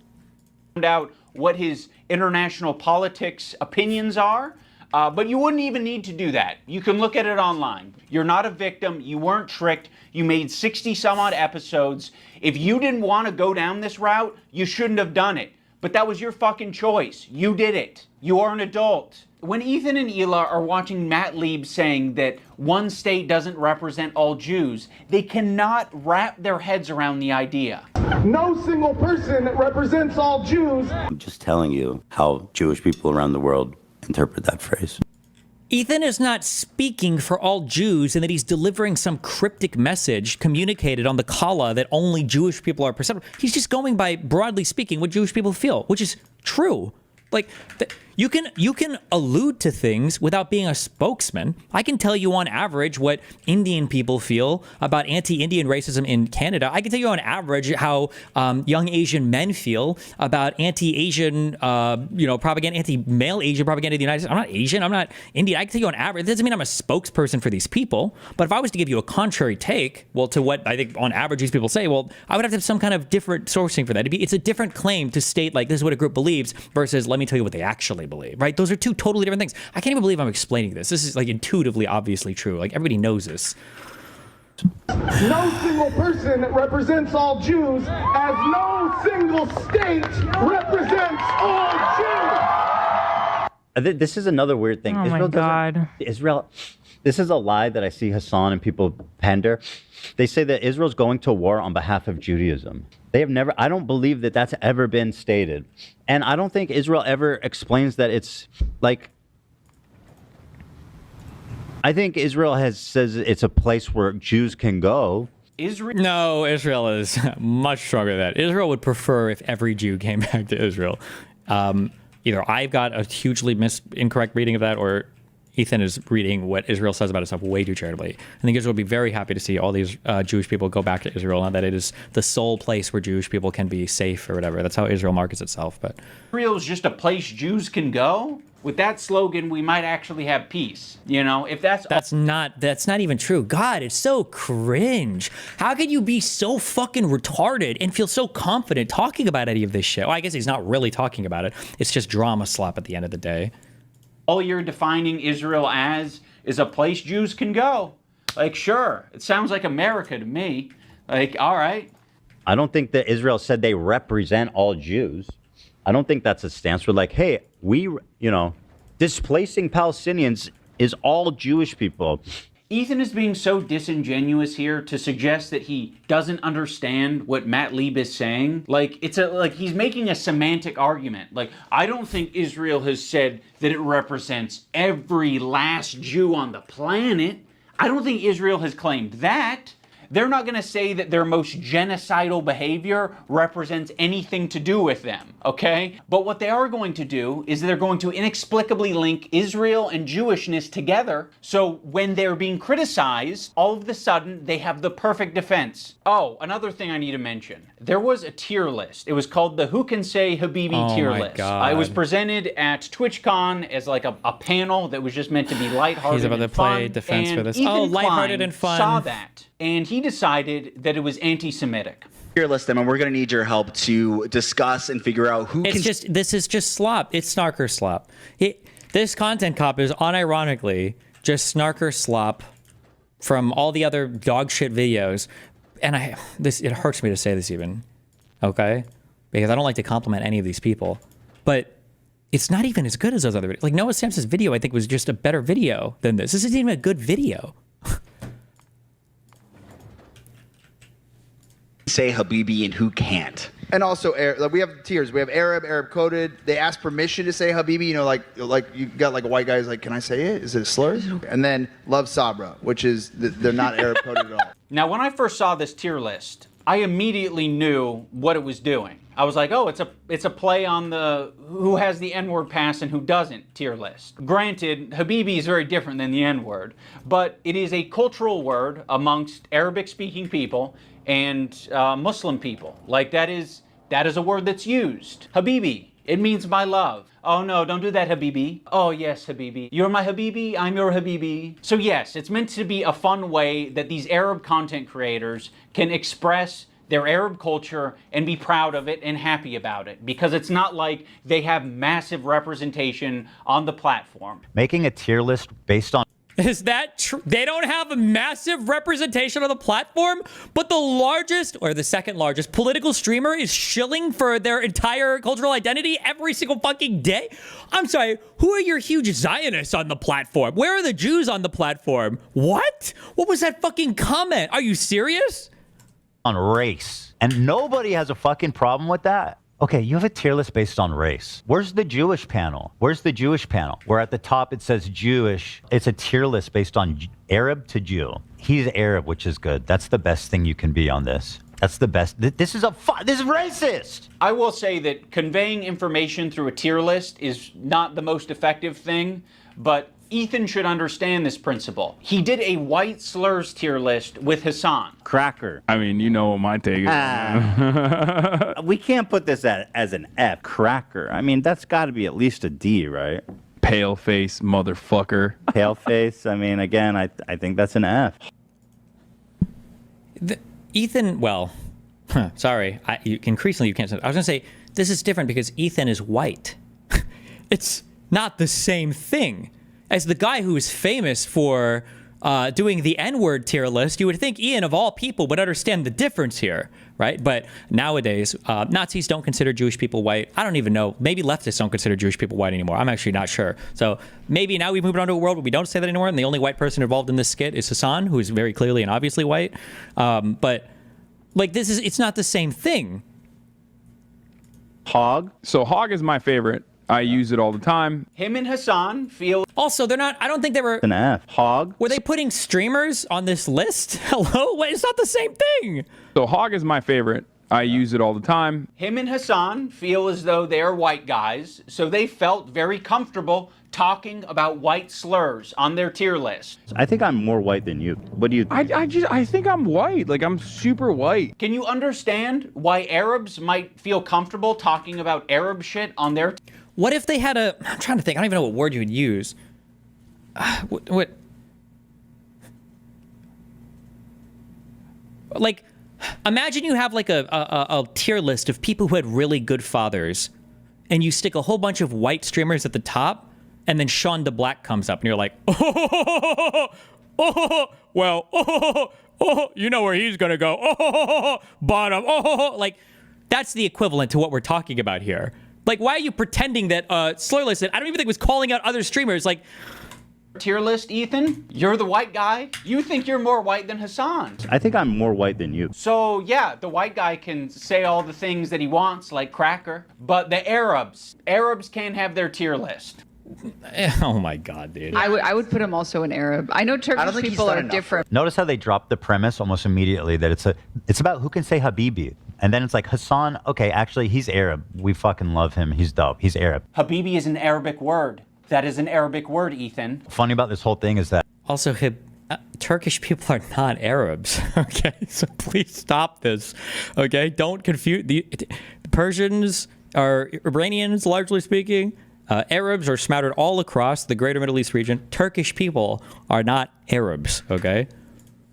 ...out what his international politics opinions are. But you wouldn't even need to do that. You can look at it online. You're not a victim. You weren't tricked. You made 60 some odd episodes. If you didn't want to go down this route, you shouldn't have done it. But that was your fucking choice. You did it. You are an adult. When Ethan and Hila are watching Matt Lieb saying that one state doesn't represent all Jews, they cannot wrap their heads around the idea. No single person represents all Jews. I'm just telling you how Jewish people around the world interpret that phrase. Ethan is not speaking for all Jews and that he's delivering some cryptic message communicated on the Kala that only Jewish people are perceptive. He's just going by, broadly speaking, what Jewish people feel, which is true. Like, you can allude to things without being a spokesman. I can tell you on average what Indian people feel about anti-Indian racism in Canada. I can tell you on average how young Asian men feel about anti-Asian, propaganda, anti-male Asian propaganda in the United States. I'm not Asian. I'm not Indian. I can tell you on average. It doesn't mean I'm a spokesperson for these people. But if I was to give you a contrary take, well, to what I think on average these people say, well, I would have to have some kind of different sourcing for that. It's a different claim to state, like, this is what a group believes versus let me tell you what they actually believe, right? Those are two totally different things. I can't even believe I'm explaining this. This is like intuitively, obviously true. Like, everybody knows this. No single person represents all Jews, as no single state represents all Jews. This is another weird thing. Oh my God. Israel, this is a lie that I see Hassan and people pander. They say that Israel's going to war on behalf of Judaism. They have never, I don't believe that that's ever been stated. And I don't think Israel ever explains that it's like, I think Israel says it's a place where Jews can go. No, Israel is much stronger than that. Israel would prefer if every Jew came back to Israel. Either I've got a hugely incorrect reading of that, or Ethan is reading what Israel says about itself way too charitably. I think Israel would be very happy to see all these Jewish people go back to Israel, and that it is the sole place where Jewish people can be safe or whatever. That's how Israel markets itself. But Israel is just a place Jews can go? With that slogan, we might actually have peace. You know, if that's not even true. God, it's so cringe. How could you be so fucking retarded and feel so confident talking about any of this shit? Well, I guess he's not really talking about it. It's just drama slop at the end of the day. All you're defining Israel as is a place Jews can go. Like, sure, it sounds like America to me. Like, all right. I don't think that Israel said they represent all Jews. I don't think that's a stance. We're like, hey, displacing Palestinians is all Jewish people. Ethan is being so disingenuous here to suggest that he doesn't understand what Matt Lieb is saying. Like, he's making a semantic argument. Like, I don't think Israel has said that it represents every last Jew on the planet. I don't think Israel has claimed that. They're not going to say that their most genocidal behavior represents anything to do with them, okay? But what they are going to do is they're going to inexplicably link Israel and Jewishness together, so when they're being criticized, all of a sudden, they have the perfect defense. Oh, another thing I need to mention. There was a tier list. It was called the Who Can Say Habibi tier list. God. It was presented at TwitchCon as like a panel that was just meant to be lighthearted. He's about to play defense for this. Ethan lighthearted Klein and fun. Saw that, and he decided that it was anti-Semitic. Tier list them, and we're going to need your help to discuss and figure out who can. This is just slop. It's snarker slop. This content cop is unironically just snarker slop from all the other dog shit videos. And it hurts me to say this even, okay? Because I don't like to compliment any of these people. But it's not even as good as those other videos. Like Noah Samson's video, I think, was just a better video than this. This isn't even a good video. Say Habibi and who can't. And also, we have tiers. We have Arab coded. They ask permission to say Habibi. You know, like you got like a white guy's like, can I say it? Is it a slur? And then Love Sabra, which is they're not Arab coded at all. Now, when I first saw this tier list, I immediately knew what it was doing. I was like, oh, it's a play on the who has the N-word pass and who doesn't tier list. Granted, Habibi is very different than the N-word, but it is a cultural word amongst Arabic-speaking people and Muslim people. Like that is a word that's used. Habibi, it means my love. Oh no, don't do that, Habibi. Oh yes, Habibi. You're my Habibi, I'm your Habibi. So yes, it's meant to be a fun way that these Arab content creators can express their Arab culture and be proud of it and happy about it. Because it's not like they have massive representation on the platform. Making a tier list based on Is that true? They don't have a massive representation on the platform, but the largest or the second largest political streamer is shilling for their entire cultural identity every single fucking day? I'm sorry, who are your huge Zionists on the platform? Where are the Jews on the platform? What? What was that fucking comment? Are you serious? On race. And nobody has a fucking problem with that. Okay, you have a tier list based on race. Where's the Jewish panel? Where's the Jewish panel? Where at the top it says Jewish. It's a tier list based on Arab to Jew. He's Arab, which is good. That's the best thing you can be on this. That's the best. This is racist. I will say that conveying information through a tier list is not the most effective thing, but Ethan should understand this principle. He did a white slurs tier list with Hassan. Cracker. I mean, you know what my take is. We can't put this as an F. Cracker. I mean, that's got to be at least a D, right? Pale face motherfucker. Pale face. I mean, again, I think that's an F. Ethan, well, sorry. Increasingly, you can't. I was going to say, this is different because Ethan is white. It's not the same thing. As the guy who is famous for doing the N-word tier list, you would think Ian, of all people, would understand the difference here, right? But nowadays, Nazis don't consider Jewish people white. I don't even know. Maybe leftists don't consider Jewish people white anymore. I'm actually not sure. So maybe now we've moved on to a world where we don't say that anymore, and the only white person involved in this skit is Hassan, who is very clearly and obviously white. But like, it's not the same thing. Hog. So Hog is my favorite. I use it all the time. Him and Hassan feel... Also, they're not... I don't think they were... An F. Hog. Were they putting streamers on this list? Hello? Wait, it's not the same thing. So Hog is my favorite. I use it all the time. Him and Hassan feel as though they're white guys, so they felt very comfortable talking about white slurs on their tier list. I think I'm more white than you. What do you think? I think I'm white. Like, I'm super white. Can you understand why Arabs might feel comfortable talking about Arab shit on their... What if they had a... I'm trying to think. I don't even know what word you would use. What? Like, imagine you have like a tier list of people who had really good fathers, and you stick a whole bunch of white streamers at the top, And then Shonda Black comes up and you're like, well, you know where he's going to go. Bottom. Like, that's the equivalent to what we're talking about here. Like, why are you pretending that Slurless, I don't even think was calling out other streamers. Like, tier list, Ethan? You're the white guy. You think you're more white than Hassan. I think I'm more white than you. So yeah, the white guy can say all the things that he wants, like cracker. But the Arabs can't have their tier list. Oh my God, dude. I would put him also an Arab. I know Turkish people are different. Notice how they dropped the premise almost immediately that it's about who can say Habibi. And then it's like, Hassan, okay, actually, he's Arab. We fucking love him. He's dope. He's Arab. Habibi is an Arabic word. That is an Arabic word, Ethan. Funny about this whole thing is that also, Turkish people are not Arabs. Okay, so please stop this. Okay, don't confuse the Persians are Iranians, largely speaking. Arabs are scattered all across the greater Middle East region. Turkish people are not Arabs. Okay,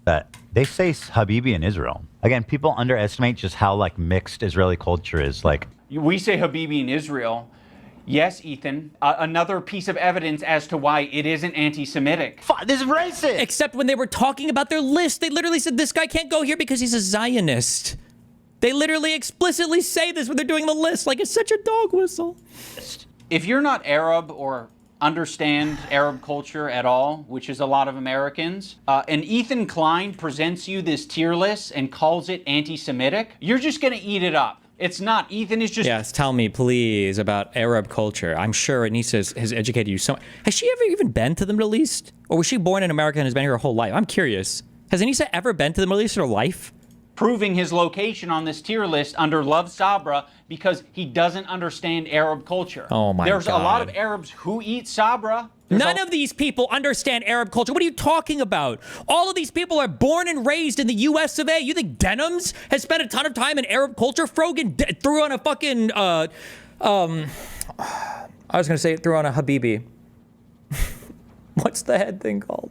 that they say Habibi in Israel. Again, people underestimate just how like mixed Israeli culture is. Like we say Habibi in Israel. Yes, Ethan. Another piece of evidence as to why it isn't anti-Semitic. This is racist. Except when they were talking about their list, they literally said this guy can't go here because he's a Zionist. They literally explicitly say this when they're doing the list. Like, it's such a dog whistle. If you're not Arab or understand Arab culture at all, which is a lot of Americans, and Ethan Klein presents you this tier list and calls it anti-Semitic, you're just going to eat it up. It's not. Ethan is just... Yes, tell me, please, about Arab culture. I'm sure Anissa has educated you so much. Has she ever even been to the Middle East? Or was she born in America and has been here her whole life? I'm curious. Has Anissa ever been to the Middle East in her life? Proving his location on this tier list under Love Sabra because he doesn't understand Arab culture. Oh my God. There's a lot of Arabs who eat Sabra. None of these people understand Arab culture. What are you talking about? All of these people are born and raised in the US of A. You think Denims has spent a ton of time in Arab culture? Frogan threw on a fucking, I was going to say threw on a Habibi. What's the head thing called?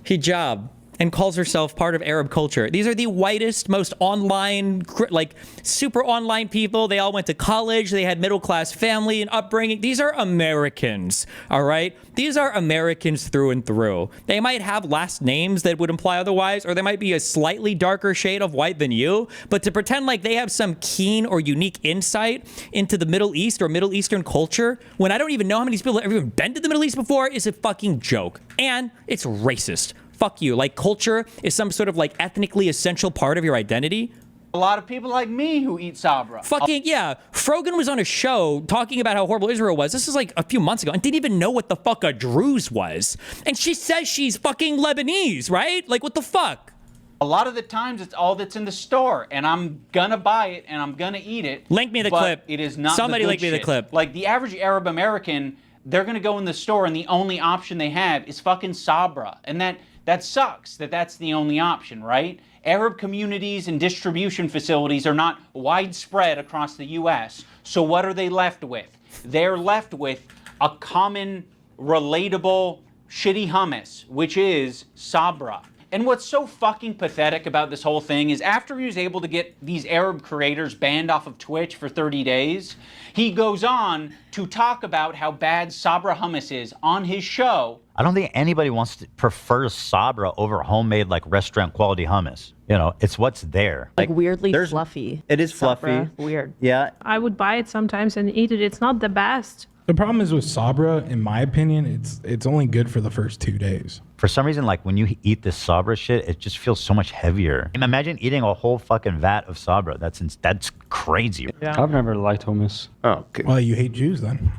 Hijab. And calls herself part of Arab culture. These are the whitest, most online, like super online people. They all went to college. They had middle-class family and upbringing. These are Americans, all right? These are Americans through and through. They might have last names that would imply otherwise, or they might be a slightly darker shade of white than you, but to pretend like they have some keen or unique insight into the Middle East or Middle Eastern culture, when I don't even know how many people have ever been to the Middle East before, is a fucking joke. And it's racist. Fuck you. Like, culture is some sort of like ethnically essential part of your identity. A lot of people like me who eat Sabra. Fucking yeah. Frogan was on a show talking about how horrible Israel was. This is like a few months ago and didn't even know what the fuck a Druze was. And she says she's fucking Lebanese, right? Like, what the fuck? A lot of the times it's all that's in the store and I'm gonna buy it and I'm gonna eat it. Link me the clip. It is not Somebody the good link me the shit. clip. Like the average Arab American, they're gonna go in the store and the only option they have is fucking Sabra. And that sucks that that's the only option, right? Arab communities and distribution facilities are not widespread across the US. So what are they left with? They're left with a common, relatable, shitty hummus, which is Sabra. And what's so fucking pathetic about this whole thing is after he was able to get these Arab creators banned off of Twitch for 30 days, he goes on to talk about how bad Sabra hummus is on his show. I don't think anybody wants to prefer Sabra over homemade like restaurant quality hummus. You know, it's what's there. Like weirdly fluffy. It is Sabra. fluffy. Weird. Yeah. I would buy it sometimes and eat it. It's not the best. The problem is with Sabra, in my opinion, it's only good for the first 2 days. For some reason, like when you eat this Sabra shit, it just feels so much heavier. Imagine eating a whole fucking vat of Sabra. That's crazy. Yeah. I've never liked hummus. Oh, okay. Well, you hate Jews then.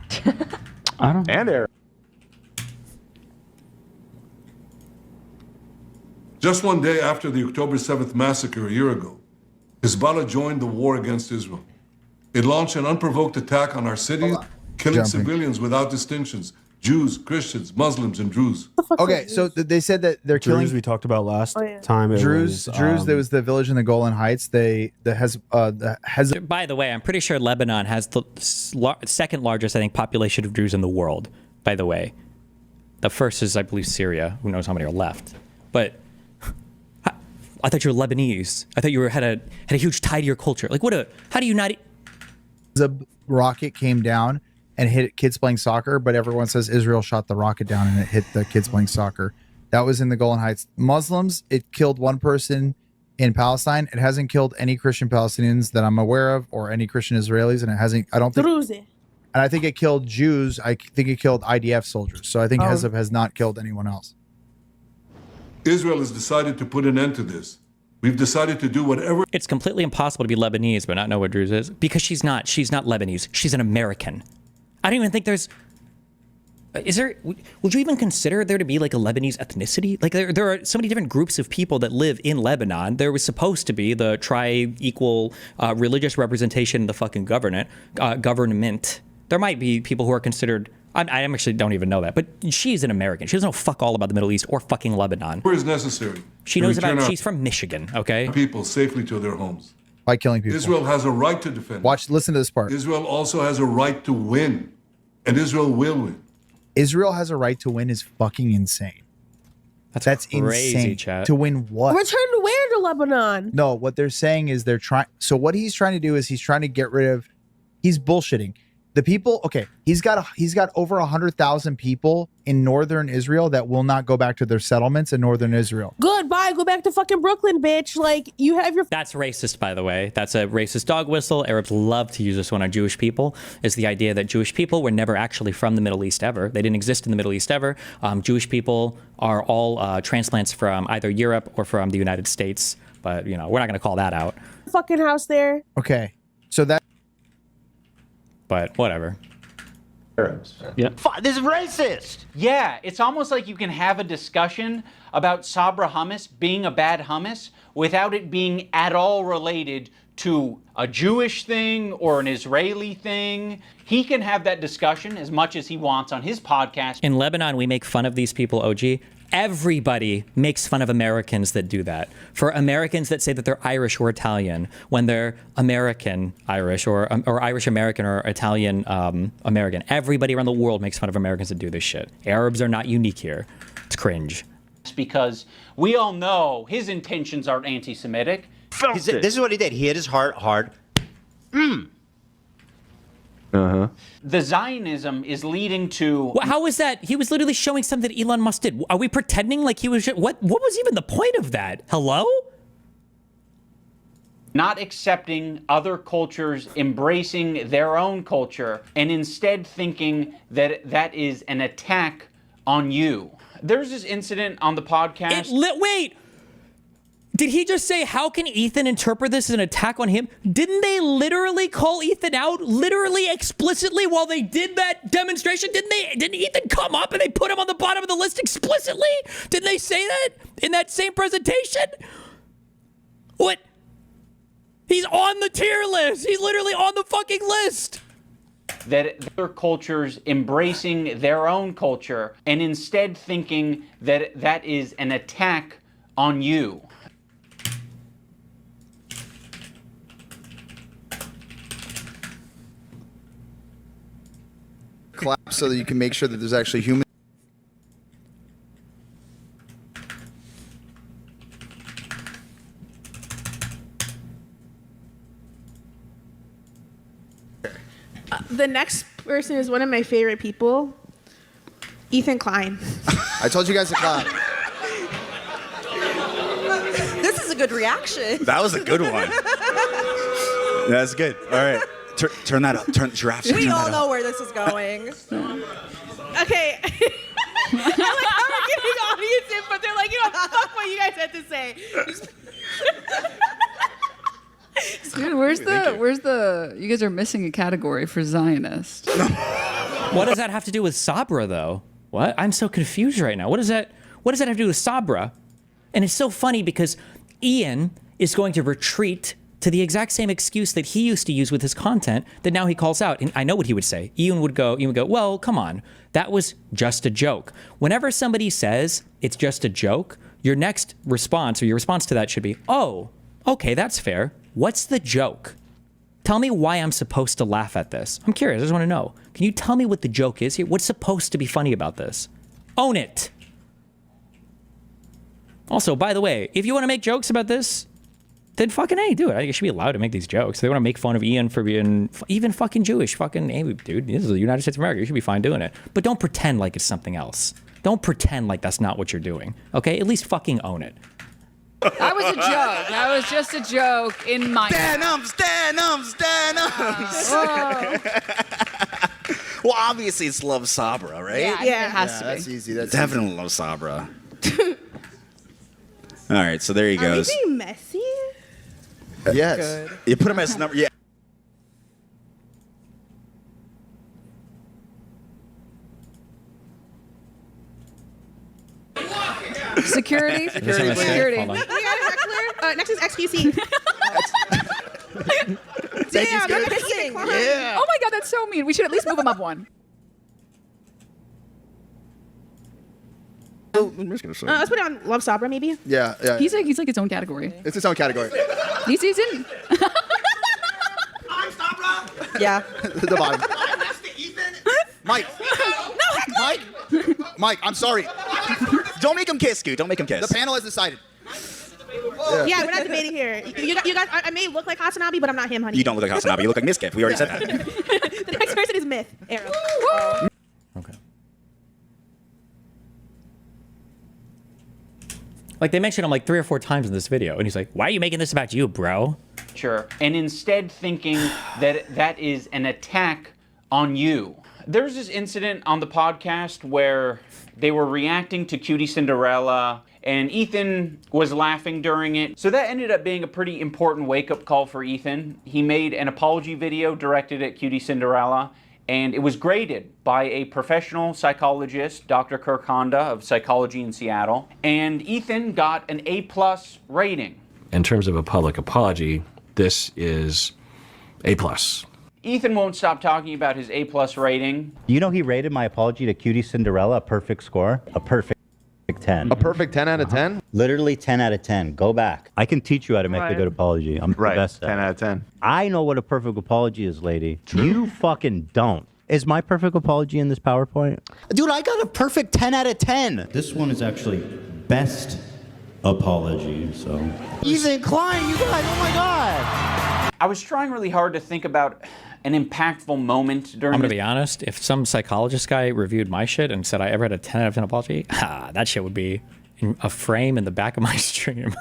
I don't. And Arab. Just one day after the October 7th massacre a year ago, Hezbollah joined the war against Israel. It launched an unprovoked attack on our cities, killing civilians without distinctions, Jews, Christians, Muslims, and Druze. Okay, so they said that they're killing we talked about last time. It Druze. There was the village in the Golan Heights. By the way, I'm pretty sure Lebanon has the second largest, I think, population of Druze in the world. By the way, the first is, I believe, Syria. Who knows how many are left? But I thought you were Lebanese. I thought you had a huge tie to your culture. Like, how do you not? The rocket came down and hit kids playing soccer, but everyone says Israel shot the rocket down and it hit the kids playing soccer. That was in the Golan Heights. Muslims, it killed one person in Palestine. It hasn't killed any Christian Palestinians that I'm aware of, or any Christian Israelis, and it hasn't. I don't think. And I think it killed Jews. I think it killed IDF soldiers. So I think Hezbollah has not killed anyone else. Israel has decided to put an end to this. We've decided to do whatever. It's completely impossible to be Lebanese but not know what Druze is, because she's not. She's not Lebanese. She's an American. I don't even think there's. Is there? Would you even consider there to be like a Lebanese ethnicity? Like there are so many different groups of people that live in Lebanon. There was supposed to be the tri-equal religious representation in the fucking government. There might be people who are considered. I actually don't even know that, but she's an American. She doesn't know fuck all about the Middle East or fucking Lebanon. Where is necessary. She knows about. She's from Michigan. Okay. People safely to their homes. By killing people. Israel has a right to defend. Listen to this part. Israel also has a right to win, and Israel will win. Israel has a right to win is fucking insane. That's crazy, insane. chat. To win what? Return to where? To Lebanon? No, what they're saying is they're trying. So what he's trying to do is he's trying to get rid of. He's bullshitting. The people, okay, he's got over 100,000 people in northern Israel that will not go back to their settlements in northern Israel. Goodbye, go back to fucking Brooklyn, bitch. Like, you have your... That's racist, by the way. That's a racist dog whistle. Arabs love to use this one on Jewish people, is the idea that Jewish people were never actually from the Middle East ever. They didn't exist in the Middle East ever. Jewish people are all transplants from either Europe or from the United States. But, you know, we're not going to call that out. Fucking house there. Okay, so that... But whatever. Arabs. Yeah. This is racist. Yeah, it's almost like you can have a discussion about Sabra hummus being a bad hummus without it being at all related to a Jewish thing or an Israeli thing. He can have that discussion as much as he wants on his podcast. In Lebanon, we make fun of these people, OG. Everybody makes fun of Americans that do that. For Americans that say that they're Irish or Italian, when they're American Irish or Irish American or Italian American, everybody around the world makes fun of Americans that do this shit. Arabs are not unique here. It's cringe. Because we all know his intentions aren't anti-Semitic. This is what he did. He hit his heart hard. The Zionism is leading to... Well, how was that? He was literally showing something that Elon Musk did. Are we pretending like he was... What was even the point of that? Hello? Not accepting other cultures, embracing their own culture, and instead thinking that that is an attack on you. There's this incident on the podcast... Wait! Did he just say, how can Ethan interpret this as an attack on him? Didn't they literally call Ethan out, literally explicitly, while they did that demonstration? Didn't Ethan come up and they put him on the bottom of the list explicitly? Didn't they say that in that same presentation? What? He's on the tier list. He's literally on the fucking list. That other cultures embracing their own culture and instead thinking that that is an attack on you. Collapse so that you can make sure that there's actually human. The next person is one of my favorite people, Ethan Klein. I told you guys to clap. This is a good reaction. That was a good one. That's good. All right. Turn that up. Turn giraffes. We all know where this is going. Okay. I like how we're giving audience input. They're like, you know, fuck what you guys had to say. Dude, where's the? You guys are missing a category for Zionist. What does that have to do with Sabra, though? What? I'm so confused right now. What does that have to do with Sabra? And it's so funny because Ian is going to retreat to the exact same excuse that he used to use with his content that now he calls out. And I know what he would say. Ian would go, well, come on. That was just a joke. Whenever somebody says it's just a joke, your next response or your response to that should be, oh, okay, that's fair. What's the joke? Tell me why I'm supposed to laugh at this. I'm curious. I just want to know. Can you tell me what the joke is here? What's supposed to be funny about this? Own it. Also, by the way, if you want to make jokes about this, then fucking A, do it. I think you should be allowed to make these jokes. They want to make fun of Ian for being even fucking Jewish. Fucking, hey, dude, this is the United States of America. You should be fine doing it. But don't pretend like it's something else. Don't pretend like that's not what you're doing. Okay? At least fucking own it. That was a joke. That was just a joke in my. Denim. Well, obviously it's Love Sabra, right? Yeah, it has to be. That's easy. That's Definitely Love Sabra. All right, so there he Are we goes. being messy? Yes. Good. You put him as number. Yeah. Security. Security. Hold on. We got a heckler. Next is XQC. Damn, they're kissing. Yeah. Oh my god, that's so mean. We should at least move him up one. Let's put it on Love Sabra, maybe. Yeah, yeah. He's like its own category. It's its own category. He's in. Yeah. The bottom. Mike. Mike, I'm sorry. Don't make him kiss, Scoot. Don't make him kiss. The panel has decided. Yeah, we're not debating here. You guys, I may look like Hassanabi, but I'm not him, honey. You don't look like Hassan Piker. You look like Miskif. We already said that. The next person is Myth. Arrow. Okay. Like, they mentioned him like 3 or 4 times in this video, and he's like, why are you making this about you, bro? Sure. And instead thinking that that is an attack on you. There's this incident on the podcast where they were reacting to Cutie Cinderella, and Ethan was laughing during it. So that ended up being a pretty important wake-up call for Ethan. He made an apology video directed at Cutie Cinderella, and it was graded by a professional psychologist, Dr. Kirk Honda of Psychology in Seattle, and Ethan got an A+ rating. In terms of a public apology, this is A+. Ethan won't stop talking about his A+ rating. You know he rated my apology to Cutie Cinderella a perfect score? A perfect 10. A perfect 10 out of 10? Literally 10 out of 10. Go back. I can teach you how to make a good apology. I'm the best at it. 10 out of 10. I know what a perfect apology is, lady. You fucking don't. Is my perfect apology in this PowerPoint? Dude, I got a perfect 10 out of 10. This one is actually best apology, so. Ethan Klein, you guys, oh my God. I was trying really hard to think about an impactful moment during I'm gonna be honest, if some psychologist guy reviewed my shit and said I ever had a 10 out of 10 apology, that shit would be in a frame in the back of my stream.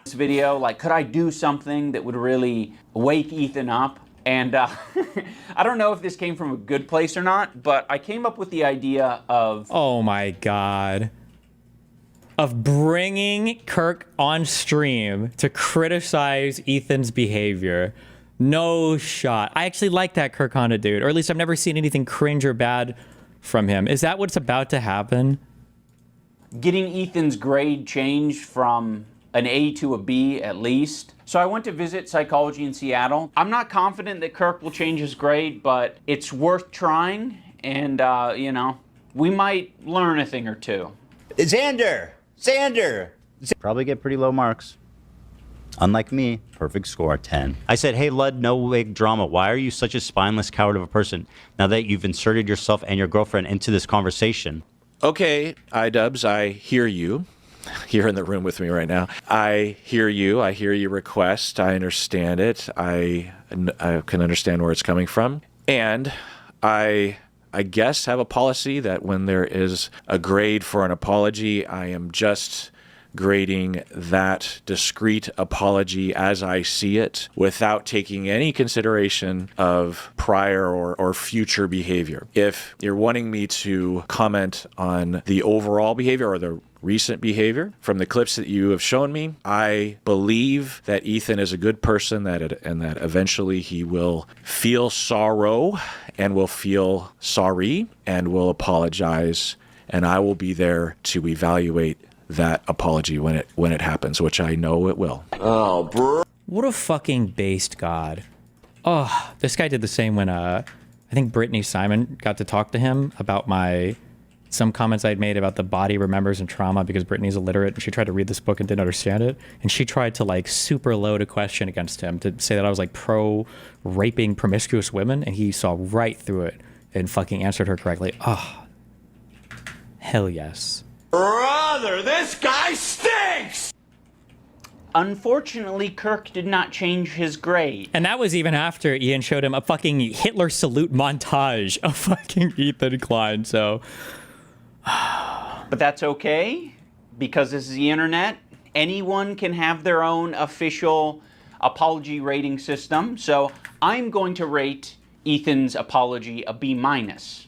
this video, like, could I do something that would really wake Ethan up? And I don't know if this came from a good place or not, but I came up with the idea of... Oh my God. Of bringing Kirk on stream to criticize Ethan's behavior. No shot. I actually like that Kirk Honda dude, or at least I've never seen anything cringe or bad from him. Is that what's about to happen? Getting Ethan's grade changed from an A to a B at least. So I went to visit Psychology in Seattle. I'm not confident that Kirk will change his grade, but it's worth trying, and you know, we might learn a thing or two. Xander! Probably get pretty low marks. Unlike me, perfect score, 10. I said, hey, Lud, no wig drama. Why are you such a spineless coward of a person now that you've inserted yourself and your girlfriend into this conversation? Okay, Idubbbz, I hear you. You're in the room with me right now. I hear you. I hear your request. I understand it. I can understand where it's coming from. And I guess have a policy that when there is a grade for an apology, I am just grading that discrete apology as I see it without taking any consideration of prior or future behavior. If you're wanting me to comment on the overall behavior or the recent behavior from the clips that you have shown me, I believe that Ethan is a good person and that eventually he will feel sorrow and will feel sorry and will apologize, and I will be there to evaluate that apology when it happens, which I know it will. Oh, bro. What a fucking based god. Oh, this guy did the same when I think Brittany Simon got to talk to him about some comments I'd made about the body remembers and trauma because Brittany's illiterate and she tried to read this book and didn't understand it. And she tried to like super load a question against him to say that I was like pro raping promiscuous women, and he saw right through it and fucking answered her correctly. Oh, hell yes. Brother, this guy stinks! Unfortunately, Kirk did not change his grade. And that was even after Ian showed him a fucking Hitler salute montage of fucking Ethan Klein, so. But that's okay, because this is the internet. Anyone can have their own official apology rating system. So I'm going to rate Ethan's apology a B-.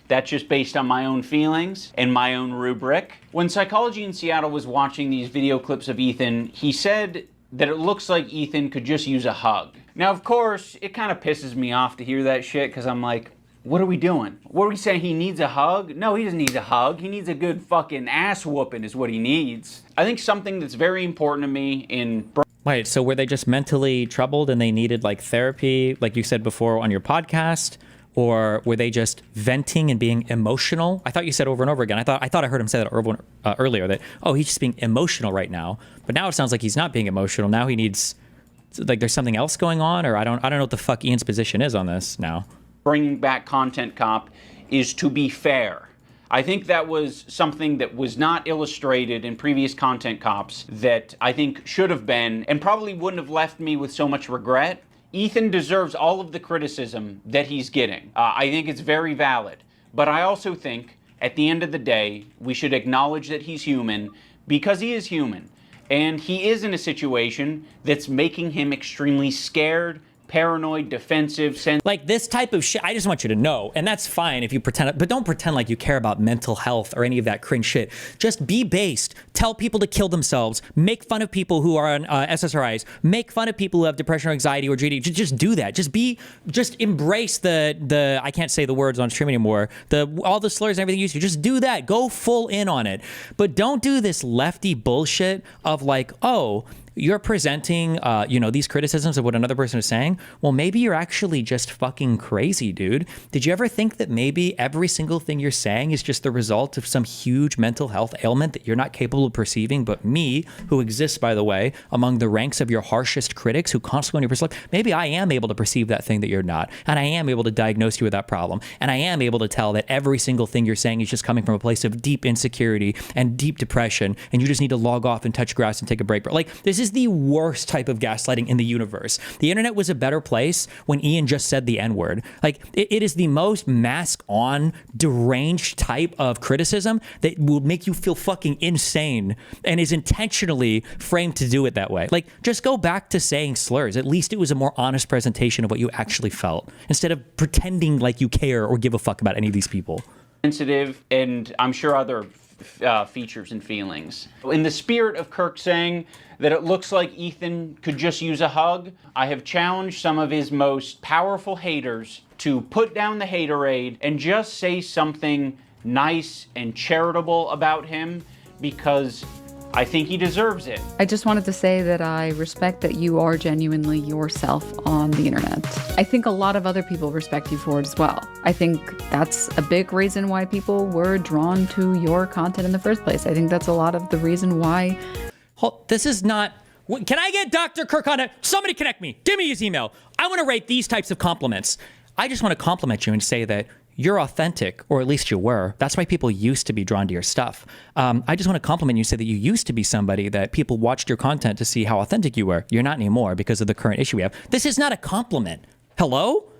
That's just based on my own feelings and my own rubric. When Psychology in Seattle was watching these video clips of Ethan, he said that it looks like Ethan could just use a hug. Now, of course, it kind of pisses me off to hear that shit, because I'm like, what are we doing? What are we saying? He needs a hug? No, he doesn't need a hug. He needs a good fucking ass whooping is what he needs. I think something that's very important to me in... Wait, so were they just mentally troubled and they needed like therapy, like you said before on your podcast? Or were they just venting and being emotional? I thought you said over and over again. I thought I heard him say that earlier, that, oh, he's just being emotional right now. But now it sounds like he's not being emotional. Now he needs, like, there's something else going on, or I don't know what the fuck Ian's position is on this now. Bringing back Content Cop is to be fair. I think that was something that was not illustrated in previous Content Cops that I think should have been, and probably wouldn't have left me with so much regret. Ethan deserves all of the criticism that he's getting. I think it's very valid. But I also think, at the end of the day, we should acknowledge that he's human, because he is human. And he is in a situation that's making him extremely scared, paranoid, defensive, like this type of shit. I just want you to know, and that's fine if you pretend, but don't pretend like you care about mental health or any of that cringe shit. Just be based. Tell people to kill themselves. Make fun of people who are on SSRIs. Make fun of people who have depression or anxiety or GD. Just do that. Just embrace the I can't say the words on stream anymore. All the slurs and everything you used to. Just do that. Go full in on it. But don't do this lefty bullshit of like, oh, you're presenting, these criticisms of what another person is saying. Well, maybe you're actually just fucking crazy, dude. Did you ever think that maybe every single thing you're saying is just the result of some huge mental health ailment that you're not capable of perceiving? But me, who exists, by the way, among the ranks of your harshest critics who constantly want to perceive, maybe I am able to perceive that thing that you're not. And I am able to diagnose you with that problem. And I am able to tell that every single thing you're saying is just coming from a place of deep insecurity and deep depression. And you just need to log off and touch grass and take a break. But like, this is the worst type of gaslighting in the universe. The internet was a better place when Ian just said the N-word. Like, it is the most mask-on, deranged type of criticism that will make you feel fucking insane and is intentionally framed to do it that way. Like, just go back to saying slurs. At least it was a more honest presentation of what you actually felt, instead of pretending like you care or give a fuck about any of these people. Sensitive, and I'm sure other features and feelings. In the spirit of Kirk saying that it looks like Ethan could just use a hug, I have challenged some of his most powerful haters to put down the haterade and just say something nice and charitable about him, because I think he deserves it. I just wanted to say that I respect that you are genuinely yourself on the internet. I think a lot of other people respect you for it as well. I think that's a big reason why people were drawn to your content in the first place. I think that's a lot of the reason why. This is not... Can I get Dr. Kirk on it? Somebody connect me. Give me his email. I want to rate these types of compliments. I just want to compliment you and say that you're authentic, or at least you were. That's why people used to be drawn to your stuff. I just want to compliment you and say that you used to be somebody that people watched your content to see how authentic you were. You're not anymore because of the current issue we have. This is not a compliment. Hello?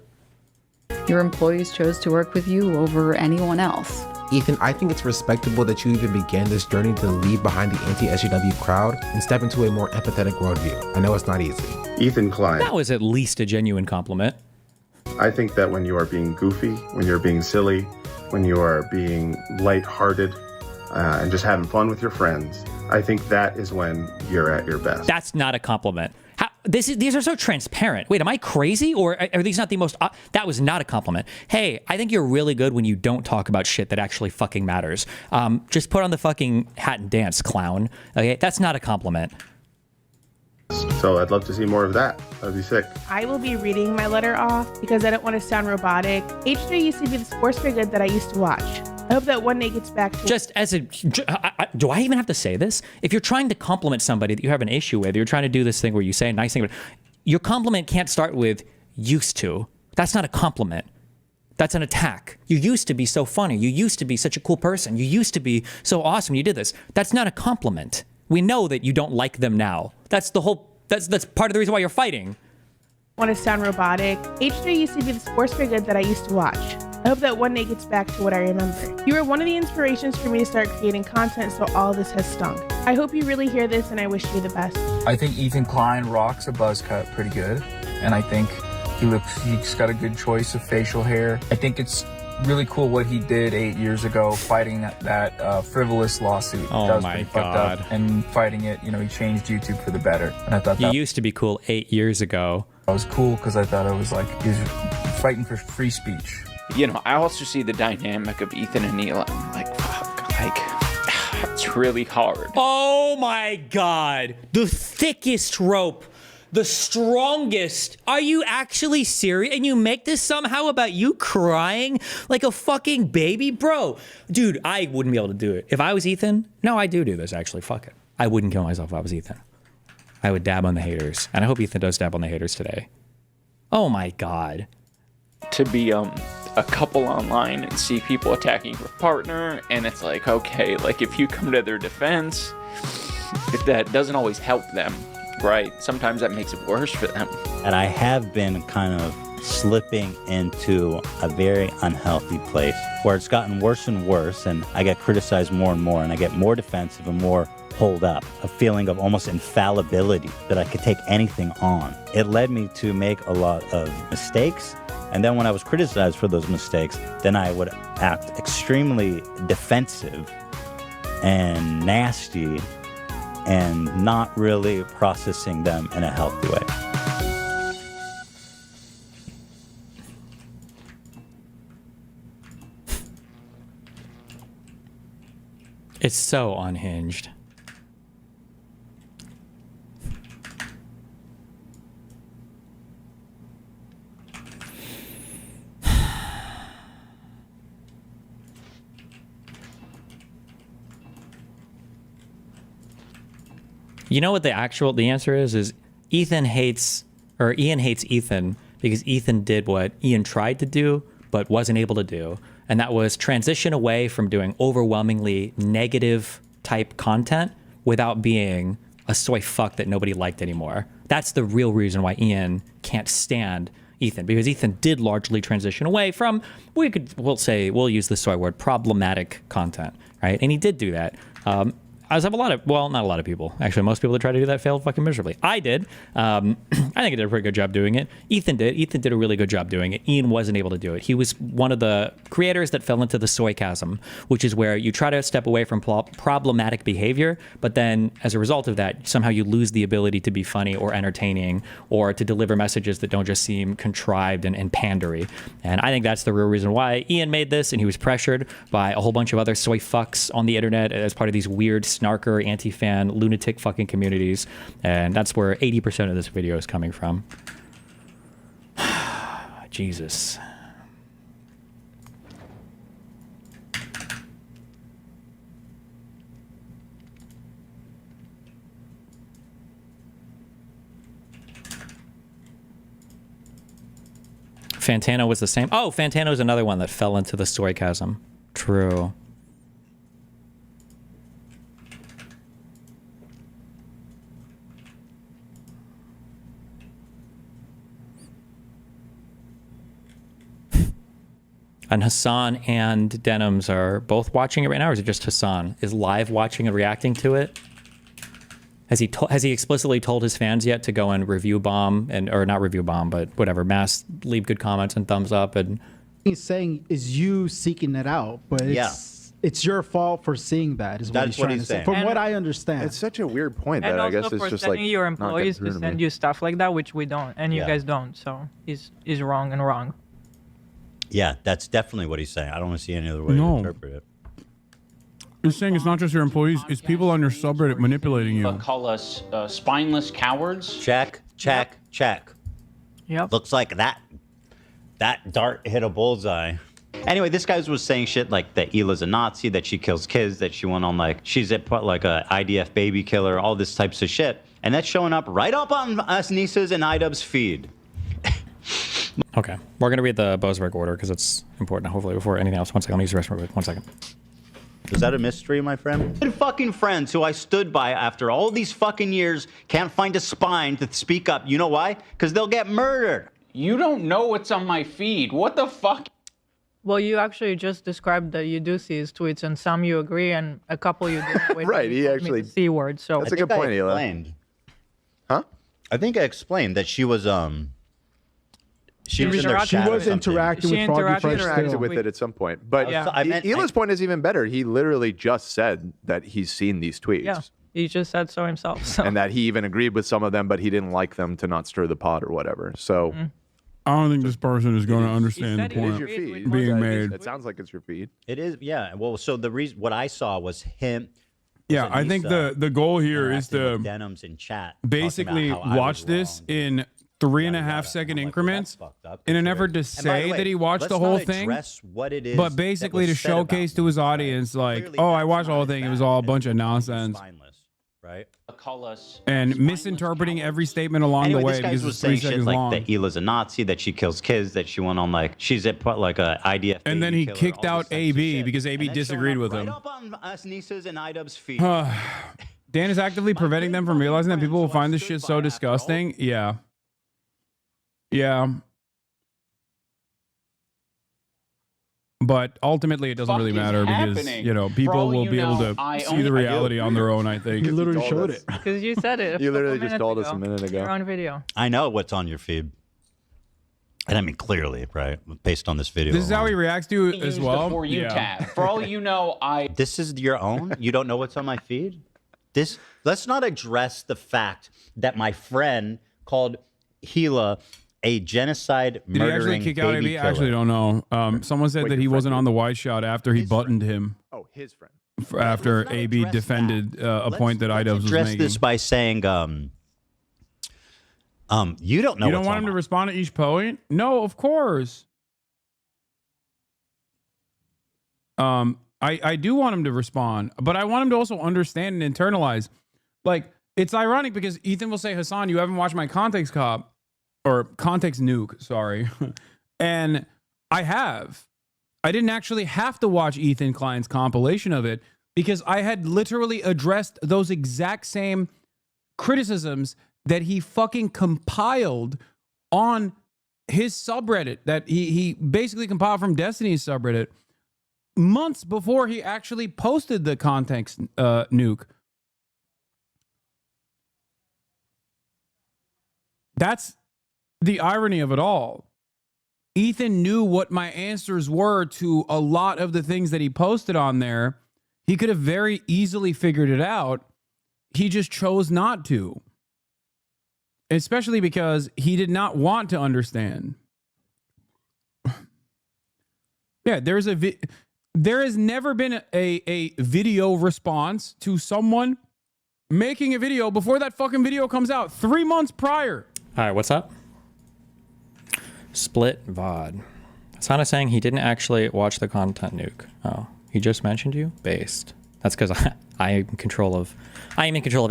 Your employees chose to work with you over anyone else. Ethan, I think it's respectable that you even began this journey to leave behind the anti-SJW crowd and step into a more empathetic worldview. I know it's not easy. Ethan Klein. That was at least a genuine compliment. I think that when you are being goofy, when you're being silly, when you are being lighthearted, and just having fun with your friends, I think that is when you're at your best. That's not a compliment. These are so transparent. Wait, am I crazy? Or are these not the most... that was not a compliment. Hey, I think you're really good when you don't talk about shit that actually fucking matters. Just put on the fucking hat and dance, clown. Okay, that's not a compliment. So I'd love to see more of that. That'd be sick. I will be reading my letter off because I don't want to sound robotic. H3 used to be the sports for good that I used to watch. I hope that one day gets back to... Just as a... do I even have to say this? If you're trying to compliment somebody that you have an issue with, you're trying to do this thing where you say a nice thing, your compliment can't start with used to. That's not a compliment. That's an attack. You used to be so funny. You used to be such a cool person. You used to be so awesome. You did this. That's not a compliment. We know that you don't like them now. That's the whole That's part of the reason why you're fighting. Want to sound robotic? H3 used to be the sports for good that I used to watch. I hope that one day gets back to what I remember. You were one of the inspirations for me to start creating content, so all of this has stunk. I hope you really hear this, and I wish you the best. I think Ethan Klein rocks a buzz cut pretty good, and I think he's got a good choice of facial hair. I think it's really cool what he did 8 years ago, fighting that frivolous lawsuit. Oh that was my pretty fucked up, God. and fighting it, he changed YouTube for the better. And I thought You that used to be cool 8 years ago. was cool because I thought it was like he was fighting for free speech. I also see the dynamic of Ethan and Neil. I'm like, fuck, it's really hard. Oh my God. The thickest rope. The strongest. Are you actually serious? And you make this somehow about you crying like a fucking baby? Bro, dude, I wouldn't be able to do it. If I was Ethan, no, I do this actually. Fuck it. I wouldn't kill myself if I was Ethan. I would dab on the haters. And I hope Ethan does dab on the haters today. Oh my God. To be a couple online and see people attacking your partner, and it's like, okay, like if you come to their defense, if that doesn't always help them, right? Sometimes that makes it worse for them. And I have been kind of slipping into a very unhealthy place where it's gotten worse and worse, and I get criticized more and more, and I get more defensive and more hold up, a feeling of almost infallibility, that I could take anything on. It led me to make a lot of mistakes, and then when I was criticized for those mistakes, then I would act extremely defensive and nasty and not really processing them in a healthy way. It's so unhinged. You know what the answer is Ian hates Ethan because Ethan did what Ian tried to do but wasn't able to do, and that was transition away from doing overwhelmingly negative type content without being a soy fuck that nobody liked anymore. That's the real reason why Ian can't stand Ethan, because Ethan did largely transition away from, we'll use the soy word, problematic content, right? And he did do that. I have not a lot of people. Actually, most people that try to do that failed fucking miserably. I did. I think I did a pretty good job doing it. Ethan did. Ethan did a really good job doing it. Ian wasn't able to do it. He was one of the creators that fell into the soy-chasm, which is where you try to step away from problematic behavior, but then as a result of that, somehow you lose the ability to be funny or entertaining or to deliver messages that don't just seem contrived and pandery. And I think that's the real reason why Ian made this, and he was pressured by a whole bunch of other soy fucks on the internet as part of these weird snarker, anti-fan, lunatic fucking communities. And that's where 80% of this video is coming from. Jesus. Fantano was the same. Oh, Fantano's another one that fell into the soy chasm. True. And Hassan and Deconstructing are both watching it right now, or is it just Hassan is live watching and reacting to it? Has he explicitly told his fans yet to go and review bomb or not review bomb, but whatever, leave good comments and thumbs up? And he's saying is you seeking it out, but it's your fault for seeing that. Is what he's trying to say. From what I understand, it's such a weird point and that I also guess it's for just telling like your employees to send you stuff like that, which we don't, and you Yeah. guys don't. So he's wrong and wrong. Yeah, that's definitely what he's saying. I don't want to see any other way to interpret it. He's saying it's not just your employees, it's people on your subreddit manipulating you. Call us spineless cowards. Check. Yep. Looks like that dart hit a bullseye. Anyway, this guy was saying shit like that Hila's a Nazi, that she kills kids, that she went on she's a IDF baby killer, all this types of shit. And that's showing up right up on us Nisa's and Idubbbz feed. Okay, we're gonna read the Boasberg order because it's important. Hopefully, before anything else. 1 second, let me use the restroom. 1 second. Is that a mystery, my friend? Good fucking friends who I stood by after all these fucking years can't find a spine to speak up. You know why? Because they'll get murdered. You don't know what's on my feed. What the fuck? Well, you actually just described that you do see his tweets, and some you agree, and a couple you don't. Right, he actually- the C word. So That's a good point, Hila. Explained. Huh? I think I explained that she was she was in their She shadow or was something. interacting with Froggy Fresh Interacted still. with it at some point. But Yeah. I meant- Hila's point is even better. He literally just said that he's seen these tweets. yeah, he just said so himself. So. And that he even agreed with some of them, but he didn't like them to not stir the pot or whatever. So I don't think this person is going to understand the it is point your feed. being made. It sounds like it's your feed. It is, yeah. Well, so the reason what I saw was him. Yeah, I think the goal here is to Denims in chat basically talking about how I watch was this in 3.5-second increments in an effort to And by the say way, that he watched let's the whole not thing, address what it is but basically that to was said about showcase to his audience, like, oh, I watched the whole thing. It was all a bunch of nonsense. Right? Call us. And misinterpreting every statement along Anyway, the way this guy because was it's 3 saying shit seconds like long. that Hila's a Nazi, that she kills kids, that she went on like she's at like a IDF. And then baby he killer, kicked all out this types of AB shit. because AB And then showing disagreed up with right him. up on us Nisa's and Idubbbz feed. Dan is actively preventing them from realizing that people will find this shit so disgusting. Yeah. Yeah. But ultimately, it doesn't really matter because, you know, people will be able to see the reality on their own, I think. You literally showed it. Because you said it. You literally just told us a minute ago. You're on video. I know what's on your feed. And I mean, clearly, right? Based on this video. This is how he reacts to it as Use well. the For You tab. For all you know, This is your own? You don't know what's on my feed? Let's not address the fact that my friend called Hila a genocide Did he murdering actually kick out baby AB? I killer. actually don't know. Someone said that he wasn't on the wide shot after he buttoned him. Oh, his friend. After AB defended a point that Idubbbz was Address making. this by saying, you don't know. You don't what's want on him to respond to each point? No, of course. I do want him to respond, but I want him to also understand and internalize. Like, it's ironic because Ethan will say, Hassan, you haven't watched my Context Cop or Context Nuke, sorry. And I have. I didn't actually have to watch Ethan Klein's compilation of it because I had literally addressed those exact same criticisms that he fucking compiled on his subreddit that he basically compiled from Destiny's subreddit months before he actually posted the Context Nuke. That's the irony of it all. Ethan knew what my answers were to a lot of the things that he posted on there. He could have very easily figured it out. He just chose not to. Especially because he did not want to understand. Yeah, there has never been a video response to someone making a video before that fucking video comes out 3 months prior. All right, what's up? Split VOD. Hassan is saying he didn't actually watch the content nuke. Oh, he just mentioned you? Based. That's because I am in control of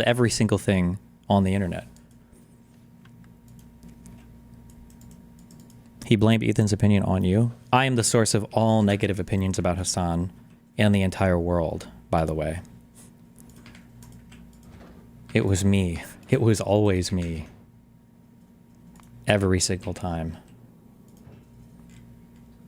every single thing on the internet. He blamed Ethan's opinion on you. I am the source of all negative opinions about Hassan and the entire world, by the way. It was me. It was always me. Every single time.